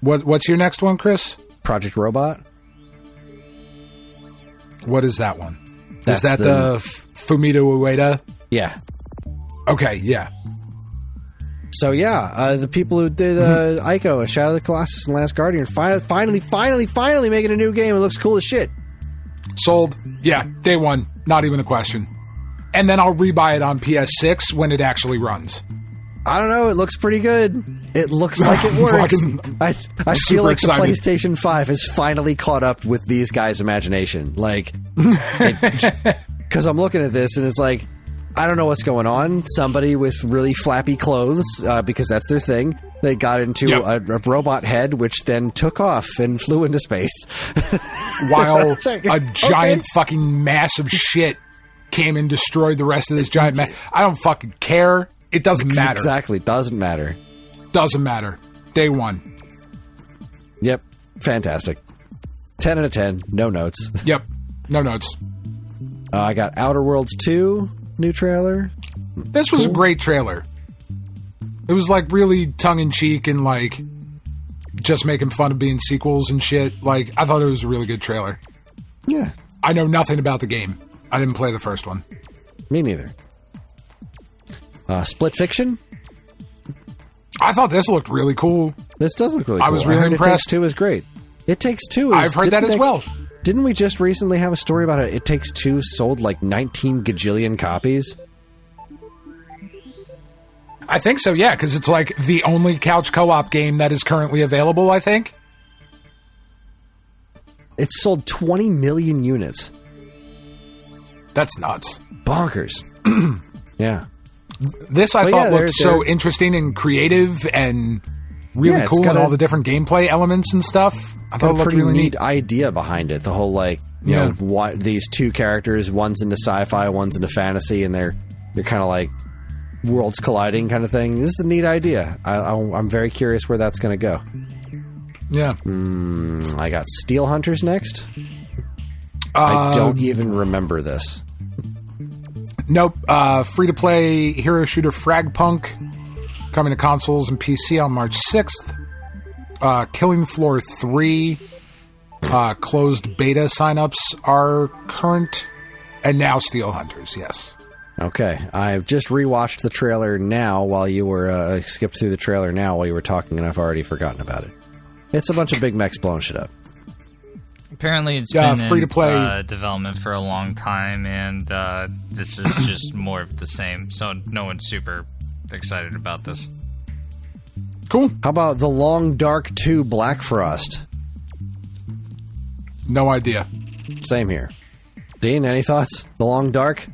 What's your next one, Kris? Project Robot. What is that one? Is that the Fumito Ueda? Yeah. Okay, yeah. So yeah, the people who did Ico and Shadow of the Colossus and Last Guardian finally making a new game. It looks cool as shit. Sold. Yeah, day one. Not even a question. And then I'll rebuy it on PS6 when it actually runs. I don't know. It looks pretty good. It looks like it works. I feel like the PlayStation 5 has finally caught up with these guys' imagination. Like, because I'm looking at this and it's like, I don't know what's going on. Somebody with really flappy clothes, because that's their thing. They got into a robot head, which then took off and flew into space. While a giant fucking mass of shit came and destroyed the rest of this giant mass. I don't fucking care. It doesn't matter. Exactly. Doesn't matter. Doesn't matter. Day one. Yep. Fantastic. 10 out of 10. No notes. Yep. No notes. I got Outer Worlds 2. New trailer. This was a great trailer. It was like really tongue-in-cheek and like just making fun of being sequels and shit. Like, I thought it was a really good trailer. Yeah. I know nothing about the game. I didn't play the first one. Me neither. Split Fiction. I thought this looked really cool. This does look really cool. I was really impressed. It Takes Two is great. It Takes Two is... I've heard that as well. Didn't we just recently have a story about it? It Takes Two sold like 19 gajillion copies? I think so, yeah, because it's like the only couch co-op game that is currently available, I think. It sold 20 million units. That's nuts. Bonkers. Yeah. This I thought looked so interesting and creative and really cool and all the different gameplay elements and stuff. I thought it looked really neat idea behind it. The whole like you know what these two characters, one's into sci-fi, one's into fantasy, and they're kind of like worlds colliding kind of thing. This is a neat idea. I'm very curious where that's going to go. Yeah. I got Steel Hunters next. I don't even remember this. Nope. Free-to-play hero shooter Fragpunk coming to consoles and PC on March 6th. Killing Floor 3 closed beta signups are current, and now Steel Hunters, yes. Okay, I've just rewatched the trailer now while you were skipped through the trailer now while you were talking, and I've already forgotten about it. It's a bunch of big mechs blowing shit up. Apparently, it's been free to play development for a long time, and this is just more of the same. So no one's super excited about this. Cool. How about The Long Dark 2 Black Frost? No idea. Same here. Dean, any thoughts? The Long Dark?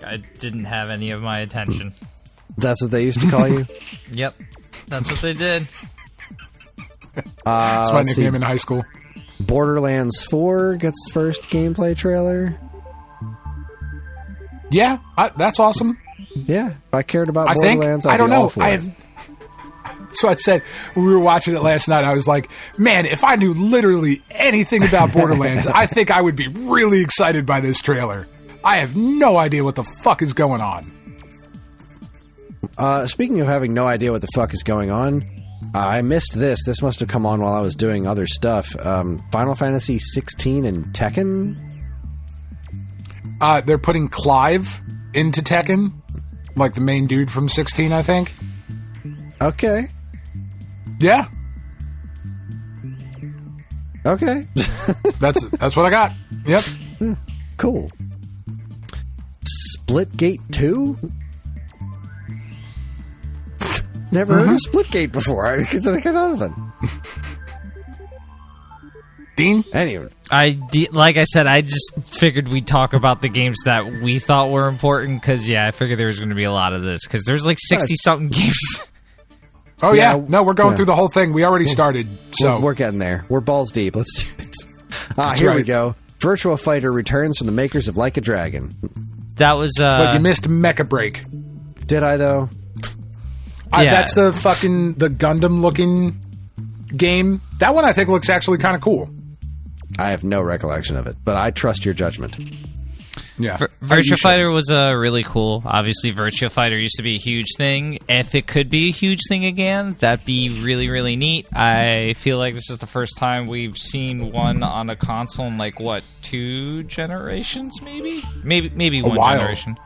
I didn't have any of my attention. That's what they used to call you? Yep. That's what they did. That's my nickname in high school. Borderlands 4 gets first gameplay trailer. Yeah, that's awesome. Yeah, if I cared about Borderlands, I don't know. It. So I said when we were watching it last night, I was like, man, if I knew literally anything about Borderlands, I think I would be really excited by this trailer. I have no idea what the fuck is going on. Speaking of having no idea what the fuck is going on, I missed this. This must have come on while I was doing other stuff. Final Fantasy 16 and Tekken? They're putting Clive into Tekken, like the main dude from 16, I think. Okay. Yeah. Okay. That's what I got. Yep. Cool. Splitgate 2? Never heard of Splitgate before. I can't think of nothing. Dean? Anyway. Like I said, I just figured we'd talk about the games that we thought were important, because, I figured there was going to be a lot of this, because there's like 60-something games. Oh, yeah. No, we're going through the whole thing. We already started, so... We're getting there. We're balls deep. Let's do this. Here we go. Virtua Fighter returns from the makers of Like a Dragon. That was, But you missed Mecha Break. Did I, though? That's the Gundam-looking game. That one I think looks actually kind of cool. I have no recollection of it, but I trust your judgment. Yeah. Virtua Fighter was really cool. Obviously, Virtua Fighter used to be a huge thing. If it could be a huge thing again, that'd be really, really neat. I feel like this is the first time we've seen one on a console in, like, what, 2 generations, maybe? Maybe one generation.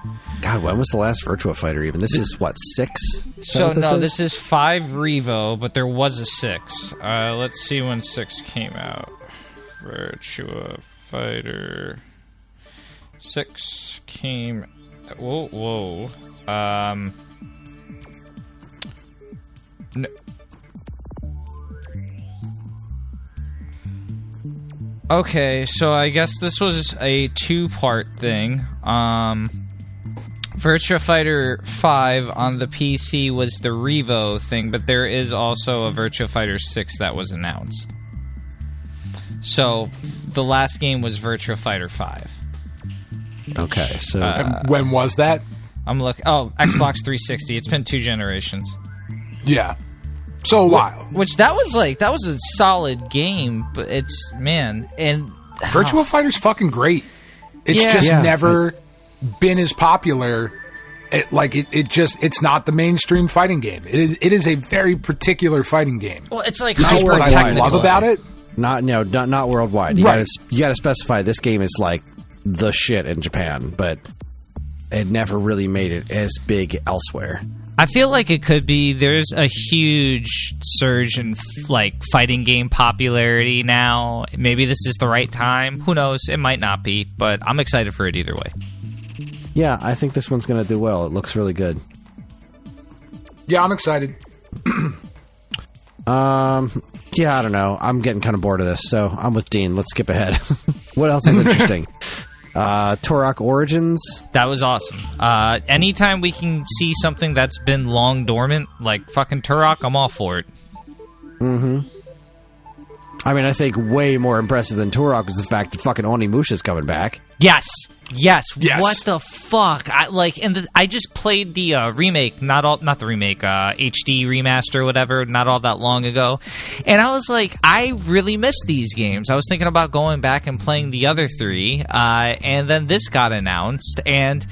God, when was the last Virtua Fighter even? This is, what, 6? This is 5 Revo, but there was a 6. Let's see when 6 came out. Virtua Fighter 6 came... Whoa. No. Okay, so I guess this was a 2-part thing. Virtua Fighter 5 on the PC was the Revo thing, but there is also a Virtua Fighter 6 that was announced. So, the last game was Virtua Fighter 5. Okay, so... when was that? I'm looking... Oh, Xbox 360. It's been 2 generations. Yeah. So a while. Which, that was a solid game, but it's... Man, and... Virtua Fighter's fucking great. It's never been as popular. It's not the mainstream fighting game. It is a very particular fighting game. Well, it's like hyper technical. What I love about it... Not worldwide. You gotta specify this game is like the shit in Japan, but it never really made it as big elsewhere. I feel like it could be. There's a huge surge in like fighting game popularity now. Maybe this is the right time. Who knows? It might not be, but I'm excited for it either way. Yeah, I think this one's gonna do well. It looks really good. Yeah, I'm excited. Yeah, I don't know. I'm getting kind of bored of this, so I'm with Dean. Let's skip ahead. What else is interesting? Turok Origins. That was awesome. Anytime we can see something that's been long dormant, like fucking Turok, I'm all for it. Mm-hmm. I mean, I think way more impressive than Turok was the fact that fucking Onimusha's coming back. Yes. What the fuck? I just played the remake, not the remake, HD remaster or whatever, not all that long ago, and I was like, I really miss these games. I was thinking about going back and playing the other 3, and then this got announced, and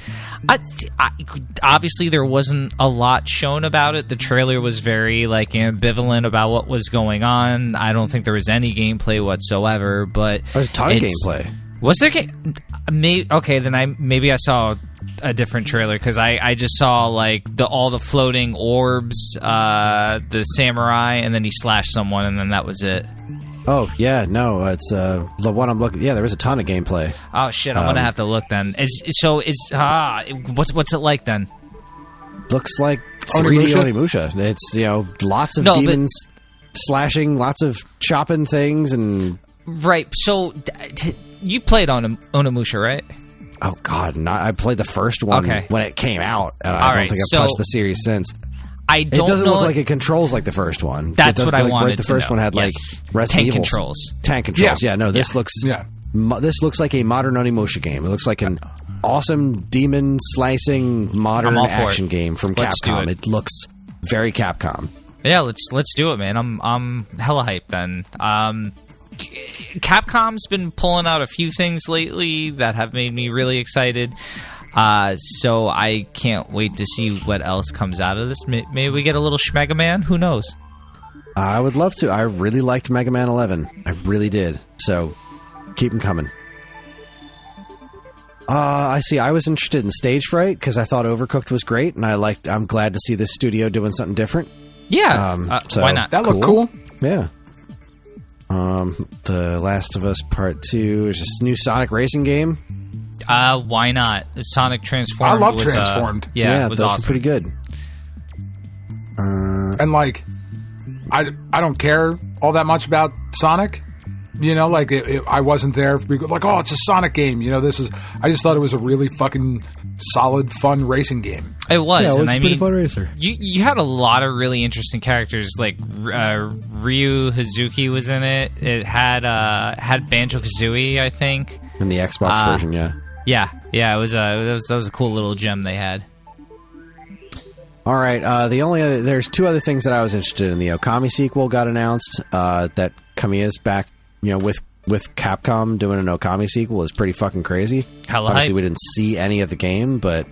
obviously there wasn't a lot shown about it. The trailer was very ambivalent about what was going on. I don't think there was any gameplay whatsoever, but there's a ton of gameplay. Was there okay, then I saw a different trailer because I just saw all the floating orbs, the samurai, and then he slashed someone, and then that was it. Oh yeah, no, it's the one I'm looking. Yeah, there was a ton of gameplay. Oh shit, I'm gonna have to look then. What's it like then? Looks like 3D Onimusha. It's lots of demons slashing, lots of chopping things, and right. So. You played on Onimusha, right? Oh, God. I played the first one when it came out, and I don't think I've touched the series since. It doesn't look like it controls like the first one. That's what I wanted The first one had Resident Evil controls. Tank controls. Yeah, no, this looks like a modern Onimusha game. It looks like an awesome demon slicing modern action game from Capcom. It looks very Capcom. Yeah, let's do it, man. I'm hella hyped then. Capcom's been pulling out a few things lately that have made me really excited. So I can't wait to see what else comes out of this. Maybe we get a little Mega Man. Who knows? I would love to. I really liked Mega Man 11. I really did. So keep them coming. I see. I was interested in Stage Fright because I thought Overcooked was great, and I'm glad to see this studio doing something different. Yeah. So why not? That looked cool. Yeah. The Last of Us Part 2 is this new Sonic racing game. Why not? Sonic Transformed. I love Transformed. It was those awesome. were pretty good. And I don't care all that much about Sonic. I wasn't there for people oh, it's a Sonic game. I just thought it was a really fucking solid, fun racing game. It was. Yeah, it was a pretty fun racer. You had a lot of really interesting characters. Ryu Hazuki was in it. It had Banjo-Kazooie, I think. In the Xbox version, yeah. Yeah. It was a cool little gem they had. All right. There's 2 other things that I was interested in. The Okami sequel got announced. That Kamiya's back, with with Capcom doing an Okami sequel is pretty fucking crazy. Hella Obviously, hype. we didn't see any of the game, but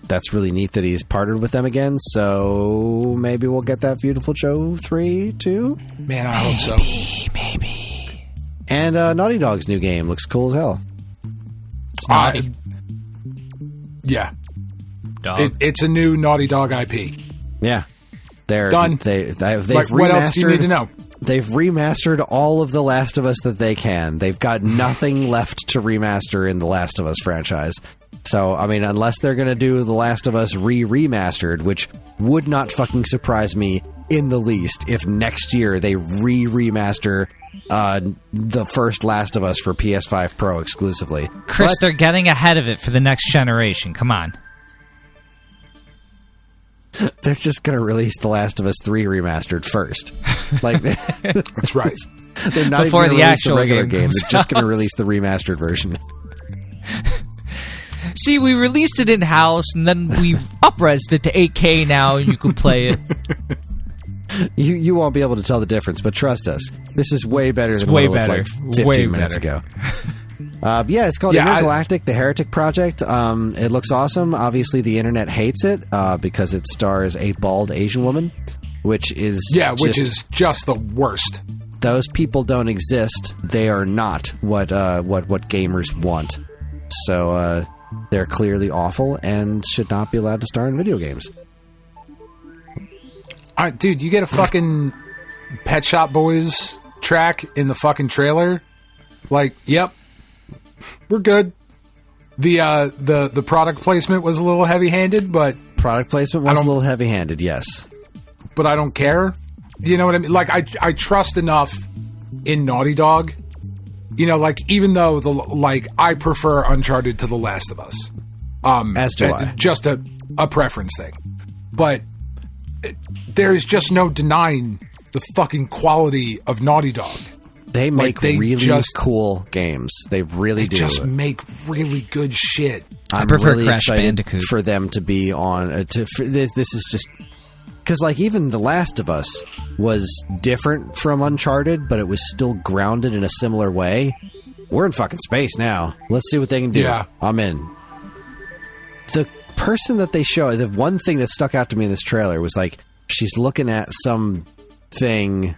that's really neat that he's partnered with them again. So maybe we'll get that Beautiful Joe 3 too. Man, I hope so. Maybe. And Naughty Dog's new game looks cool as hell. It's naughty. Yeah. Dog. It's a new Naughty Dog IP. Yeah, they're Done. They've Like, remastered. what else do you need to know? They've remastered all of The Last of Us that they can. They've got nothing left to remaster in the Last of Us franchise. So, I mean, unless they're going to do The Last of Us remastered, which would not fucking surprise me in the least if next year they remaster the first Last of Us for PS5 Pro exclusively. Kris, But- they're getting ahead of it for the next generation. Come on. They're just going to release The Last of Us 3 remastered first. Like, That's right. they're not Before even going to the release the actual regular game game. comes They're just going out. to release the remastered version. See, we released it in-house, and then we up-resed it to 8K now, and you can play it. You won't be able to tell the difference, but trust us, this is way better than way what it better. looked like 15 Way minutes better. ago. Yeah, it's called Yeah, Intergalactic, the Heretic Project. It looks awesome. Obviously, the internet hates it because it stars a bald Asian woman, which is Which is just the worst. those people don't exist. They are not what gamers want. So they're clearly awful and should not be allowed to star in video games. Dude, you get a fucking Pet Shop Boys track in the fucking trailer. Like, yep, we're good. The product placement was a little heavy-handed, but Product placement was a little heavy-handed, yes. but I don't care. You know what I mean? Like, I trust enough in Naughty Dog. You know, like, even though I prefer Uncharted to The Last of Us. As do I. Just a preference thing. But there is just no denying the fucking quality of Naughty Dog. They make they really just- cool games. They really do. Just make really good shit. I'm prefer really Crash excited Bandicoot. for them to be on. This is just because, like, even The Last of Us was different from Uncharted, but it was still grounded in a similar way. We're in fucking space now. Let's see what they can do. Yeah. I'm in. The person that they show, the one thing that stuck out to me in this trailer was like she's looking at some thing.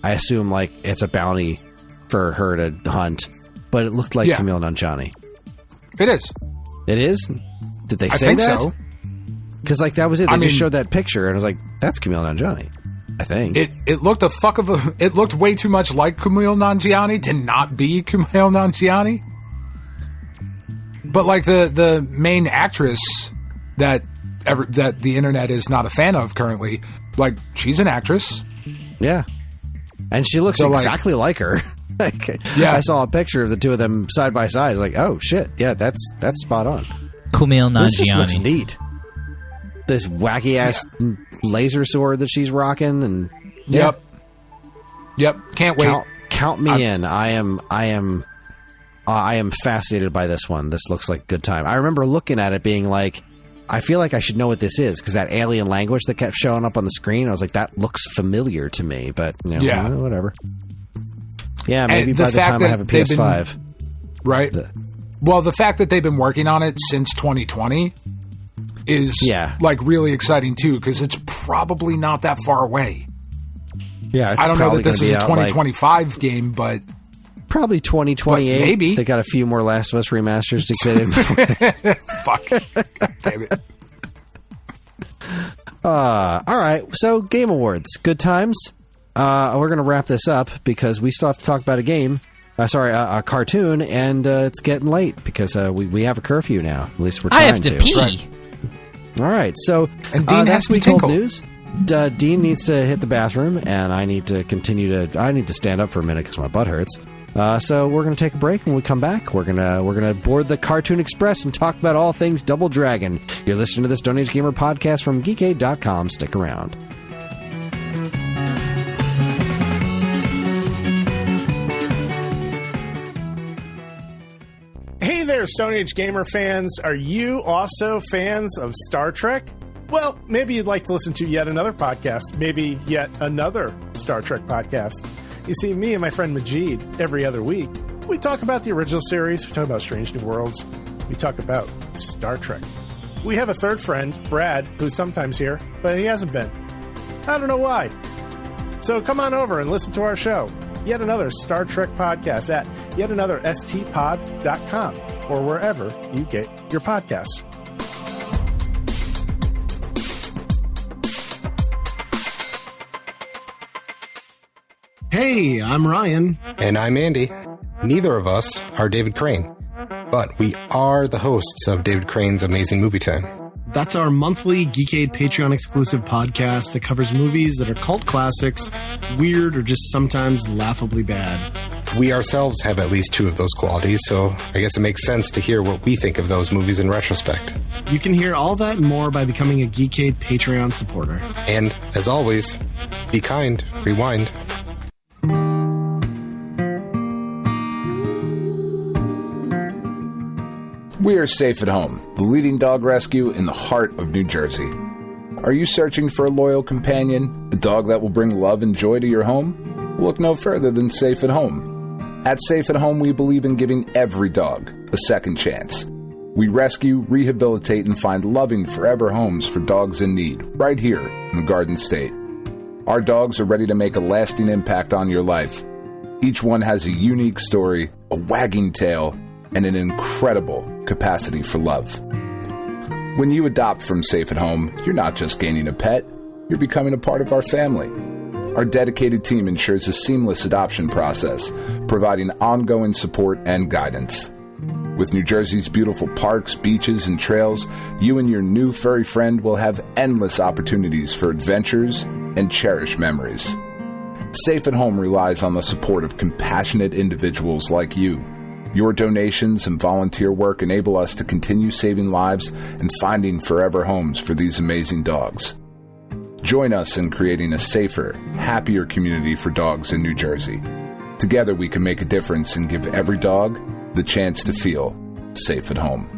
I assume like it's a bounty for her to hunt, but it looked like Yeah. Camille Nanjiani. It is. It is? Did they I say think that? so. Because like that was it. They I just mean- showed that picture, and I was like, "That's Camille Nanjiani." I think It looked it looked way too much like Kumail Nanjiani to not be Kumail Nanjiani. But like the main actress that the internet is not a fan of currently, like she's an actress. yeah, and she looks So, like- exactly like her. Like, Yeah. I saw a picture of the two of them side by side. I was like, "Oh shit, yeah, that's spot on." Kumail This just looks Nanjiani. neat. This wacky ass laser sword that she's rocking, and Yep. Can't wait. count me in. I am fascinated by this one. This looks like a good time. I remember looking at it being like, I feel like I should know what this is because that alien language that kept showing up on the screen, I was like, that looks familiar to me, but you know, Yeah. whatever. Yeah, maybe And the by the fact time I that have a they've been- PS5. Right. Well, the fact that they've been working on it since 2020 is like really exciting too, because it's probably not that far away. Yeah, it's I don't know probably that this gonna is be a out, like, 2025 game, but probably 2028. But maybe. They got a few more Last of Us remasters to fit in. Before fuck. God damn it. all right, so Game Awards, good times. We're going to wrap this up because we still have to talk about a game. A cartoon, and it's getting late because we have a curfew now. At least we're I trying have to to. pee. Right. All right, so And Dean that's has to week old tinkle. news. Dean needs to hit the bathroom, and I need to I need to stand up for a minute because my butt hurts. So we're going to take a break. When we come back, we're gonna board the Cartoon Express and talk about all things Double Dragon. You're listening to the Stone Age Gamer podcast from Geekade.com. Stick around. Hey there, Stone Age Gamer fans. Are you also fans of Star Trek? Well, maybe you'd like to listen to yet another podcast, maybe yet another Star Trek podcast. You see, me and my friend Majid, every other week, we talk about the original series, we talk about Strange New Worlds, we talk about Star Trek. We have a third friend, Brad, who's sometimes here, but he hasn't been. I don't know why. So come on over and listen to our show, Yet Another Star Trek Podcast, at yetanothersTpod.com or wherever you get your podcasts. Hey, I'm Ryan. And I'm Andy. Neither of us are David Crane, but we are the hosts of David Crane's Amazing Movie Time. That's our monthly Geekade Patreon exclusive podcast that covers movies that are cult classics, weird, or just sometimes laughably bad. We ourselves have at least two of those qualities, so I guess it makes sense to hear what we think of those movies in retrospect. You can hear all that and more by becoming a Geekade Patreon supporter. And, as always, be kind, rewind. We are Safe at Home, the leading dog rescue in the heart of New Jersey. Are you searching for a loyal companion, a dog that will bring love and joy to your home? Look no further than Safe at Home. At Safe at Home, we believe in giving every dog a second chance. We rescue, rehabilitate, and find loving forever homes for dogs in need, right here in the Garden State. Our dogs are ready to make a lasting impact on your life. Each one has a unique story, a wagging tail, and an incredible capacity for love. When you adopt from Safe at Home, you're not just gaining a pet, you're becoming a part of our family. Our dedicated team ensures a seamless adoption process, providing ongoing support and guidance. With New Jersey's beautiful parks, beaches, and trails, you and your new furry friend will have endless opportunities for adventures and cherished memories. Safe at Home relies on the support of compassionate individuals like you. Your donations and volunteer work enable us to continue saving lives and finding forever homes for these amazing dogs. Join us in creating a safer, happier community for dogs in New Jersey. Together we can make a difference and give every dog the chance to feel safe at home.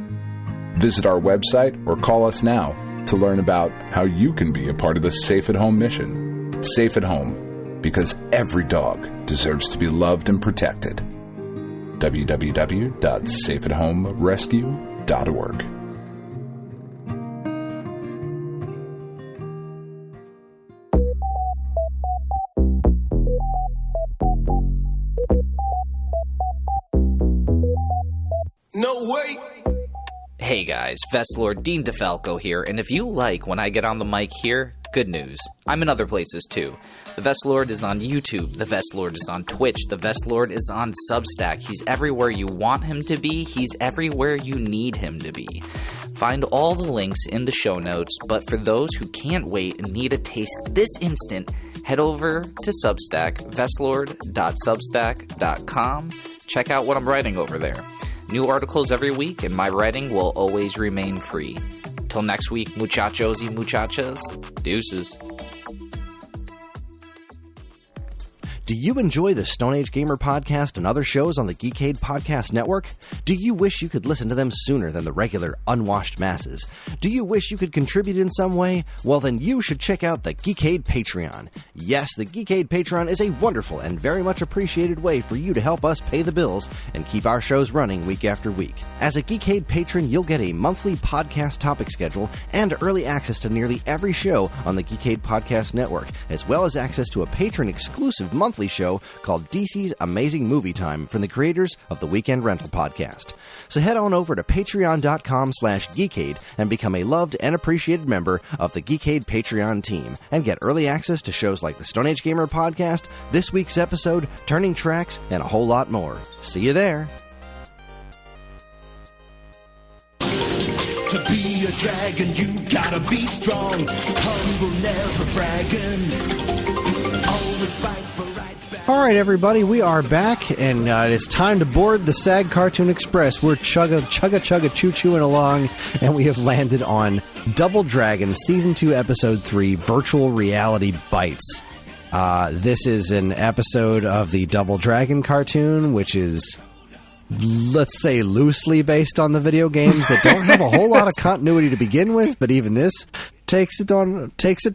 Visit our website or call us now to learn about how you can be a part of the Safe at Home mission. Safe at Home, because every dog deserves to be loved and protected. www.safeathomerescue.org. No way! Hey guys, Vestlord Dean DeFalco here, and if you like when I get on the mic here, good news. I'm in other places too. The Vestlord is on YouTube, the Vestlord is on Twitch, the Vestlord is on Substack. He's everywhere you want him to be, he's everywhere you need him to be. Find all the links in the show notes, but for those who can't wait and need a taste this instant, head over to Substack, vestlord.substack.com. Check out what I'm writing over there. New articles every week, and my writing will always remain free. Till next week, muchachos y muchachas, deuces. Do you enjoy the Stone Age Gamer podcast and other shows on the Geekade Podcast Network? Do you wish you could listen to them sooner than the regular unwashed masses? Do you wish you could contribute in some way? Well, then you should check out the Geekade Patreon. Yes, the Geekade Patreon is a wonderful and very much appreciated way for you to help us pay the bills and keep our shows running week after week. As a Geekade patron, you'll get a monthly podcast topic schedule and early access to nearly every show on the Geekade Podcast Network, as well as access to a patron-exclusive monthly show called DC's Amazing Movie Time from the creators of the Weekend Rental podcast. So head on over to patreon.com/Geekade and become a loved and appreciated member of the Geekade Patreon team and get early access to shows like the Stone Age Gamer podcast, this week's episode, Turning Tracks, and a whole lot more. See you there. To be a dragon, you gotta be strong. Humble, never bragging. Always fight for right back. All right, everybody, we are back, and it's time to board the SAG Cartoon Express. We're chugga-choo-chooing along, and we have landed on Double Dragon Season 2, Episode 3, Virtual Reality Bytes. This is an episode of the Double Dragon cartoon, which is, let's say, loosely based on the video games that don't have a whole lot of continuity to begin with, but even this takes it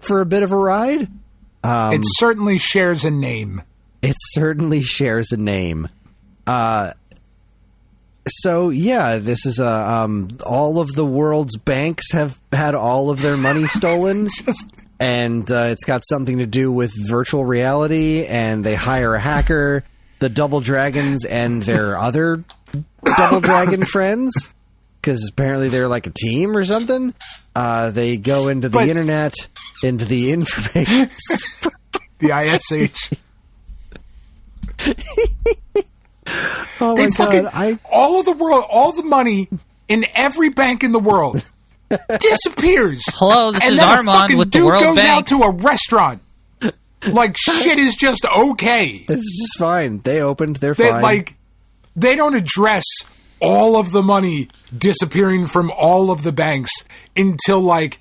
for a bit of a ride. It certainly shares a name. It certainly shares a name. So yeah, this is all of the world's banks have had all of their money stolen, and it's got something to do with virtual reality. And they hire a hacker, the Double Dragons, and their other Double Dragon friends, because apparently they're like a team or something. They go into the internet, into the information, the ISH. Oh my god! All of the world, all the money in every bank in the world disappears. Hello, this is Armand with the World Bank. Dude goes out Bank. to a restaurant. Like shit is just okay. It's just fine. They opened. They're fine. They don't address all of the money disappearing from all of the banks until like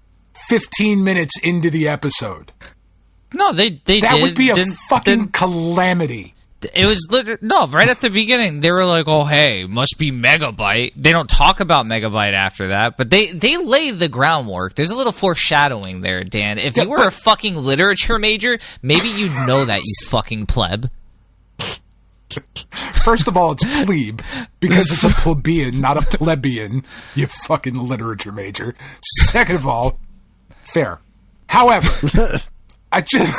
15 minutes into the episode. No, they that would be a fucking calamity. It was right at the beginning. They were like, "Oh, hey, must be Megabyte." They don't talk about Megabyte after that, but they lay the groundwork. There's a little foreshadowing there, Dan. If you were a fucking literature major, maybe you'd know that, you fucking pleb. First of all, it's plebe, because it's a plebeian, not a plebeian, you fucking literature major. Second of all, fair. However, I just,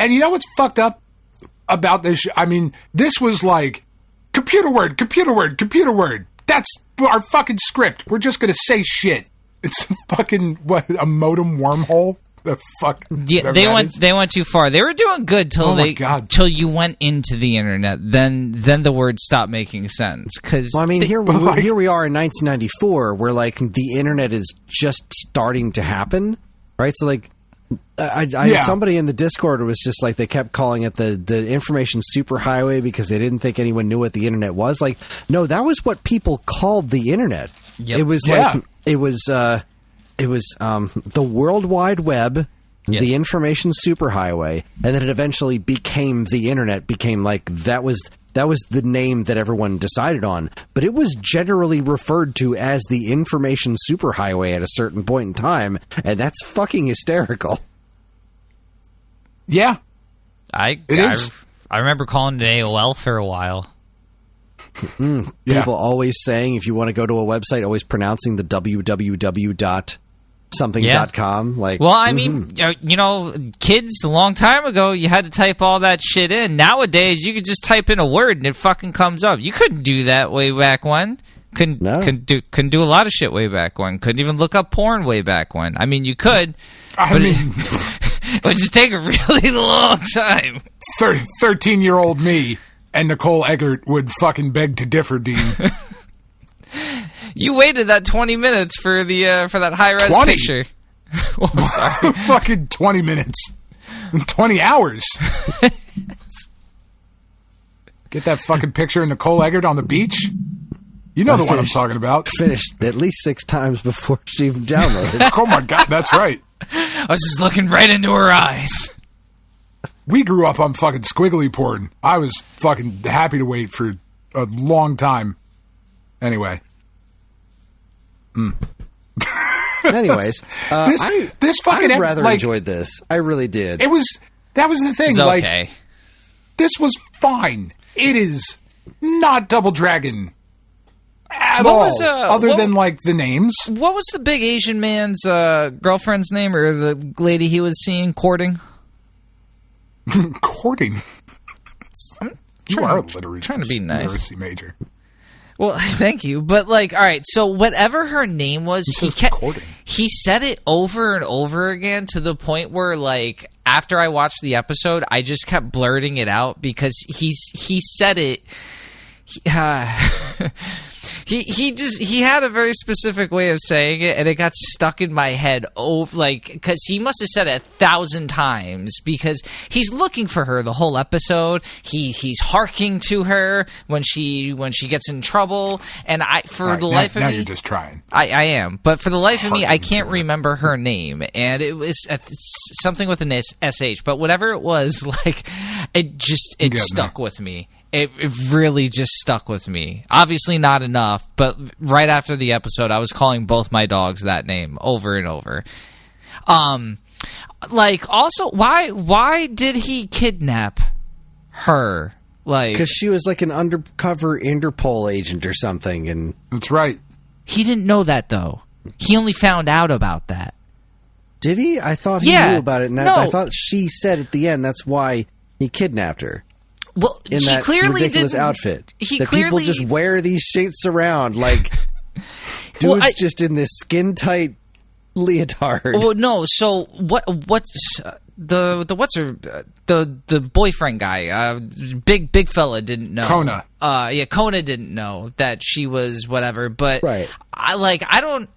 and you know what's fucked up about this? I mean, this was like, computer word. That's our fucking script. We're just going to say shit. It's fucking, a modem wormhole? The fuck? Yeah, they went too far. They were doing good till you went into the internet. Then the words stopped making sense. Well, I mean, here we are in 1994, where like the internet is just starting to happen, right? So like, somebody in the Discord was just like, they kept calling it the information superhighway because they didn't think anyone knew what the internet was. Like, no, that was what people called the internet. Yep. It was the World Wide Web, yes, the information superhighway, and then it eventually became the internet. Became like that was the name that everyone decided on. But it was generally referred to as the information superhighway at a certain point in time, and that's fucking hysterical. Yeah, I remember calling it AOL for a while. People always saying, if you want to go to a website, always pronouncing the www.something.com. Like, well, I mean, kids a long time ago, you had to type all that shit in. Nowadays, you could just type in a word and it fucking comes up. You couldn't do that way back when. Couldn't do a lot of shit way back when. Couldn't even look up porn way back when. I mean, you could, but it would just take a really long time. 13-year-old me and Nicole Eggert would fucking beg to differ, Dean. You waited that 20 minutes for that high-res picture. Oh, sorry. Fucking 20 minutes. 20 hours. Get that fucking picture of Nicole Eggert on the beach? You know the one I'm talking about. Finished at least 6 times before she even downloaded. Oh my god, that's right. I was just looking right into her eyes. We grew up on fucking squiggly porn. I was fucking happy to wait for a long time. Anyway. Anyways, I rather enjoyed this. I really did. That was the thing. It's like, okay. This was fine. It is not Double Dragon at all. Other than like the names. What was the big Asian man's girlfriend's name, or the lady he was seeing courting? Courting. You are trying to be nice. Literacy major. Well, thank you. But, like, all right, so whatever her name was, he said it over and over again to the point where, like, after I watched the episode, I just kept blurting it out because he said it. He had a very specific way of saying it, and it got stuck in my head. Because he must have said it 1,000 times because he's looking for her the whole episode. He's harking to her when she gets in trouble, and life of me, you're just trying. I am, but for the life of me, I can't remember her name, and it's something with an SH. But whatever it was, like it stuck with me. It really just stuck with me. Obviously not enough, but right after the episode, I was calling both my dogs that name over and over. Like, also, why did he kidnap her? Like, because she was like an undercover Interpol agent or something, and that's right. He didn't know that though. He only found out about that. Did he? I thought he knew about it, and I thought she said at the end that's why he kidnapped her. Well, in he that clearly ridiculous didn't, outfit. He that clearly people just wear these shapes around like dudes just in this skin tight leotard. Well, no. So what's the boyfriend guy? Big fella didn't know. Kona. Kona didn't know that she was whatever. But right. I don't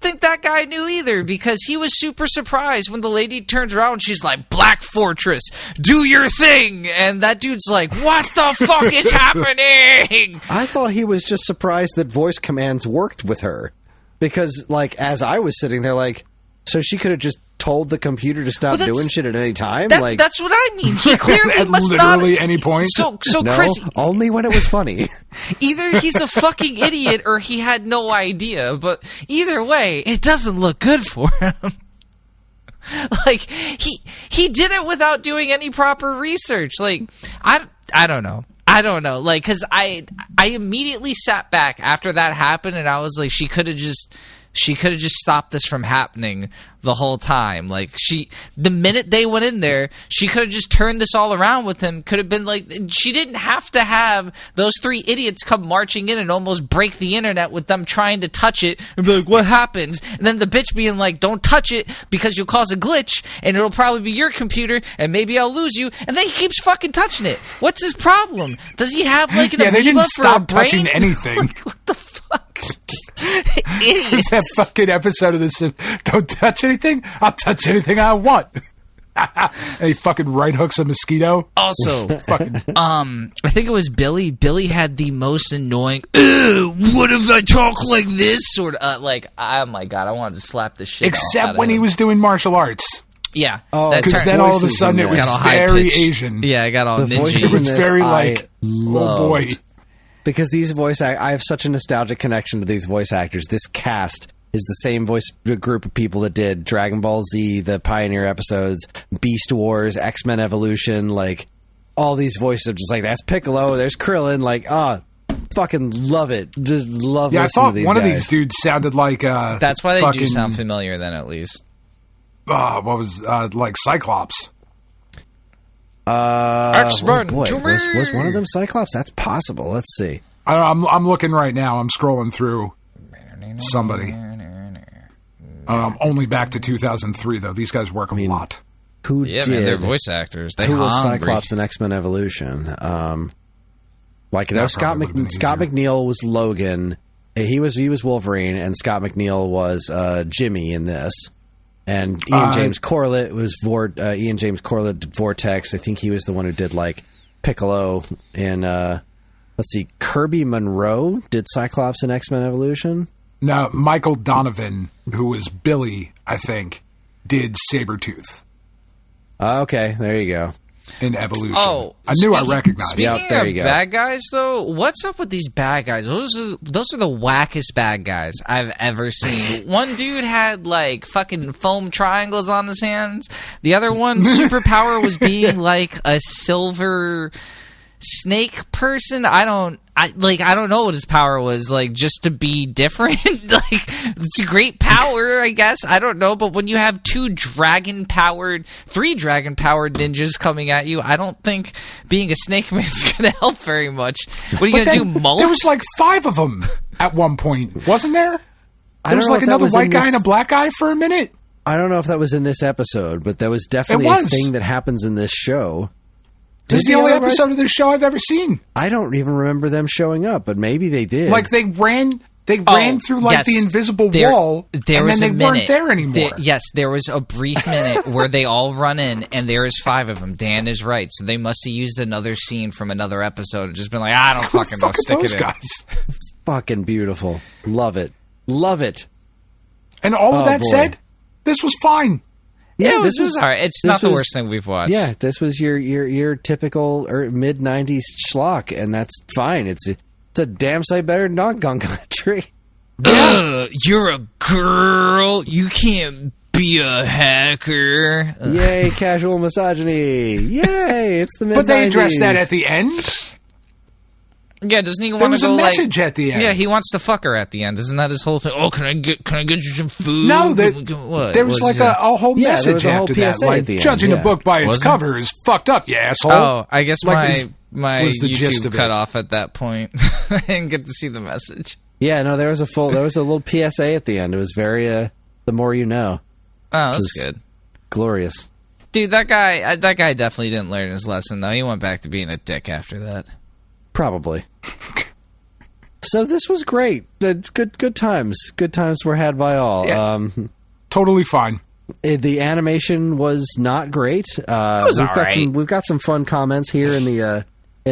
think that guy knew either, because he was super surprised when the lady turns around and she's like, Black Fortress, do your thing. And that dude's like, what the fuck is happening? I thought he was just surprised that voice commands worked with her. Because, like, as I was sitting there, like, so she could have just told the computer to stop doing shit at any time? That's what I mean. He clearly at must literally not... any point. So no, Kris... only when it was funny. Either he's a fucking idiot or he had no idea, but either way, it doesn't look good for him. Like, he did it without doing any proper research. Like, I don't know. I don't know. Like, because I immediately sat back after that happened, and I was like, she could have just stopped this from happening the whole time. Like, the minute they went in there, she could have just turned this all around with him. Could have been like, she didn't have to have those three idiots come marching in and almost break the internet with them trying to touch it and be like, what happens? And then the bitch being like, don't touch it because you'll cause a glitch and it'll probably be your computer and maybe I'll lose you. And then he keeps fucking touching it. What's his problem? Does he have like an amoeba they didn't for stop a brain? touching anything. Like, what the fuck? Idiots. That fucking episode of this, don't touch anything, I'll touch anything I want. And he fucking right hooks a mosquito. Also, fucking. I think it was Billy. Billy had the most annoying, what if I talk like this? Sort of, like, oh my god, I wanted to slap the shit Except out when of he him. was doing martial arts. Yeah. Because then all of a sudden it was very pitch. Asian. Yeah, I got all the ninja. voices It was in this, very like, oh boy. Because these I have such a nostalgic connection to these voice actors. This cast is the same voice group of people that did Dragon Ball Z, the Pioneer episodes, Beast Wars, X-Men Evolution, like all these voices are just like, that's Piccolo, there's Krillin, like, fucking love it. Just love listening to these guys. One of these dudes sounded like that's why they do sound familiar then, at least. What was like Cyclops? Was one of them Cyclops? That's possible. Let's see. I'm looking right now. I'm scrolling through somebody. Only back to 2003 though. These guys work a lot. Who did? Man, they're voice actors. Who was Cyclops in X-Men Evolution? Like, you know, Scott McNeil was Logan. He was Wolverine, and Scott McNeil was Jimmy in this. And Ian James Corlett was Ian James Corlett did Vortex. I think he was the one who did like Piccolo. And let's see, Kirby Monroe did Cyclops in X-Men Evolution. No, Michael Donovan, who was Billy, I think, did Sabretooth. Okay, there you go. In Evolution. Oh, I knew I recognized. Speaking there of you go. bad guys, though, what's up with these bad guys? Those are the wackest bad guys I've ever seen. One dude had like fucking foam triangles on his hands. The other one's superpower was being like a silver snake person. I don't know what his power was, like, just to be different. Like, it's a great power, I guess. I don't know, but when you have three dragon powered ninjas coming at you, I don't think being a snake man's gonna help very much. What are you gonna do, molt? There was like 5 of them at one point, wasn't there? There was like another white guy and a black guy for a minute. I don't know if that was in this episode, but that was definitely a thing that happens in this show. This is the only episode of this show I've ever seen. I don't even remember them showing up, but maybe they did. Like, they ran through like the invisible wall, and then they weren't there anymore. There was a brief minute where they all run in, and there is 5 of them. Dan is right, so they must have used another scene from another episode and just been like, I don't fucking know, stick it in. Guys? Fucking beautiful. Love it. Love it. And all of that said, this was fine. Yeah, this was all right. It's not the worst thing we've watched. Yeah, this was your typical mid-90s schlock, and that's fine. It's a damn sight better than Donkey Kong Country. You're a girl. You can't be a hacker. Yay, casual misogyny. Yay, it's the mid-90s. But they addressed that at the end. Yeah, doesn't he want There to was go a message like, at the end. Yeah, he wants to fuck her at the end. Isn't that his whole thing? Oh, can I get you some food? No, What? there was like a whole Yeah, there message was a whole after that. PSA Like, at the end, judging yeah. a book by its Was it? cover is fucked up, you asshole. Oh, I guess Like, my was the gist YouTube of it. cut off at that point. I didn't get to see the message. Yeah, no, there was a little PSA at the end. It was very, the more you know. Oh, that's Just good. Glorious. Dude, that guy definitely didn't learn his lesson, though. He went back to being a dick after that. Probably. So this was great. Good times. Good times were had by all. Yeah. Totally fine. The animation was not great. We've got some fun comments here in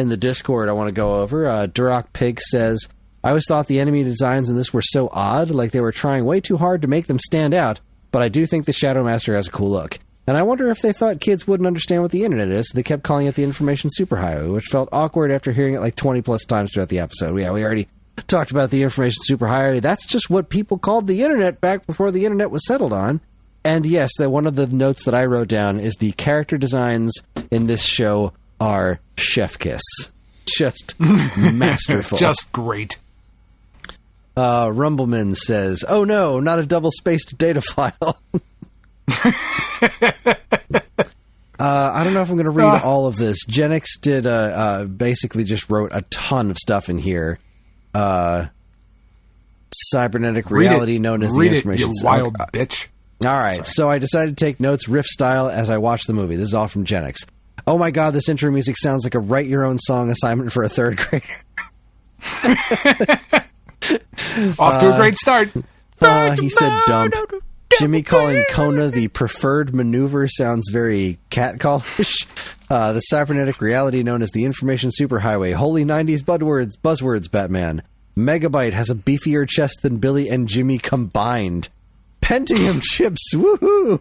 the Discord I want to go over. Duroc Pig says, I always thought the enemy designs in this were so odd, like they were trying way too hard to make them stand out, but I do think the Shadow Master has a cool look. And I wonder if they thought kids wouldn't understand what the internet is, so they kept calling it the information superhighway, which felt awkward after hearing it like 20 plus times throughout the episode. Yeah, we already talked about the information superhighway. That's just what people called the internet back before the internet was settled on. And yes, that one of the notes that I wrote down is the character designs in this show are chef kiss. Just masterful. Just great. Rumbleman says, oh no, not a double-spaced data file. I don't know if I'm going to read all of this. Genix did basically just wrote a ton of stuff in here. Cybernetic reality known as the information. You wild bitch. All right, so I decided to take notes riff style as I watched the movie. This is all from Genix. Oh my god, this intro music sounds like a write-your-own-song assignment for a third grader. Off to a great start. He said dump. Jimmy calling Kona the preferred maneuver sounds very catcallish. The cybernetic reality known as the information superhighway. Holy 90s buzzwords, Batman. Megabyte has a beefier chest than Billy and Jimmy combined. Pentium chips, woohoo!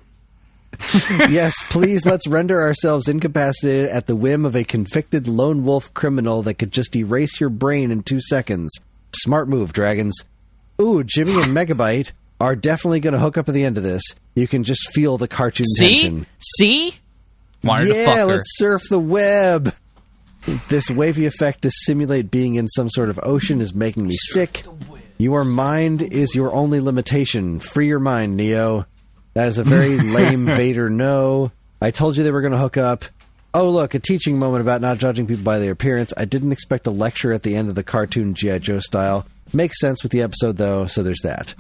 Yes, please, let's render ourselves incapacitated at the whim of a convicted lone wolf criminal that could just erase your brain in 2 seconds. Smart move, dragons. Ooh, Jimmy and Megabyte are definitely going to hook up at the end of this. You can just feel the cartoon tension. See? Wanted to fuck her. Let's surf the web. This wavy effect to simulate being in some sort of ocean is making me sick. Your mind is your only limitation. Free your mind, Neo. That is a very lame Vader no. I told you they were going to hook up. Oh, look, a teaching moment about not judging people by their appearance. I didn't expect a lecture at the end of the cartoon G.I. Joe style. Makes sense with the episode, though, so there's that.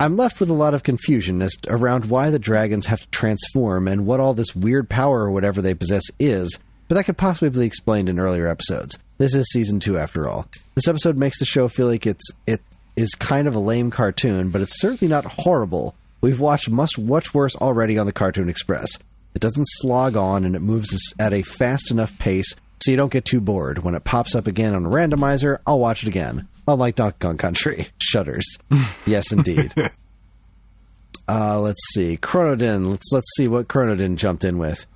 I'm left with a lot of confusion as around why the dragons have to transform and what all this weird power or whatever they possess is, but that could possibly be explained in earlier episodes. This is season 2 after all. This episode makes the show feel like it is kind of a lame cartoon, but it's certainly not horrible. We've watched much worse already on the Cartoon Express. It doesn't slog on, and it moves at a fast enough pace so you don't get too bored. When it pops up again on a randomizer, I'll watch it again. Unlike Donkey Kong Country. Shudders. Yes, indeed. Let's see. Chronodin. Let's see what Chronodin jumped in with.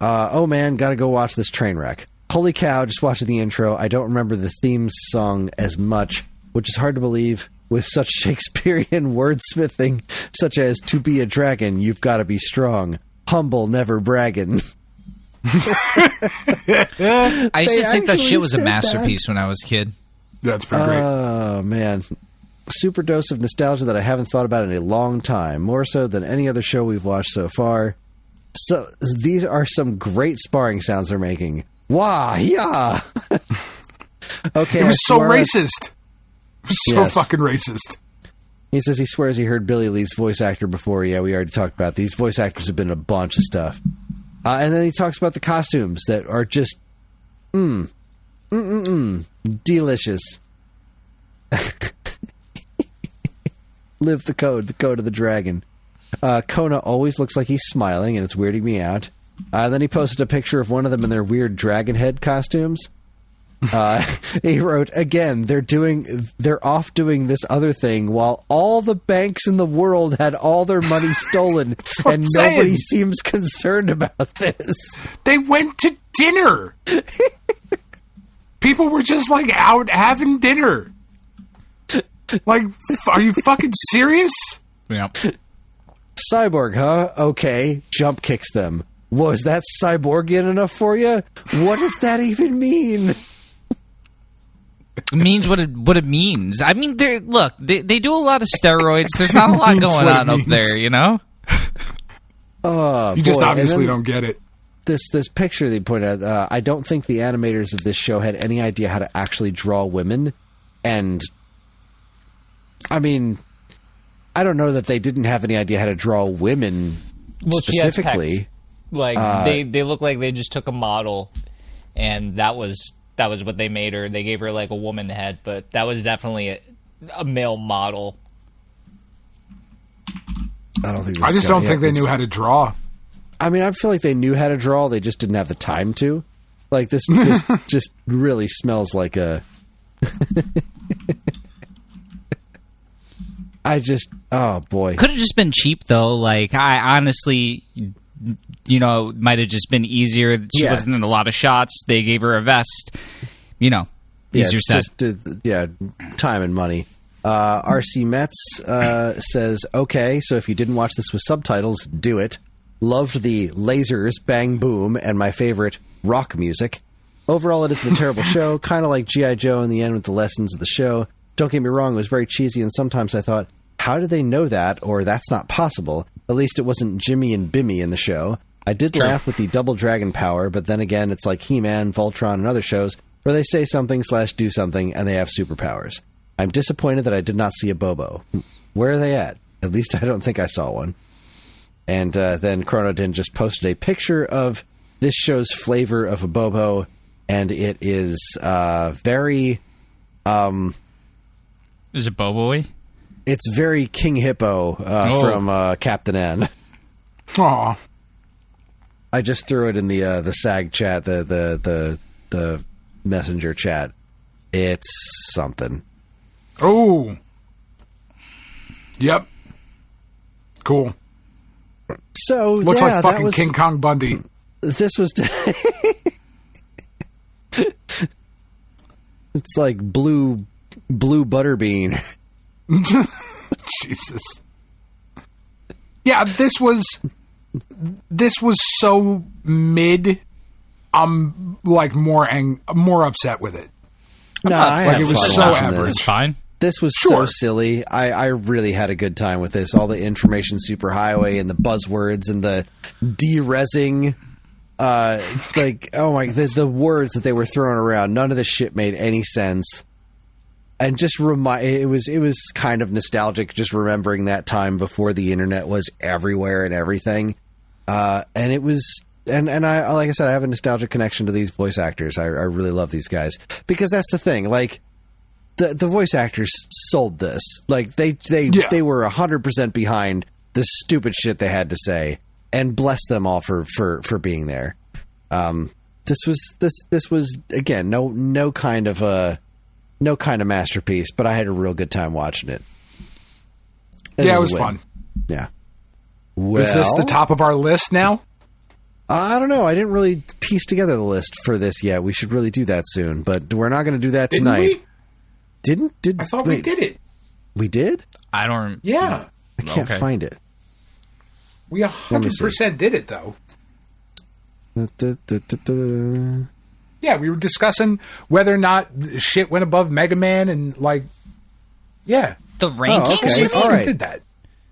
Oh man, gotta go watch this train wreck. Holy cow, just watching the intro. I don't remember the theme song as much, which is hard to believe with such Shakespearean wordsmithing, such as, to be a dragon, you've got to be strong. Humble, never bragging. I used to think that shit was a masterpiece when I was a kid. That's pretty great. Oh, man. Super dose of nostalgia that I haven't thought about in a long time. More so than any other show we've watched so far. So these are some great sparring sounds they're making. Wah, yeah. Okay, it was so racist. It was so fucking racist. He says he swears he heard Billy Lee's voice actor before. Yeah, we already talked about these voice actors have been in a bunch of stuff. And then he talks about the costumes that are just delicious. Live the code of the dragon. Kona always looks like he's smiling, and it's weirding me out. Then he posted a picture of one of them in their weird dragon head costumes. He wrote, again, they're off doing this other thing while all the banks in the world had all their money stolen, and nobody seems concerned about this. They went to dinner. People were just like out having dinner. Like, are you fucking serious? Yep. Cyborg, huh? Okay. Jump kicks them. Was that cyborgian enough for you? What does that even mean? It means what it means. I mean, they do a lot of steroids. There's not a lot going on up there, you know? You just obviously don't get it. This picture they pointed out, I don't think the animators of this show had any idea how to actually draw women. And, I mean, I don't know that they didn't have any idea how to draw women specifically. Like, they look like they just took a model, and that was what they made her. They gave her, like, a woman head, but that was definitely a male model. I don't think. I just don't think they knew how to draw. I mean, I feel like they knew how to draw. They just didn't have the time to. Like, this just really smells like a... Oh, boy. Could have just been cheap, though. Like, I honestly... it might have just been easier. She wasn't in a lot of shots. They gave her a vest. Easier set. Time and money. RC Metz says, okay, so if you didn't watch this with subtitles, do it. Loved the lasers, bang, boom, and my favorite, rock music. Overall, it isn't a terrible show, kind of like G.I. Joe in the end with the lessons of the show. Don't get me wrong, it was very cheesy, and sometimes I thought, how did they know that, or that's not possible? At least it wasn't Jimmy and Bimmy in the show. I did laugh with the double dragon power, but then again, it's like He-Man, Voltron, and other shows where they say something / do something, and they have superpowers. I'm disappointed that I did not see a Bobo. Where are they at? At least I don't think I saw one. And then Chronodin just posted a picture of this show's flavor of a Bobo, and it is very... Is it Bobo-y? It's very King Hippo from Captain N. Aw. I just threw it in the SAG chat, the messenger chat. It's something. Oh. Yep. Cool. So looks like fucking King Kong Bundy. This was. It's like blue butterbean. Jesus. Yeah, this was so mid. I'm like more upset with it. No, it was so average. It's fine. This was so silly. I really had a good time with this. All the information superhighway and the buzzwords and the de-resing. The words that they were throwing around. None of this shit made any sense. And just it was kind of nostalgic just remembering that time before the internet was everywhere and everything. And it was... And I, like I said, I have a nostalgic connection to these voice actors. I really love these guys. Because that's the thing. Like... The voice actors sold this. Like they were 100% behind the stupid shit they had to say, and bless them all for being there. This was again no kind of masterpiece, but I had a real good time watching it. It was fun. Yeah. Well, is this the top of our list now? I don't know. I didn't really piece together the list for this yet. We should really do that soon, but we're not going to do that tonight. I thought we did it. We did? I don't... Yeah. I can't find it. We 100% did it, though. Yeah, we were discussing whether or not shit went above Mega Man and, like... Yeah. The rankings? Okay. All right. Did that.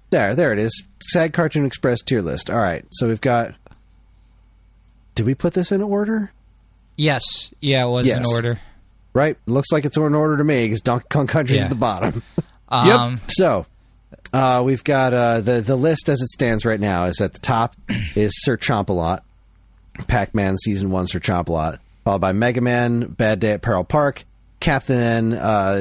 There it is. SAG Cartoon Express tier list. All right. So we've got... Did we put this in order? Yes. Yeah, it was in order. Right? Looks like it's in order to me because Donkey Kong Country's at the bottom. Yep. So, we've got the list as it stands right now is at the top is Sir Chomp-A-Lot, Pac-Man Season 1 Sir Chomp-A-Lot, followed by Mega Man, Bad Day at Pearl Park, Captain N,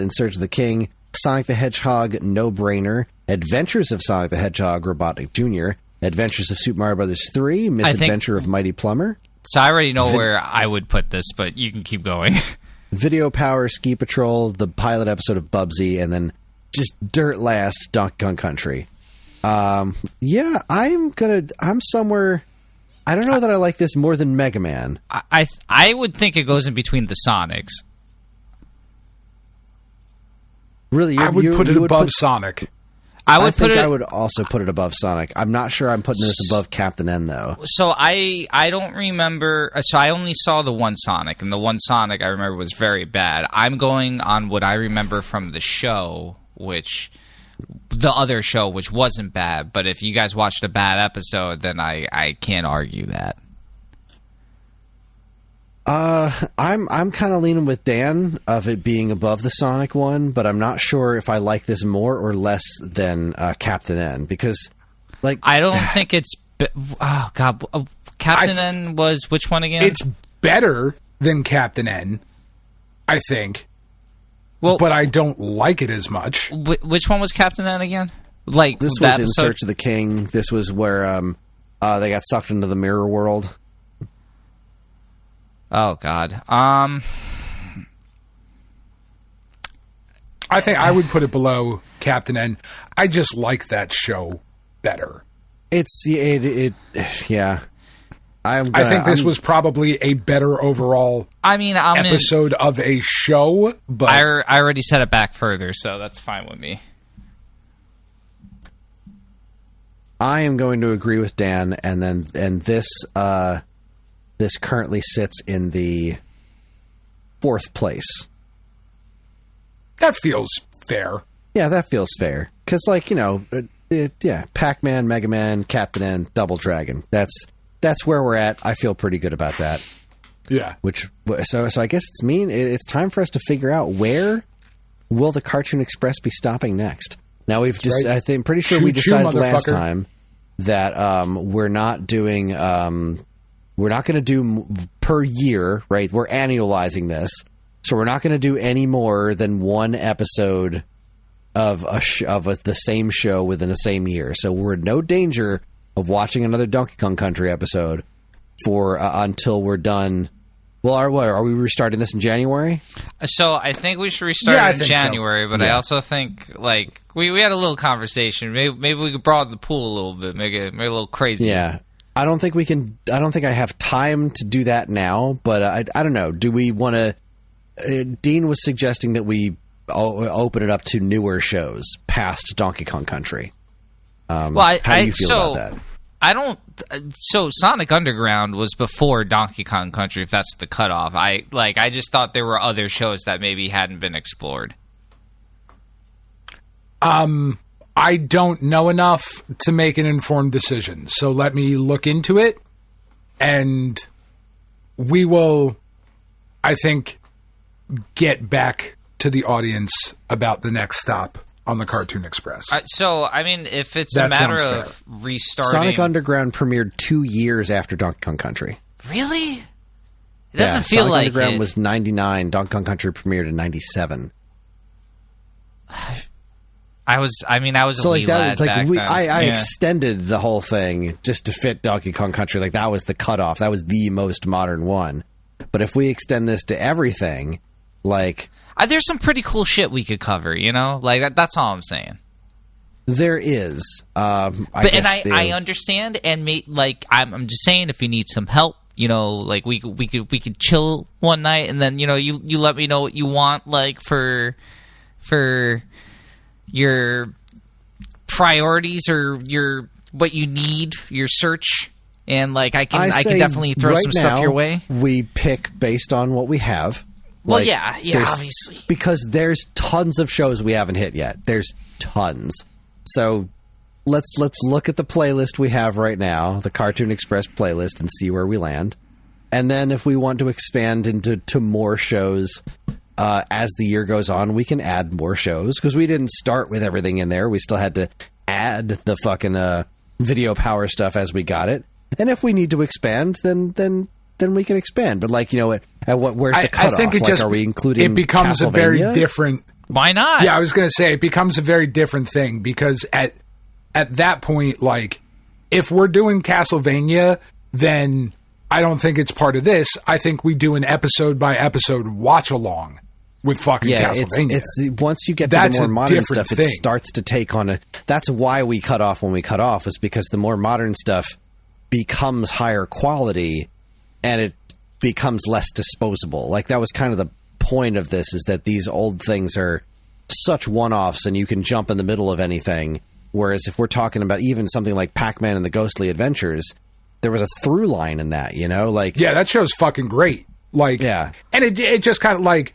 In Search of the King, Sonic the Hedgehog, No Brainer, Adventures of Sonic the Hedgehog, Robotnik Jr., Adventures of Super Mario Bros. 3, Misadventure of Mighty Plumber. So I already know where I would put this, but you can keep going. Video Power, Ski Patrol, the pilot episode of Bubsy, and then just dirt last Donkey Kong Country. I'm somewhere... I don't know that I like this more than Mega Man. I would think it goes in between the Sonics. Really? I would put it above Sonic. I would also put it above Sonic. I'm not sure I'm putting this above Captain N, though. So I don't remember. So I only saw the one Sonic, and the one Sonic I remember was very bad. I'm going on what I remember from the show, the other show, which wasn't bad. But if you guys watched a bad episode, then I can't argue that. I'm kind of leaning with Dan of it being above the Sonic one, but I'm not sure if I like this more or less than Captain N, because I don't think it's. Oh God, Captain N was which one again? It's better than Captain N, I think. Well, but I don't like it as much. Which one was Captain N again? This was In Search of the King. This was where they got sucked into the mirror world. Oh God. I think I would put it below Captain N. I just like that show better. Yeah. I think this was probably a better overall episode of a show, but I already set it back further, so that's fine with me. I am going to agree with Dan, and this currently sits in the 4th place. That feels fair. Yeah, that feels fair. Because, Pac-Man, Mega Man, Captain N, Double Dragon. That's where we're at. I feel pretty good about that. Yeah. So I guess it's time for us to figure out where will the Cartoon Express be stopping next. Now we decided last time that we're not doing. We're not going to do per year, right? We're annualizing this, so we're not going to do any more than one episode of the same show within the same year. So we're in no danger of watching another Donkey Kong Country episode until we're done. Well, are we restarting this in January? So I think we should restart in January, so. But I also think we had a little conversation. Maybe we could broaden the pool a little bit, make it a little crazy. Yeah. I don't think I have time to do that now, but I don't know. Do we want to... Dean was suggesting that we open it up to newer shows past Donkey Kong Country. How do you feel about that? I don't... So Sonic Underground was before Donkey Kong Country, if that's the cutoff. I just thought there were other shows that maybe hadn't been explored. I don't know enough to make an informed decision, so let me look into it, and we will, I think, get back to the audience about the next stop on the Cartoon Express. If it's a matter of restarting... Sonic Underground premiered 2 years after Donkey Kong Country. Really? It doesn't feel Sonic like Underground it. was 99. Donkey Kong Country premiered in 97. I was a wee lad back then. I extended the whole thing just to fit Donkey Kong Country. Like, that was the cutoff. That was the most modern one. But if we extend this to everything, there's some pretty cool shit we could cover, that's all I'm saying. There is. I understand, and I'm just saying, if you need some help, we could chill one night, and then you let me know what you want, for your priorities or what you need, your search, and I can definitely throw some stuff your way. We pick based on what we have. Well, yeah, obviously, because there's tons of shows we haven't hit yet. There's tons. So let's look at the playlist we have right now, the Cartoon Express playlist, and see where we land. And then if we want to expand into more shows as the year goes on, we can add more shows, because we didn't start with everything in there. We still had to add the fucking video power stuff as we got it. And if we need to expand, then we can expand. But where's the cutoff? I think are we including it becomes a very different... Why not? Yeah, I was going to say, it becomes a very different thing, because at that point, if we're doing Castlevania, then I don't think it's part of this. I think we do an episode by episode watch along with fucking Castlevania. It's once you get to the more modern stuff, it starts to take on a... That's why we cut off when we cut off, is because the more modern stuff becomes higher quality and it becomes less disposable. That was kind of the point of this, is that these old things are such one-offs and you can jump in the middle of anything, Whereas if we're talking about even something like Pac-Man and the Ghostly Adventures, there was a through line in that, you know? Like, yeah, that show's fucking great. Like, yeah. And it just kind of like,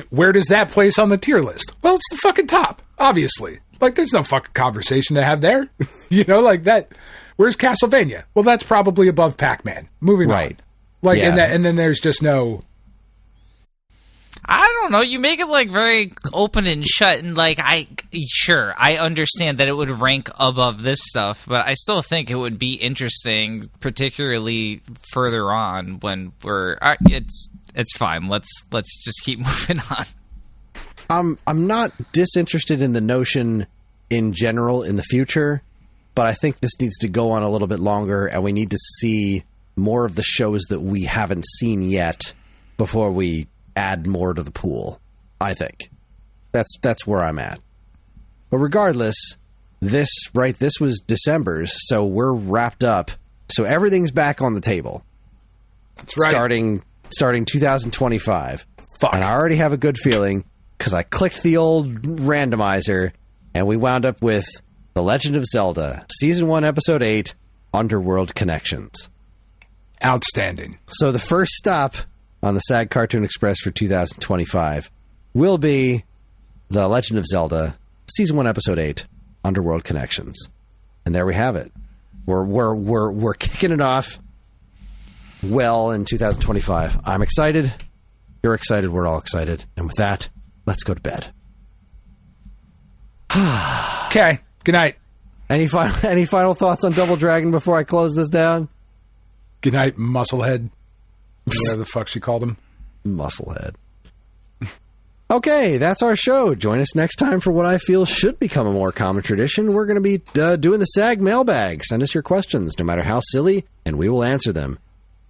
where does that place on the tier list? Well, it's the fucking top, obviously. Like, there's no fucking conversation to have there. You know, like that. Where's Castlevania? Well, that's probably above Pac-Man. Moving on. Like, yeah. and then there's just no... I don't know. You make it like very open and shut, and like I understand that it would rank above this stuff, but I still think it would be interesting, particularly further on when we're. It's fine. Let's just keep moving on. I'm not disinterested in the notion in general in the future, but I think this needs to go on a little bit longer, and we need to see more of the shows that we haven't seen yet before we add more to the pool. I think that's where I'm at. But regardless, this was December's, so we're wrapped up. So everything's back on the table. That's right. Starting 2025. Fuck. And I already have a good feeling because I clicked the old randomizer and we wound up with The Legend of Zelda, Season 1, Episode 8, Underworld Connections. Outstanding. So the first stop on the SAG Cartoon Express for 2025 will be The Legend of Zelda, Season 1, Episode 8, Underworld Connections. And there we have it. We're kicking it off well in 2025. I'm excited. You're excited. We're all excited. And with that, let's go to bed. Okay. Good night. Any final thoughts on Double Dragon before I close this down? Good night, Musclehead. Whatever the fuck she called him. Musclehead. Okay, that's our show. Join us next time for what I feel should become a more common tradition. We're going to be doing the SAG mailbag. Send us your questions, no matter how silly, and we will answer them.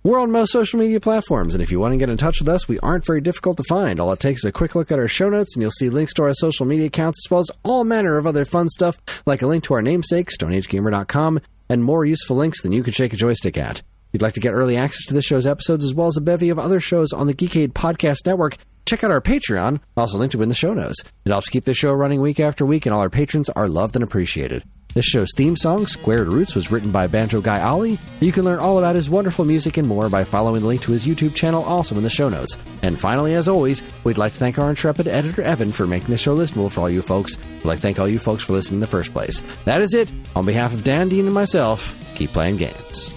We're on most social media platforms, and if you want to get in touch with us, we aren't very difficult to find. All it takes is a quick look at our show notes, and you'll see links to our social media accounts, as well as all manner of other fun stuff, like a link to our namesake, StoneAgeGamer.com, and more useful links than you can shake a joystick at. If you'd like to get early access to this show's episodes, as well as a bevy of other shows on the Geekade Podcast Network, check out our Patreon, also linked to in the show notes. It helps keep the show running week after week, and all our patrons are loved and appreciated. This show's theme song, Squared Roots, was written by Banjo Guy Ollie. You can learn all about his wonderful music and more by following the link to his YouTube channel, also in the show notes. And finally, as always, we'd like to thank our intrepid editor, Evan, for making the show listenable for all you folks. We'd like to thank all you folks for listening in the first place. That is it. On behalf of Dan, Dean, and myself, keep playing games.